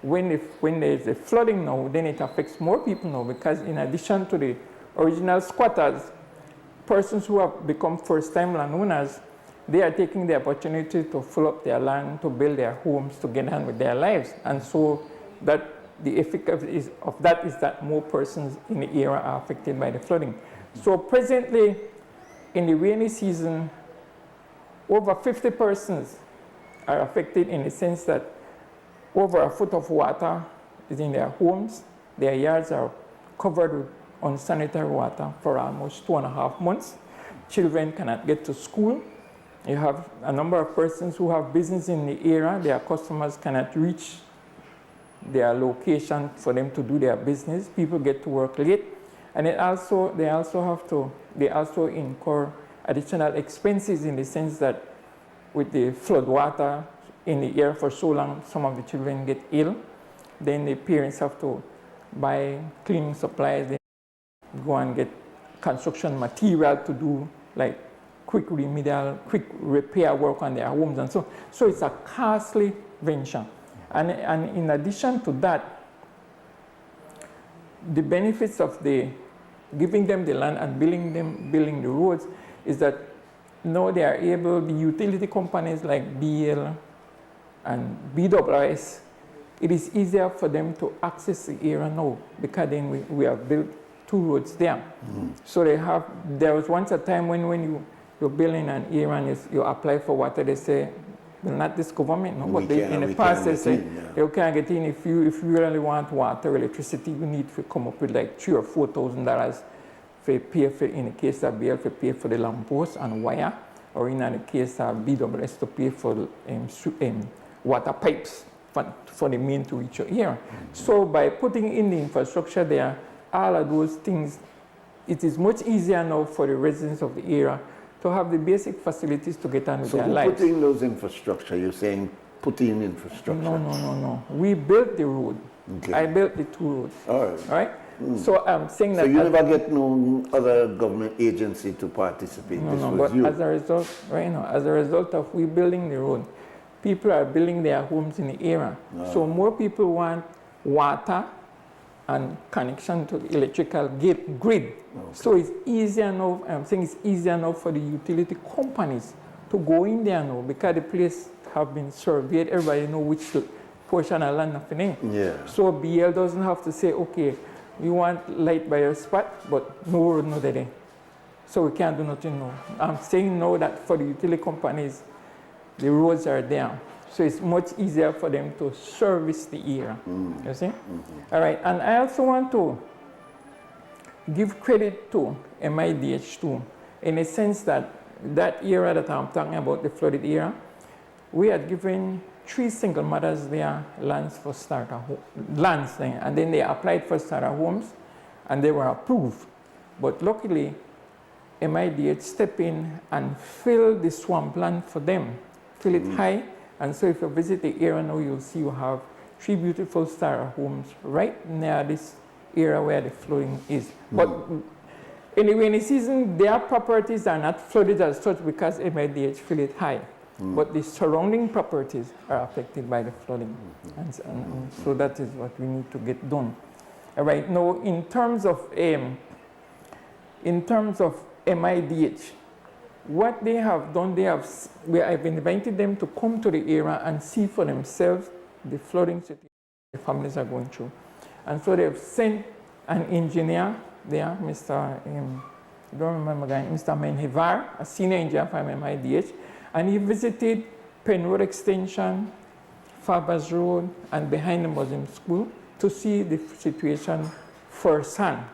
S1: when there's a flooding now, then it affects more people now, because in addition to the original squatters, persons who have become first-time landowners, they are taking the opportunity to fill up their land, to build their homes, to get on with their lives. And so that the effect of that is that more persons in the area are affected by the flooding. So presently, in the rainy season, over 50 persons are affected, in the sense that over a foot of water is in their homes. Their yards are covered with unsanitary water for almost 2.5 months. Children cannot get to school. You have a number of persons who have business in the area. Their customers cannot reach their location for them to do their business. People get to work late. And they also incur additional expenses, in the sense that with the flood water in the air for so long, some of the children get ill. Then the parents have to buy cleaning supplies. They go and get construction material to do like quick repair work on their homes, and so it's a costly venture. And in addition to that, the benefits of giving them the land and building the roads is that now they are able, the utility companies like BL and BWS, it is easier for them to access the area now, because then we have built two roads there. So there was once a time when you're building an area and you apply for water, they say, well, not this government, no, but in the past they say, you can't get in. If you really want water, electricity, you need to come up with like $3,000 or $4,000 for pay for, in the case of BL, for pay for the lamppost and wire, or in the case of BWS to pay for water pipes for the main to reach your area. So by putting in the infrastructure there, all of those things, it is much easier now for the residents of the area to have the basic facilities to get on with their lives.
S2: So putting those infrastructure, you're saying put in infrastructure?
S1: No. We built the road.
S2: Okay.
S1: I built the 2 roads.
S2: All right.
S1: Right? So I'm saying that...
S2: So you never get no other government agency to participate?
S1: No, but
S2: you.
S1: as a result, right now, as a result of we building the road, people are building their homes in the area. So more people want water and connection to the electrical grid. Okay. So it's easier now, I'm saying it's easier now for the utility companies to go in there now because the place have been surveyed, everybody know which portion of land happening.
S2: Yeah.
S1: So BL doesn't have to say, okay, we want light by your spot, but no road no there. So we can't do nothing now. I'm saying now that for the utility companies, the roads are there. So it's much easier for them to service the area. You see? All right, and I also want to give credit to MIDH too, in a sense that that area that I'm talking about, the flooded area, we had given 3 single mothers their lands for starter lands, and then they applied for starter homes, and they were approved. But luckily, MIDH stepped in and filled the swampland for them, fill it high. And so if you visit the area now, you'll see you have 3 beautiful starter homes right near this area where the flooding is. But anyway, in the season, their properties are not flooded as such because MIDH fill it high. But the surrounding properties are affected by the flooding. And so that is what we need to get done. All right, now in terms of MIDH, what they have done, I've invited them to come to the area and see for themselves the flooding situation the families are going through. And so they've sent an engineer there, Mr. I don't remember the name, Mr. Menhivar, a senior engineer from MIDH, and he visited Penn Road Extension, Fabers Road, and behind the Muslim School to see the situation firsthand.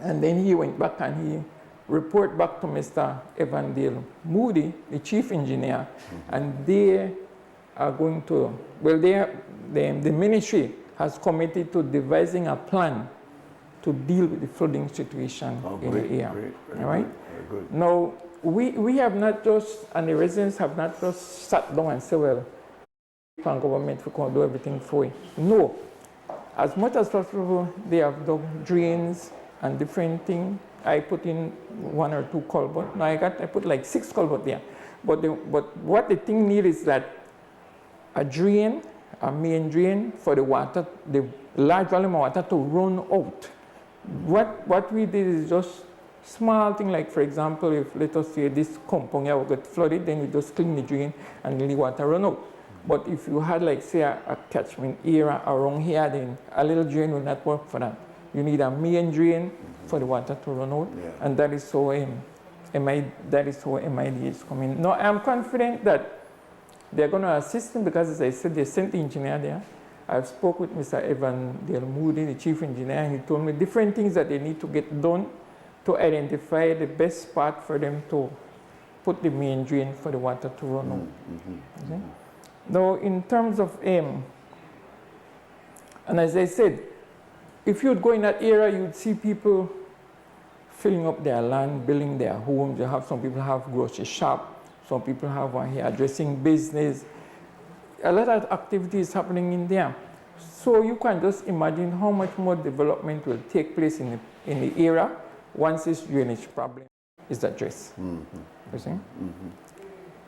S1: And then he went back and he report back to Mr. Evandale Moody, the chief engineer, and they are going to, well, the ministry has committed to devising a plan to deal with the flooding situation in the area. All right?
S2: Very good.
S1: Now, we have not just, and the residents have not just sat down and said, well, the government we can do everything for it. No. As much as possible, they have dug drains and different things. I put in 1 or 2 culverts. Now I put like 6 culverts there. But what the thing needs is that a drain, a main drain for the water, the large volume of water to run out. What we did is just small thing, like for example, if let us say this compound here will get flooded, then we just clean the drain and let the water run out. But if you had like say a catchment area around here, then a little drain will not work for that. You need a main drain for the water to run out, and that is how MID is coming. Now I'm confident that they're going to assist him because, as I said, they sent the engineer there. I've spoke with Mr. Evandale Moody, the chief engineer, and he told me different things that they need to get done to identify the best spot for them to put the main drain for the water to run out. Okay? Now, in terms of and as I said, if you'd go in that area, you'd see people filling up their land, building their homes. You have some people have grocery shop, some people have a hairdressing business. A lot of activities happening in there. So you can just imagine how much more development will take place in the area once this drainage problem is addressed. You see?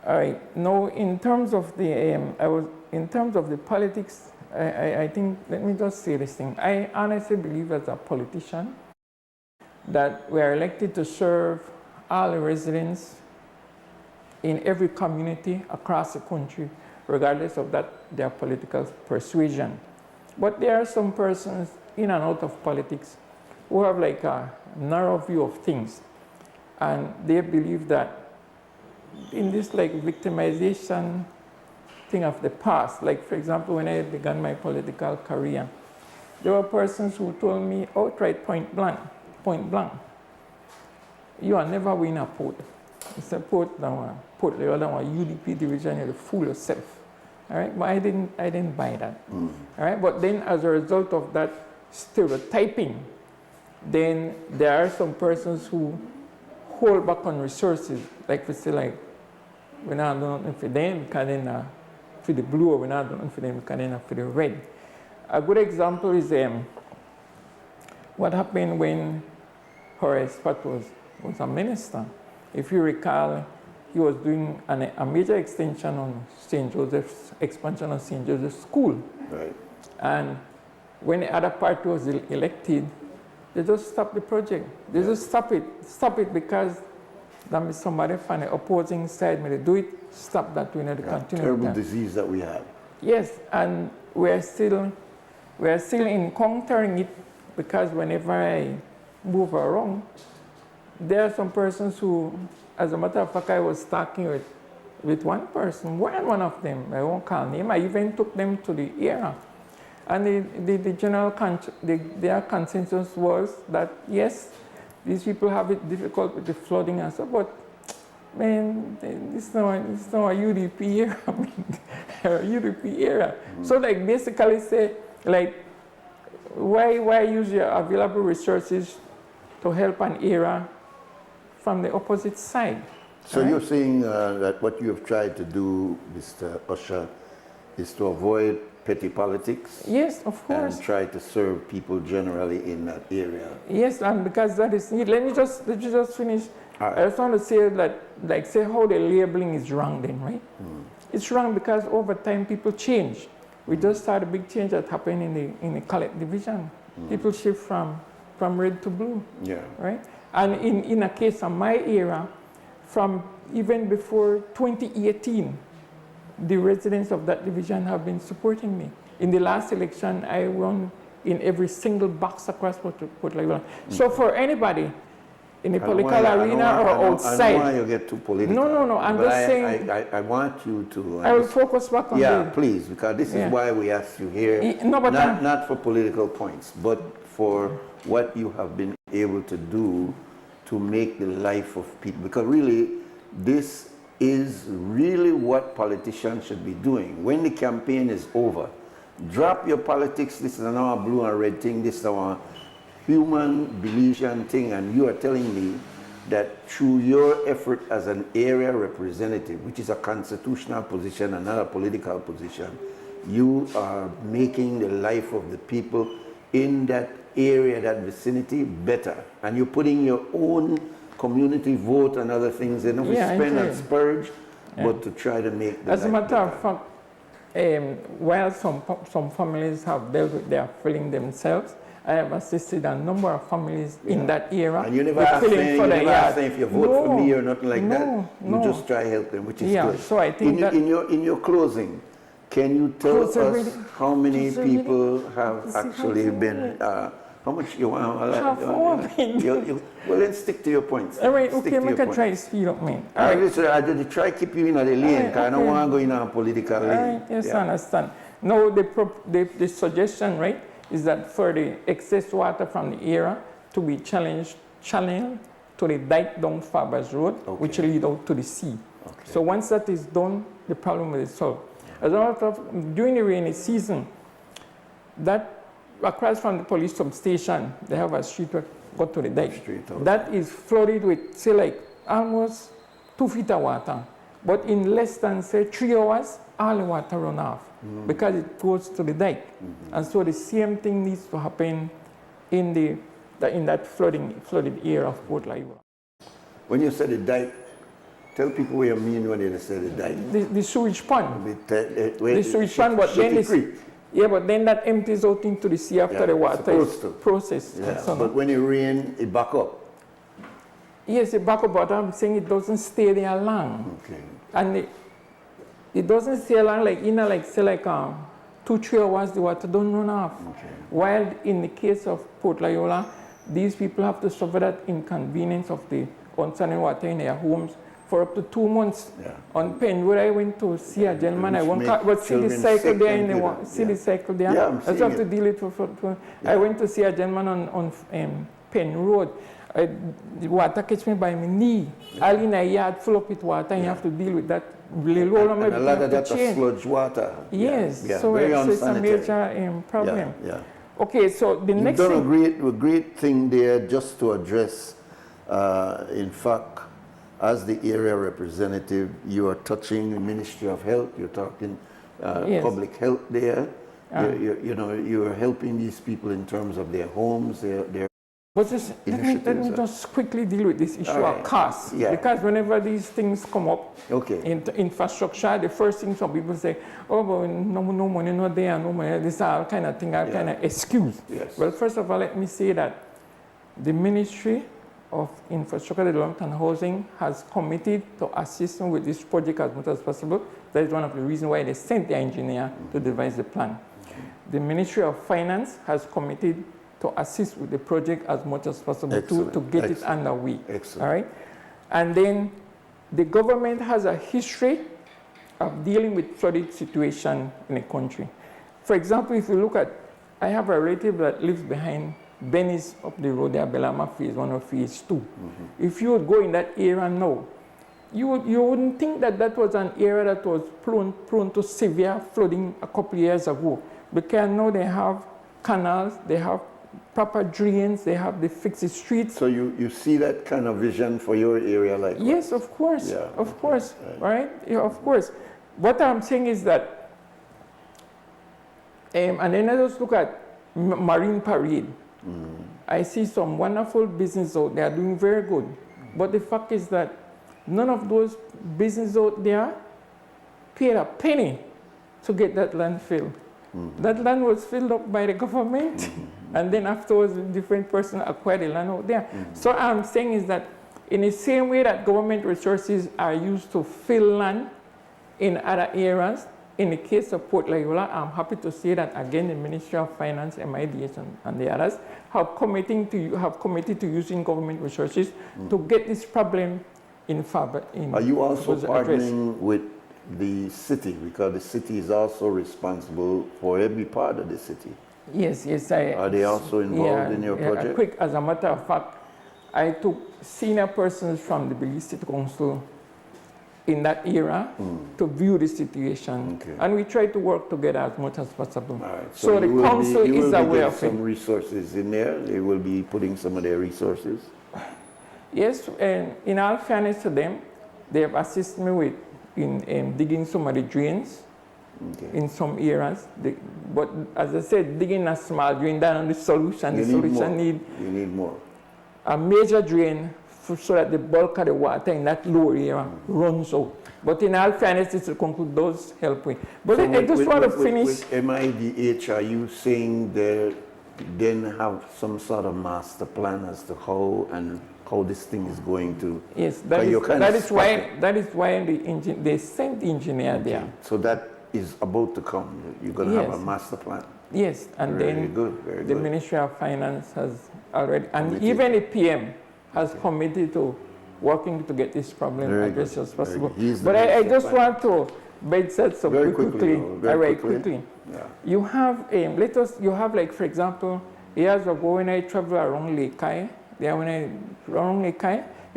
S1: All right. Now, in terms of the politics, I think, let me just say this thing. I honestly believe as a politician that we are elected to serve all the residents in every community across the country, regardless of their political persuasion. But there are some persons in and out of politics who have like a narrow view of things. And they believe that in this like victimization thing of the past, like for example, when I began my political career, there were persons who told me outright point blank, you are never win a port. It's a port level that one UDP division, you fool yourself. All right, but I didn't buy that. All right, but then as a result of that stereotyping, then there are some persons who hold back on resources, like we say, like we're not doing nothing for them, because then for the blue, or we're not doing nothing for them, because then for the red. A good example is what happened when Horace Pat was a minister. If you recall, he was doing a major extension on St. Joseph's, expansion of St. Joseph's School.
S2: Right.
S1: And when the other party was elected, they just stopped the project. They just stop it because that means somebody from the opposing side may do it, stop that, we need to continue.
S2: Terrible disease that we have.
S1: Yes, and we're still encountering it, because whenever I move around, there are some persons who, as a matter of fact, I was talking with one person, one of them, I won't call name, I even took them to the area. And the general their consensus was that, yes, these people have it difficult with the flooding and stuff, but man, it's not a UDP era, UDP era. So like basically say, like, why use your available resources to help an era from the opposite side?
S2: So you're saying that what you have tried to do, Mr. Usher, is to avoid petty politics?
S1: Yes, of course.
S2: And try to serve people generally in that area?
S1: Yes, and because that is needed. Let me just finish. Right. I just want to say that, like, say how the labeling is wrong then, right? It's wrong because over time people change. We just saw the big change that happened in the college division. People shift from red to blue.
S2: Yeah.
S1: Right? And in a case of my era, from even before 2018, the residents of that division have been supporting me. In the last election, I won in every single box across Port Laguna. So for anybody in the political arena or outside.
S2: I don't want you to get too political.
S1: No, I'm just saying.
S2: I want you to.
S1: I will focus back on
S2: that. Please, because this is why we asked you here. Not for political points, but for what you have been able to do to make the life of people. Because really, this is really what politicians should be doing. When the campaign is over, drop your politics. This is our blue and red thing. This is our human Belizean thing. And you are telling me that through your effort as an area representative, which is a constitutional position and not a political position, you are making the life of the people in that area, that vicinity, better. And you're putting your own community vote and other things, they don't spend and spurge, but to try to make the
S1: As a matter of fact, while some families have dealt with their filling themselves, I have assisted a number of families in that era.
S2: And you never ask them if you vote for me or nothing like that. You just try to help them, which is good.
S1: So I think
S2: in your closing, can you tell us how many people have actually been? How much you want? Well, then stick to your points.
S1: All right, okay, I can try to speed up, man.
S2: All right. I did try to keep you in the lane, because I don't want to go in a political lane.
S1: All right, yes, I understand. Now, the suggestion, right, is that for the excess water from the area to be channeled to the dike down Fabers Road, which lead out to the sea. Okay. So once that is done, the problem will be solved. As a matter of, during the rainy season, that across from the police substation, they have a street that go to the dike. That is flooded with, say, like almost 2 feet of water. But in less than, say, 3 hours, all the water run off because it goes to the dike. And so the same thing needs to happen in that flooded area of Port Laguna.
S2: When you say the dike, tell people what you mean when you say the dike.
S1: The sewage pond. The sewage pond, but then but then that empties out into the sea after the water is processed.
S2: Yeah. But when it rains, it back up.
S1: Yes, it back up, but I'm saying it doesn't stay there long.
S2: Okay.
S1: And it doesn't stay long, like, say, 2-3 hours, the water don't run off.
S2: Okay.
S1: While in the case of Port Laguna, these people have to suffer that inconvenience of the unstanding water in their homes for up to 2 months. On Penn Road, I went to see a gentleman. But see the cycle there in the see the cycle there. I just have to deal with it. I went to see a gentleman on Penn Road, The water catch me by my knee. All in a yard full up with water, and you have to deal with that. Really low
S2: And a lot of that is sludge water.
S1: Yes, so
S2: very
S1: it's a
S2: unsanitary.
S1: major problem.
S2: Yeah.
S1: Okay, so the
S2: You've
S1: next
S2: done
S1: thing,
S2: a great thing there just to address, in fact, as the area representative, you are touching the Ministry of Health, you're talking
S1: Yes.
S2: public health there. You know, you're helping these people in terms of their homes, their
S1: but just, let me
S2: initiatives.
S1: just quickly deal with this issue
S2: All right.
S1: of cost.
S2: Yeah.
S1: Because whenever these things come up
S2: Okay.
S1: in infrastructure, the first thing some people say, oh, but no money, no there, no money, this all kind of thing, all kind of excuse.
S2: Yes.
S1: Well, first of all, let me say that the Ministry of Infrastructure Development and Housing has committed to assist me with this project as much as possible. That is one of the reasons why they sent their engineer to devise the plan. The Ministry of Finance has committed to assist with the project as much as possible to get it underway.
S2: Excellent.
S1: All right? And then the government has a history of dealing with flooded situation in a country. For example, if you look at, I have a relative that lives behind Belize up the road there, Belama Phase 1 or Phase 2. If you would go in that area now, you wouldn't think that that was an area that was prone to severe flooding a couple of years ago. Because now they have canals, they have proper drains, they have the fixed streets.
S2: So you see that kind of vision for your area like that?
S1: Yes, of course,
S2: Yeah.
S1: of course, right? Yeah, of course. What I'm saying is that, and then I just look at Marine Parade. I see some wonderful business out there doing very good. But the fact is that none of those businesses out there paid a penny to get that land filled. That land was filled up by the government, and then afterwards, a different person acquired the land out there. So what I'm saying is that in the same way that government resources are used to fill land in other areas, in the case of Port Loyola, I'm happy to say that again, the Ministry of Finance, MIDH, and the others have committed to using government resources to get this problem in Fab.
S2: Are you also partnering with the city, because the city is also responsible for every part of the city?
S1: Yes.
S2: Are they also involved in your project?
S1: As a matter of fact, I took senior persons from the Belize City Council in that era to view the situation. And we try to work together as much as possible. So the council is aware of it.
S2: Some resources in there. They will be putting some of their resources.
S1: Yes, and in all fairness to them, they have assisted me with in digging some of the drains in some areas. But as I said, digging a small drain down the solution. The solution
S2: You need more.
S1: A major drain so that the bulk of the water in that lower area runs out. But in all fairness, this conclude those help me. But
S2: So
S1: I just want to finish.
S2: With MIDH, are you saying they then have some sort of master plan as to how this thing is going to?
S1: Yes, that is why they sent the engineer there.
S2: So that is about to come. You're going to have a master plan.
S1: Yes, and
S2: very
S1: then
S2: good.
S1: The Ministry of Finance has already, and even the PM has committed to working to get this problem addressed as possible. But I just want to set some
S2: very
S1: quickly.
S2: Yeah.
S1: You have like, for example, years ago when I traveled around Lake Kai, you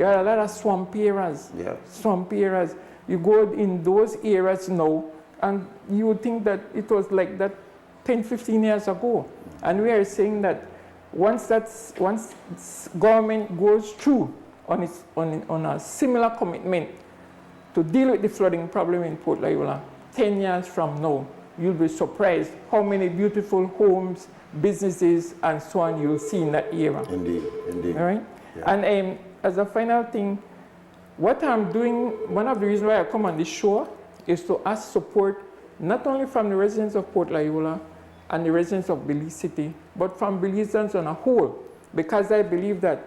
S1: had a lot of swamp areas.
S2: Yeah.
S1: Swamp areas. You go in those areas now, and you would think that it was like that 10, 15 years ago. And we are saying that once government goes through on a similar commitment to deal with the flooding problem in Port Loyola, 10 years from now, you'll be surprised how many beautiful homes, businesses, and so on you'll see in that area.
S2: Indeed.
S1: All right? Yeah. And as a final thing, what I'm doing, one of the reasons why I come on this show is to ask support not only from the residents of Port Loyola and the residents of Belize City, but from Belizeans on a whole, because I believe that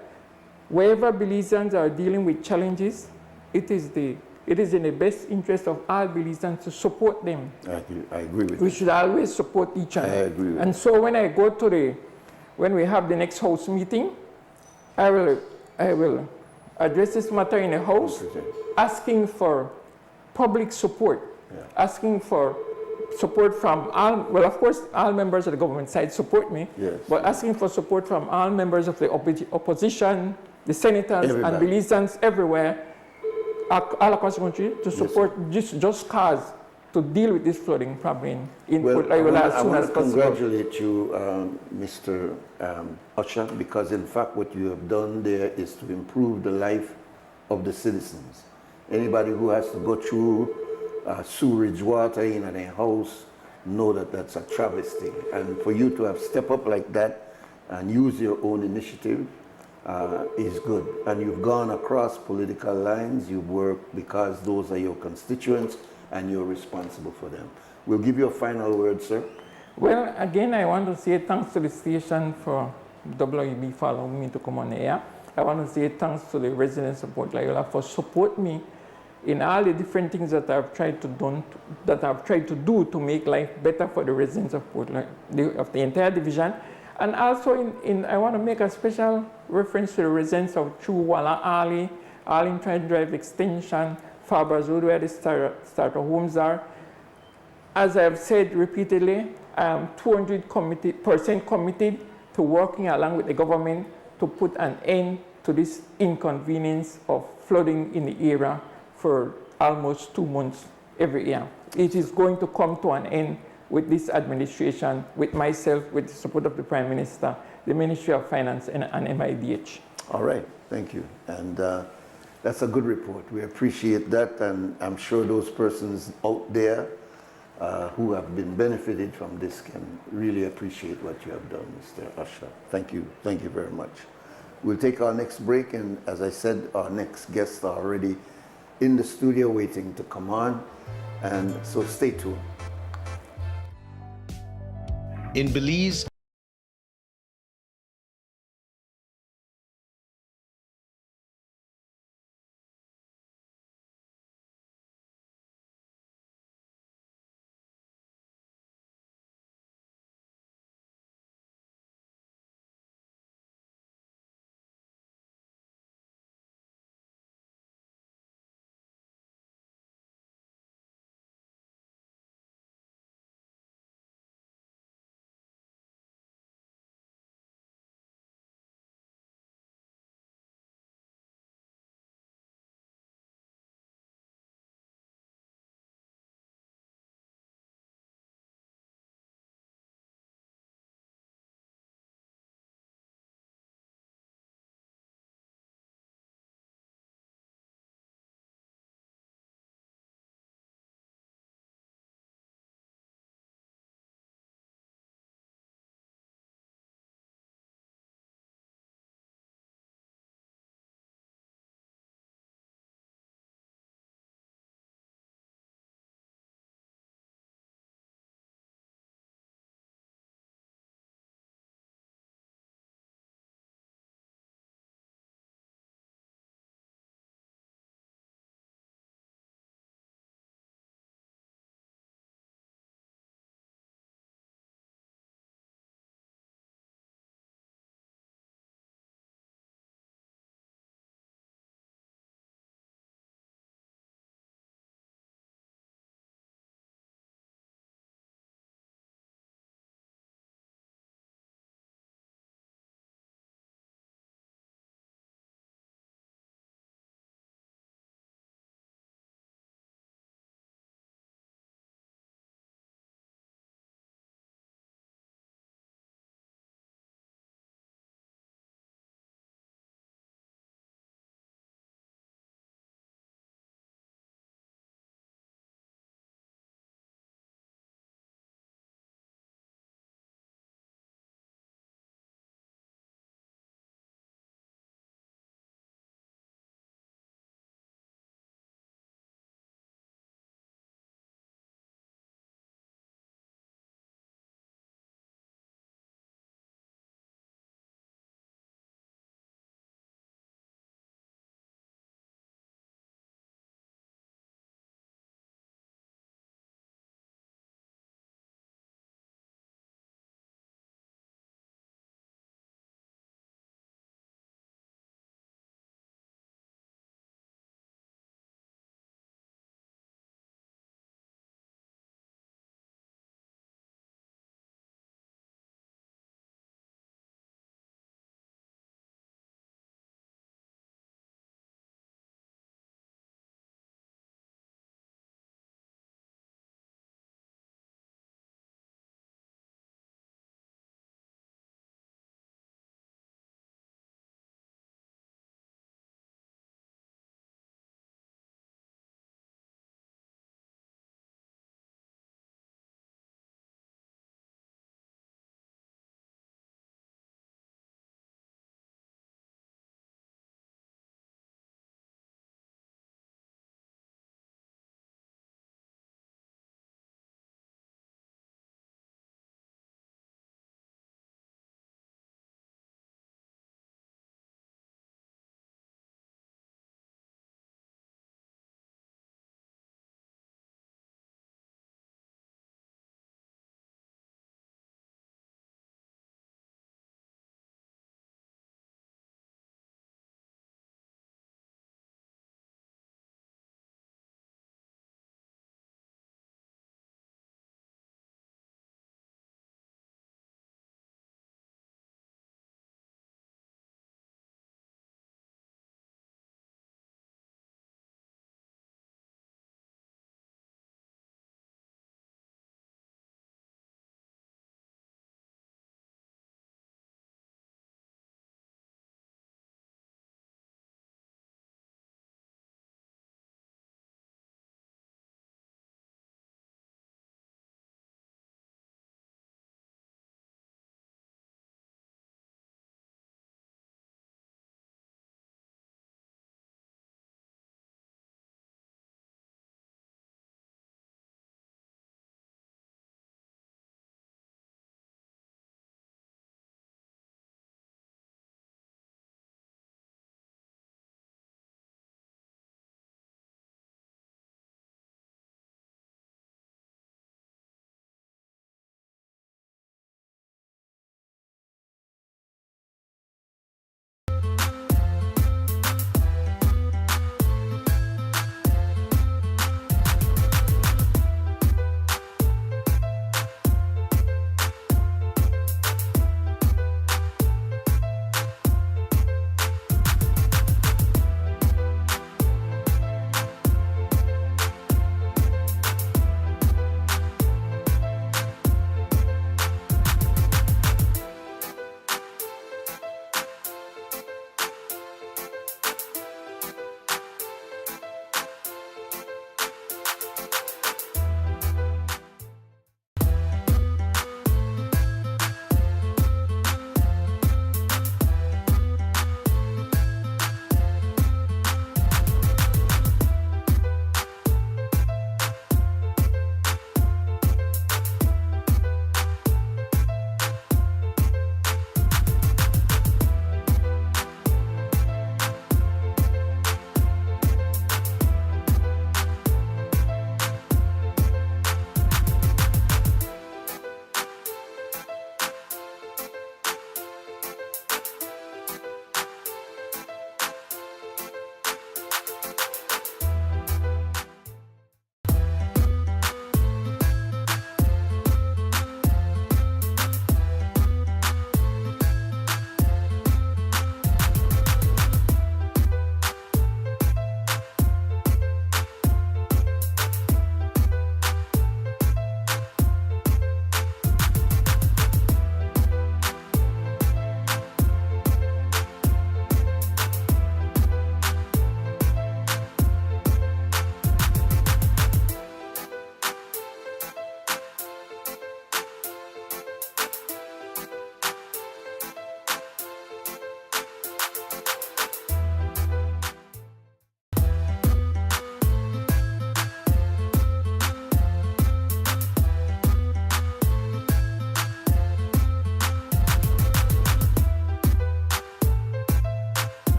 S1: wherever Belizeans are dealing with challenges, it is in the best interest of all Belizeans to support them.
S2: I agree with you.
S1: We should always support each other.
S2: I agree with
S1: and so when I go to when we have the next house meeting, I will address this matter in the house, asking for public support, asking for support from all, well, of course, all members of the government side support me, but asking for support from all members of the opposition, the senators and
S2: Everybody.
S1: Belizeans everywhere, all across the country, to support just cause to deal with this flooding problem in Port Loyola as soon as
S2: I
S1: possible.
S2: want to congratulate you, Mr. Usher, because in fact what you have done there is to improve the life of the citizens. Anybody who has to go through sewerage water in their house know that that's a travesty. And for you to have stepped up like that and use your own initiative is good. And you've gone across political lines, you've worked because those are your constituents and you're responsible for them. We'll give you a final word, sir.
S1: Well, again, I want to say thanks to the station for WUB for allowing me to come on the air. I want to say thanks to the residents of Port Loyola for supporting me in all the different things that I've tried to do to make life better for the residents of Port Loyola, of the entire division. And also, I want to make a special reference to the residents of True Walla Alley, Arlington Drive Extension, Farber's Road, where the starter homes are. As I have said repeatedly, I am 200% committed to working along with the government to put an end to this inconvenience of flooding in the area for almost 2 months every year. It is going to come to an end with this administration, with myself, with the support of the Prime Minister, the Ministry of Finance, and MIDH.
S2: All right, thank you. And that's a good report. We appreciate that, and I'm sure those persons out there who have been benefited from this can really appreciate what you have done, Mr. Usher. Thank you very much. We'll take our next break, and as I said, our next guests are already in the studio waiting to come on, and so stay tuned.
S3: In Belize,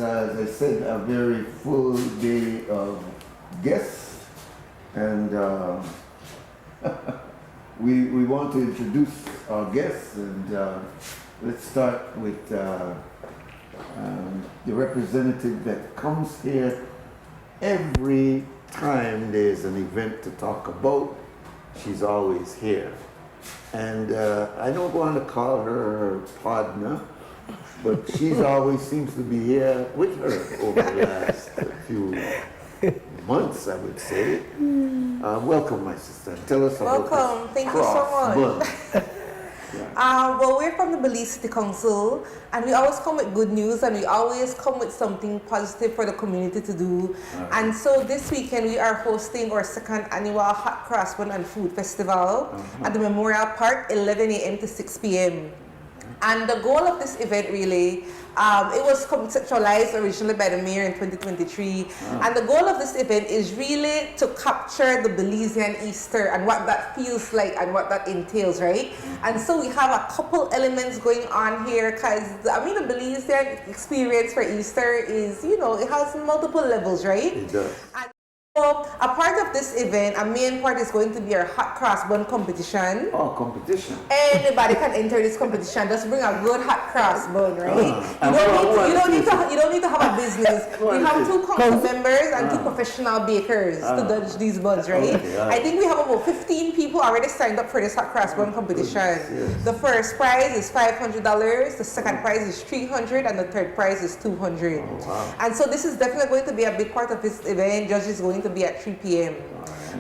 S2: as I said, a very full day of guests, and we want to introduce our guests, and let's start with the representative that comes here every time there's an event to talk about. She's always here. And I don't want to call her partner, but she's always seems to be here with her over the last few months, I would say. Welcome, my sister. Tell us about this.
S5: Welcome. Thank you so much. Well, we're from the Belize City Council, and we always come with good news, and we always come with something positive for the community to do. And so this weekend we are hosting our second annual Hot Cross Bun and Food Festival at the Memorial Park, 11 a.m. to 6 p.m. And the goal of this event really, it was conceptualized originally by the mayor in 2023. And the goal of this event is really to capture the Belizean Easter and what that feels like and what that entails, right? And so we have a couple elements going on here, because I mean the Belizean experience for Easter is, you know, it has multiple levels, right?
S2: It does.
S5: So a part of this event, a main part is going to be our hot cross bun competition.
S2: Oh, competition.
S5: Anybody can enter this competition. Just bring a good hot cross bun, right? You don't need to have a business. We have 2 council members and 2 professional bakers to judge these buns, right?
S2: Okay,
S5: I think we have about 15 people already signed up for this hot cross bun competition.
S2: Yes.
S5: The first prize is $500, the second prize is $300, and the third prize is $200.
S2: Oh, wow.
S5: And so this is definitely going to be a big part of this event. Judges going to be at 3 p.m.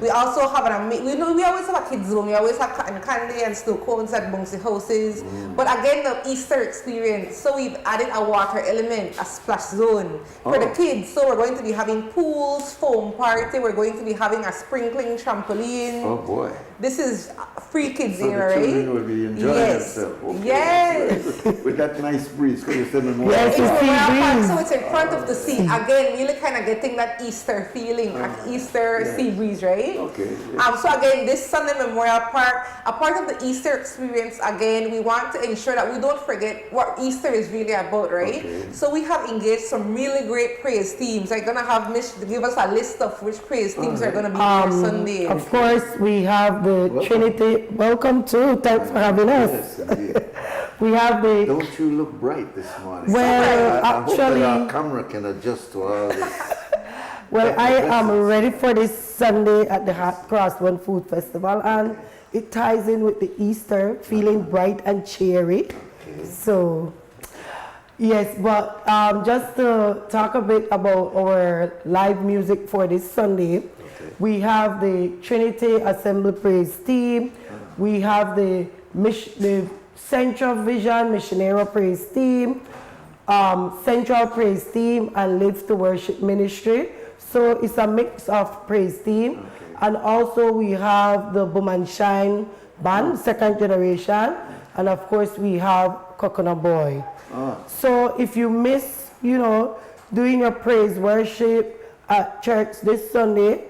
S5: We also have we always have a kids zone. We always have cotton candy and snow cones at bouncy houses. But again, the Easter experience. So we've added a water element, a splash zone for the kids. So we're going to be having pools, foam party. We're going to be having a sprinkling trampoline.
S2: Oh boy.
S5: This is free kids
S2: So
S5: era,
S2: the
S5: right?
S2: children will be enjoying themselves. Okay.
S5: Yes.
S2: With that nice breeze. Could you send them more?
S5: Yes, so it's in front of the sea. Again, really kind of getting that Easter feeling, like Easter sea breeze, right?
S2: Okay.
S5: So again, this Sunday Memorial Park, a part of the Easter experience, again, we want to ensure that we don't forget what Easter is really about, right?
S2: Okay.
S5: So we have engaged some really great praise teams. I'm going to have Mish give us a list of which praise teams are going to be here Sunday.
S22: Of course, we have the Trinity. Welcome to. Thanks for having us.
S2: Yes,
S22: we have the...
S2: Don't you look bright this morning?
S22: Well,
S2: I hope
S22: actually...
S2: that our camera can adjust to all this.
S22: Well, I am ready for this Sunday at the Hot Cross Bun Food Festival, and it ties in with the Easter, feeling bright and cheery. So, yes, but just to talk a bit about our live music for this Sunday, we have the Trinity Assembly Praise Team, we have the Central Vision Missionary Praise Team, Central Praise Team, and Live to Worship Ministry. So it's a mix of praise team. And also we have the Boom and Shine Band, second generation. And of course we have Coconut Boy. So if you miss, you know, doing your praise worship at church this Sunday,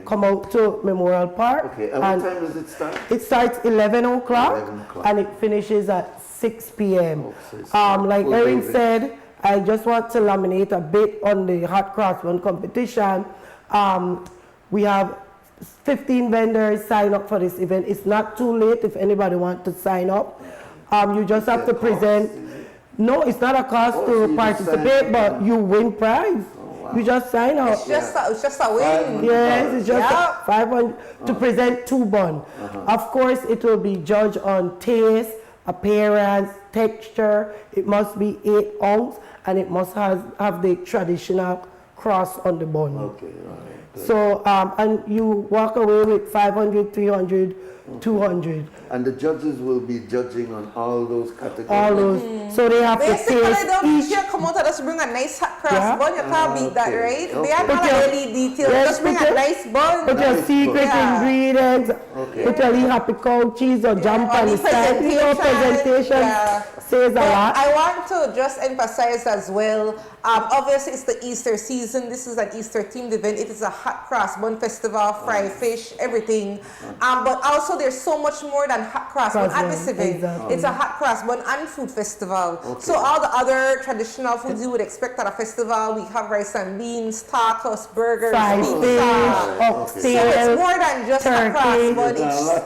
S22: come out to Memorial Park.
S2: Okay, and what time does it start?
S22: It starts 11 o'clock and it finishes at 6 p.m. Like Erin said, I just want to laminate a bit on the Hot Cross Bun competition. We have 15 vendors sign up for this event. It's not too late if anybody wants to sign up. You just have to present. No, it's not a cost to participate, but you win prize. You just sign up.
S5: It's just a win.
S22: Yes, it's just 500 to present 2 bun. Of course, it will be judged on taste, appearance, texture. It must be 8 ounce, and it must have the traditional cross on the bun.
S2: Okay, all right.
S22: So, and you walk away with 500, 300, 200.
S2: And the judges will be judging on all those categories?
S22: All those. So they have to taste each.
S5: You come out and just bring a nice hot cross bun. You can't beat that, right? They are
S22: Put
S5: not
S22: your-
S5: really detailed.
S22: Yes,
S5: Just bring
S22: put
S5: a
S22: your-
S5: nice bun.
S22: Put your secret ingredients. Put your happy cow cheese or jump on the side. You know, presentation says a lot.
S5: I want to just emphasize as well, Obviously, it's the Easter season. This is an Easter-themed event. It is a hot cross bun festival, fried fish, everything. But also, there's so much more than hot cross bun at this event.
S22: Exactly.
S5: It's a hot cross bun and food festival. So all the other traditional foods you would expect at a festival, we have rice and beans, tacos, burgers,
S22: Fried
S5: pizza.
S22: fish, oxtail,
S5: So it's more than just a cross bun.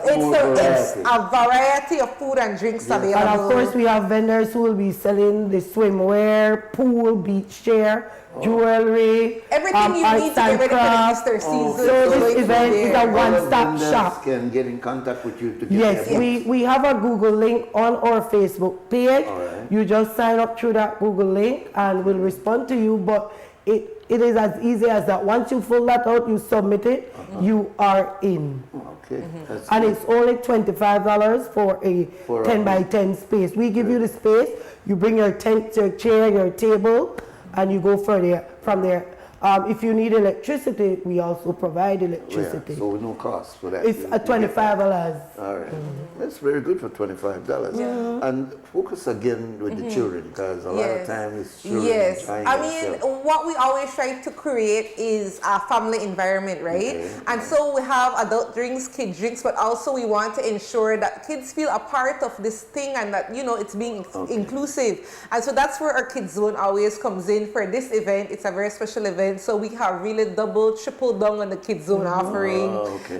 S5: It's a variety of food and drinks available.
S22: And of course, we have vendors who will be selling the swimwear, pool, beach chair, jewelry,
S5: everything you need to get ready for the Easter season.
S22: So this event is a one-stop
S2: Vendors
S22: shop.
S2: can get in contact with you to get
S22: Yes,
S2: their
S22: we have a Google link on our Facebook page. You just sign up through that Google link and we'll respond to you. But it is as easy as that. Once you fill that out, you submit it, you are in.
S2: Okay.
S22: And it's only $25 for a 10 by 10 space. We give you the space, you bring your tent, your chair, your table, and you go from there. If you need electricity, we also provide electricity.
S2: So no cost for that.
S22: It's $25.
S2: All right. That's very good for $25. And focus again with the children, because a lot of time it's children enjoying
S5: I mean, what we always try to create is a family environment, right? And so we have adult drinks, kid drinks, but also we want to ensure that kids feel a part of this thing and that, you know, it's being inclusive. And so that's where our kids zone always comes in for this event. It's a very special event. So we have really double, triple down on the kids zone offering.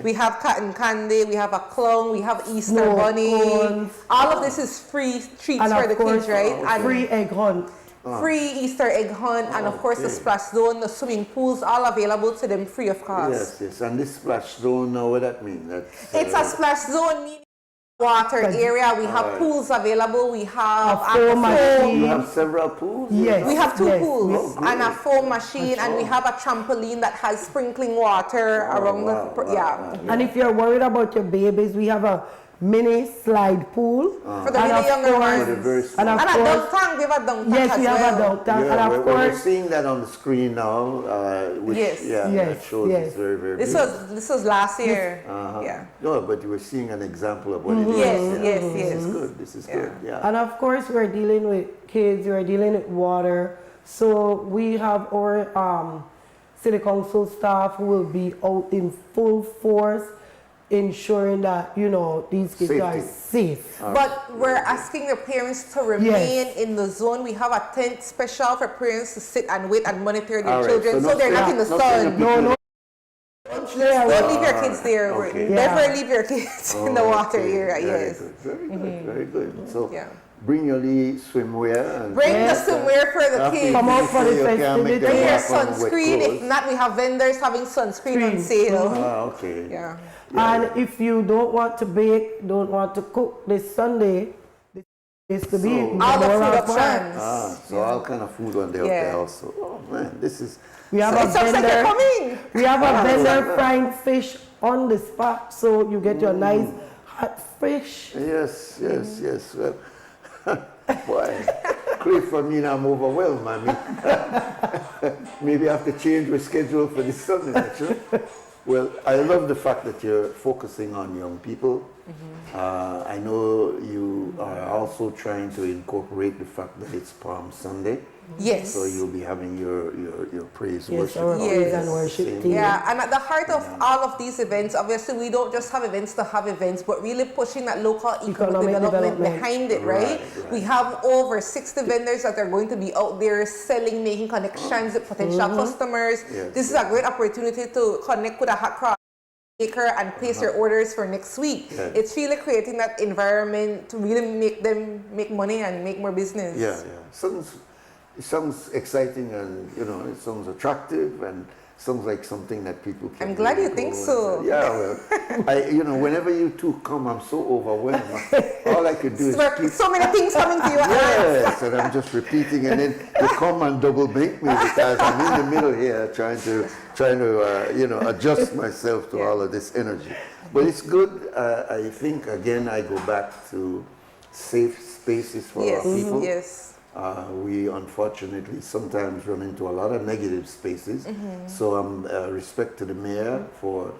S5: We have cotton candy, we have a clown, we have Easter bunny. All of this is free treats
S22: And
S5: for
S22: of
S5: the
S22: course,
S5: kids, right? And
S22: free egg hunt.
S5: free Easter egg hunt, and of course the splash zone, the swimming pools, all available to them free of cost.
S2: Yes. And this splash zone, what that means?
S5: It's a splash zone, meaning water area. We have pools available. We have
S22: a foam machine.
S2: You have several pools?
S22: Yes.
S5: We have two pools
S2: Oh,
S5: and a foam machine, and we have a trampoline that has sprinkling water around the
S22: And if you're worried about your babies, we have a mini slide pool.
S5: For the really younger ones.
S22: And of
S5: a
S22: course,
S5: dunk tank. We have a dunk tank
S22: yes,
S5: as
S22: we have
S5: well.
S22: a dunk tank. And of
S2: we're
S22: course,
S2: seeing that on the screen now, which that shows it's very, very
S5: This
S2: beautiful.
S5: was last year. Yeah.
S2: No, but you were seeing an example of what it is.
S5: Yes.
S2: This is good. This is good. Yeah.
S22: and of course, we're dealing with kids, we're dealing with water. So we have our city council staff who will be out in full force, ensuring that, you know, these kids are safe.
S5: But we're asking the parents to remain in the zone. We have a tent special for parents to sit and wait and monitor their children, so they're not in the sun.
S22: No.
S5: Don't leave your kids there. Never leave your kids in the water area. Yes.
S2: Very good. Very good. So bring your swimwear. And
S5: bring the swimwear for the kids.
S22: Come out for the
S5: Bring
S22: festivities.
S5: your sunscreen. If not, we have vendors having sunscreen on sale.
S22: Yeah. And if you don't want to bake, don't want to cook this Sunday, this is to be
S5: all the food options.
S2: So all kind of food on there also. Oh man, this is.
S22: We have a vendor. We have a vendor frying fish on the spot, so you get your nice hot fish.
S2: Yes. Well, boy, Cliff, for me now, I'm overwhelmed. I mean, maybe I have to change my schedule for this Sunday, actually. Well, I love the fact that you're focusing on young people. I know you are also trying to incorporate the fact that it's Palm Sunday.
S5: Yes.
S2: So you'll be having your praise
S22: Yes,
S2: worship.
S22: our praise and worship team.
S5: Yeah, and at the heart of all of these events, obviously we don't just have events to have events, but really pushing that local economic development behind it, right? We have over 60 vendors that are going to be out there selling, making connections with potential customers. This is a great opportunity to connect with a hot cross maker and place your orders for next week. It's really creating that environment to really make them make money and make more business.
S2: It sounds exciting, and it sounds attractive, and sounds like something that people can.
S5: I'm glad you think so.
S2: Well, whenever you two come, I'm so overwhelmed. All I could do is keep
S5: so many things coming to you at once.
S2: Yes, and I'm just repeating, and then you come and double bank me because I'm in the middle here trying to adjust myself to all of this energy. But it's good. I think again I go back to safe spaces for our people.
S5: Yes.
S2: We unfortunately sometimes run into a lot of negative spaces. So respect to the mayor for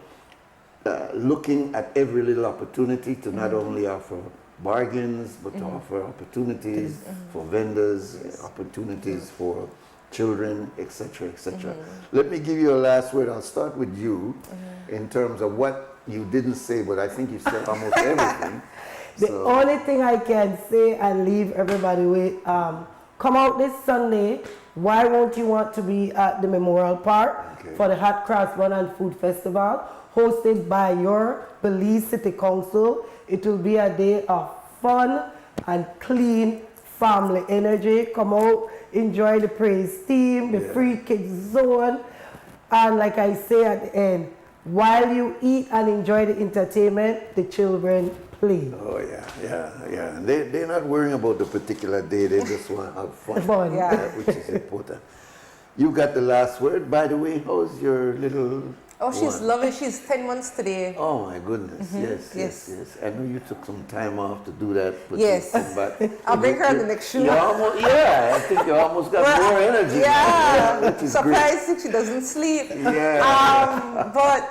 S2: looking at every little opportunity to not only offer bargains, but to offer opportunities for vendors, opportunities for children, etc., etc. Let me give you a last word. I'll start with you in terms of what you didn't say, but I think you said almost everything.
S22: The only thing I can say and leave everybody with, come out this Sunday. Why won't you want to be at the Memorial Park for the Hot Cross Run and Food Festival, hosted by your Belize City Council? It will be a day of fun and clean family energy. Come out, enjoy the praise team, the free kids zone, and like I say at the end, while you eat and enjoy the entertainment, the children play.
S2: Oh yeah. They're not worrying about the particular day. They just want to have fun, which is important. You got the last word. By the way, how's your little?
S5: Oh, she's lovely. She's 10 months today.
S2: Oh my goodness! Yes. I know you took some time off to do that. But
S5: Yes.
S2: you come back.
S5: I'll bring her on the next show.
S2: I think you almost got more energy.
S5: Yeah.
S2: Which is
S5: Surprised if she doesn't sleep.
S2: Yeah.
S5: But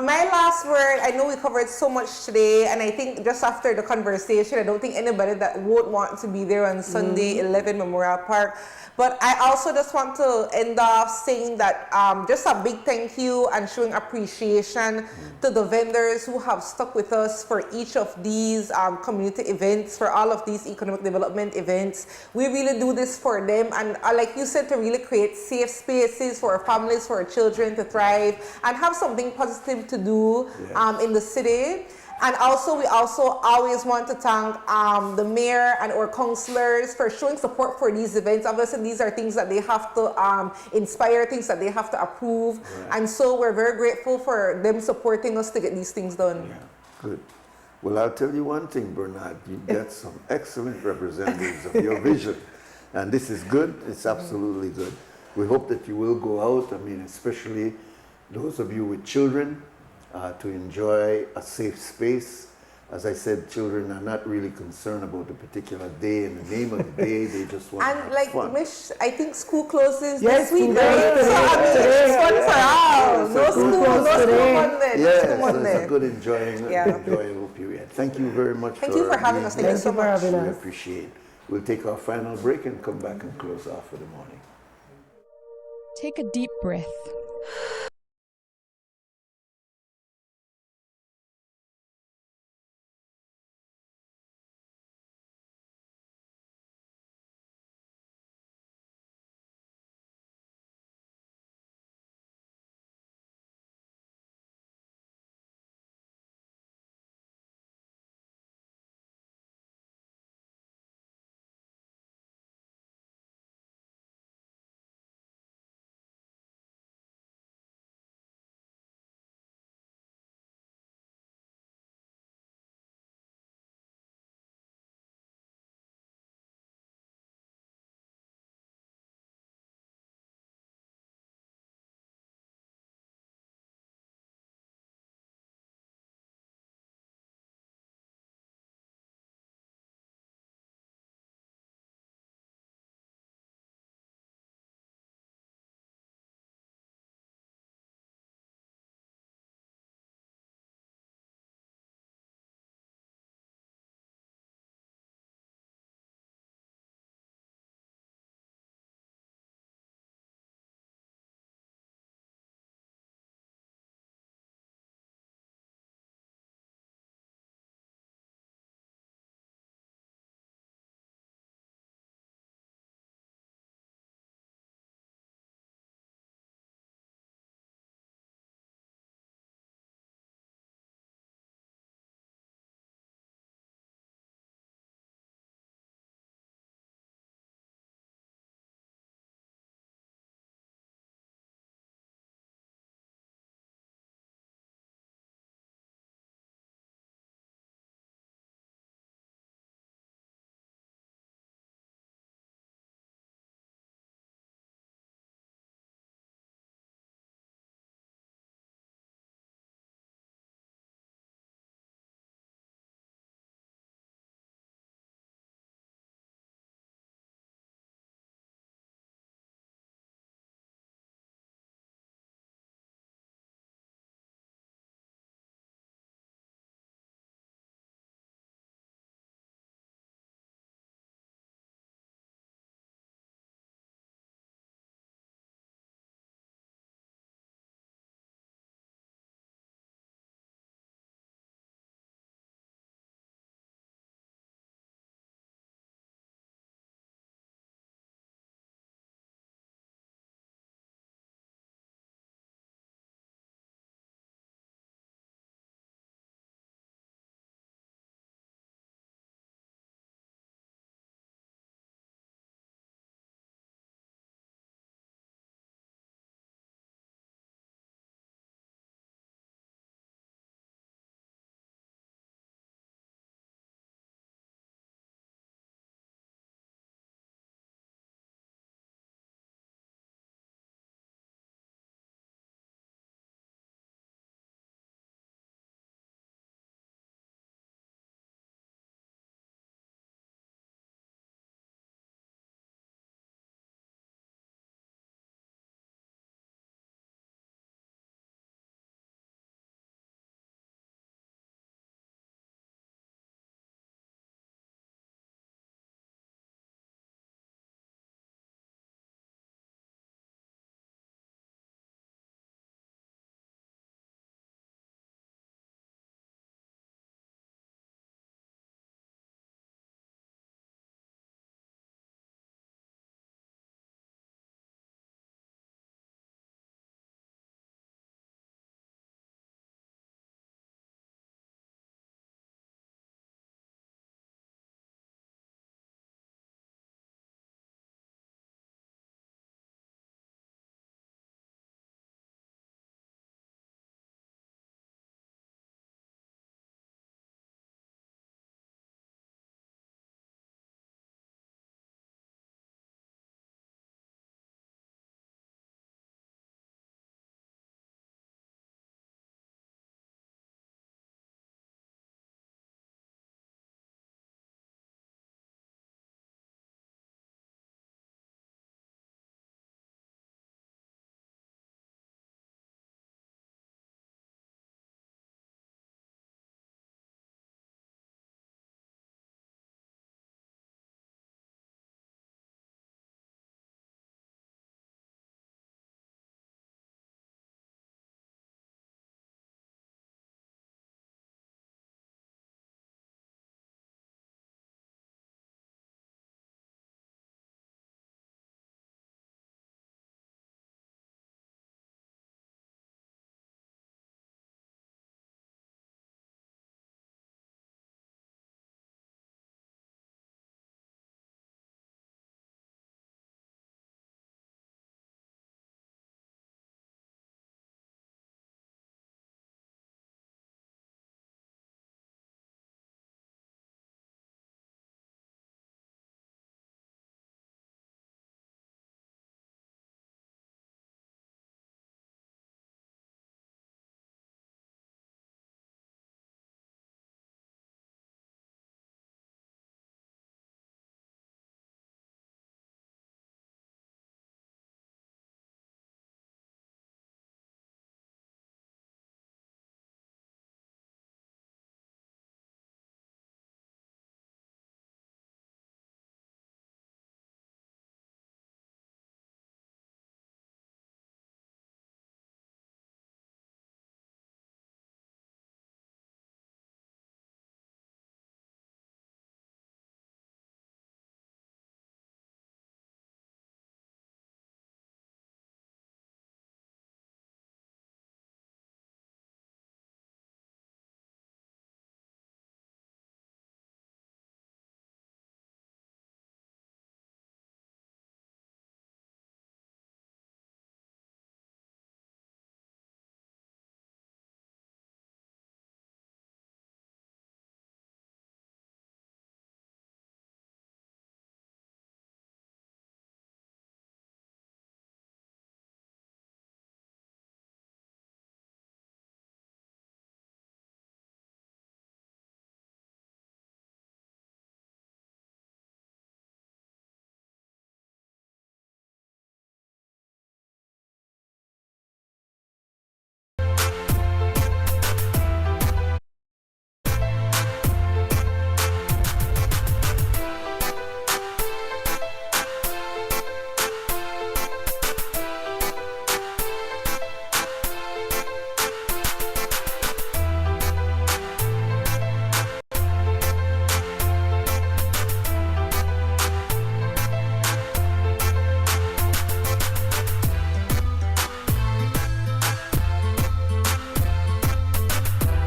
S5: my last word, I know we covered so much today, and I think just after the conversation, I don't think anybody that won't want to be there on Sunday, 11 Memorial Park. But I also just want to end off saying that just a big thank you and showing appreciation to the vendors who have stuck with us for each of these community events, for all of these economic development events. We really do this for them, and like you said, to really create safe spaces for our families, for our children to thrive and have something positive to do in the city. And also, we also always want to thank the mayor and our councillors for showing support for these events. Obviously, these are things that they have to inspire, things that they have to approve. And so we're very grateful for them supporting us to get these things done.
S2: Yeah, good. Well, I'll tell you one thing, Bernard. You get some excellent representatives of your vision. And this is good. It's absolutely good. We hope that you will go out. I mean, especially those of you with children, to enjoy a safe space. As I said, children are not really concerned about the particular day and the name of the day. They just want to have
S5: like
S2: fun.
S5: Mish, I think school closes
S22: Yes,
S5: this week,
S22: school
S5: right?
S22: closes
S5: So I mean,
S22: today.
S5: it's fun for all. No school Monday.
S2: Yes,
S5: No school
S2: so
S5: Monday.
S2: it's a good enjoyable period. Thank you very much.
S5: Thank you for having us. Thank you so much.
S2: We appreciate it. We'll take our final break and come back and close off for the morning.
S6: Take a deep breath.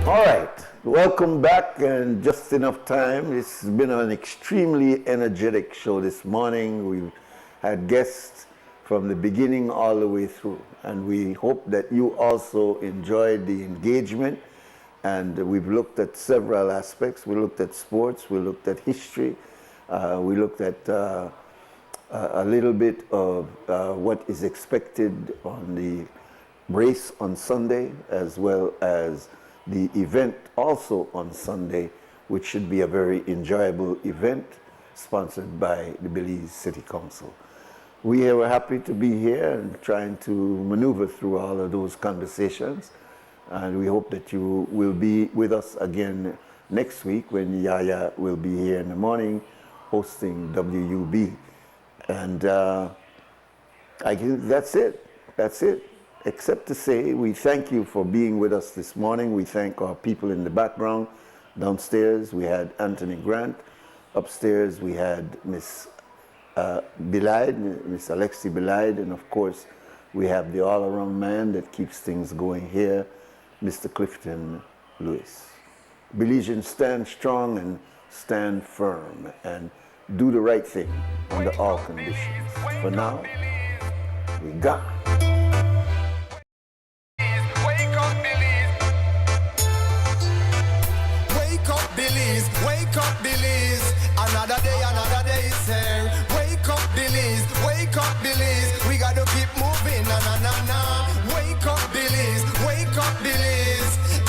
S2: All right, welcome back, and just enough time. It's been an extremely energetic show this morning. We've had guests from the beginning all the way through, and we hope that you also enjoyed the engagement. And we've looked at several aspects. We looked at sports, we looked at history, we looked at a little bit of what is expected on the race on Sunday, as well as the event also on Sunday, which should be a very enjoyable event sponsored by the Belize City Council. We were happy to be here and trying to maneuver through all of those conversations. And we hope that you will be with us again next week when Yaya will be here in the morning hosting WUB. And I think that's it. That's it. Except to say we thank you for being with us this morning. We thank our people in the background. Downstairs we had Anthony Grant. Upstairs we had Miss Belize, Miss Alexi Belize, and of course we have the all-around man that keeps things going here, Mr. Clifton Lewis. Belizeans, stand strong and stand firm and do the right thing under all conditions. For now, we got.
S7: Wake up, Belize. Another day is here. Wake up, Belize. We gotta keep moving, na na na na. Wake up, Belize.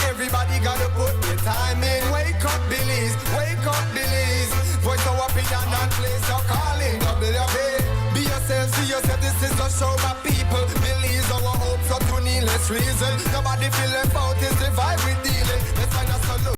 S7: Everybody gotta put their time in. Wake up, Belize. Voice our opinion and place your calling. WB. Be yourself, see yourself. This is a show of people. Belize our hopes up to needless reason. Nobody feel left out. Is the vibe we deal.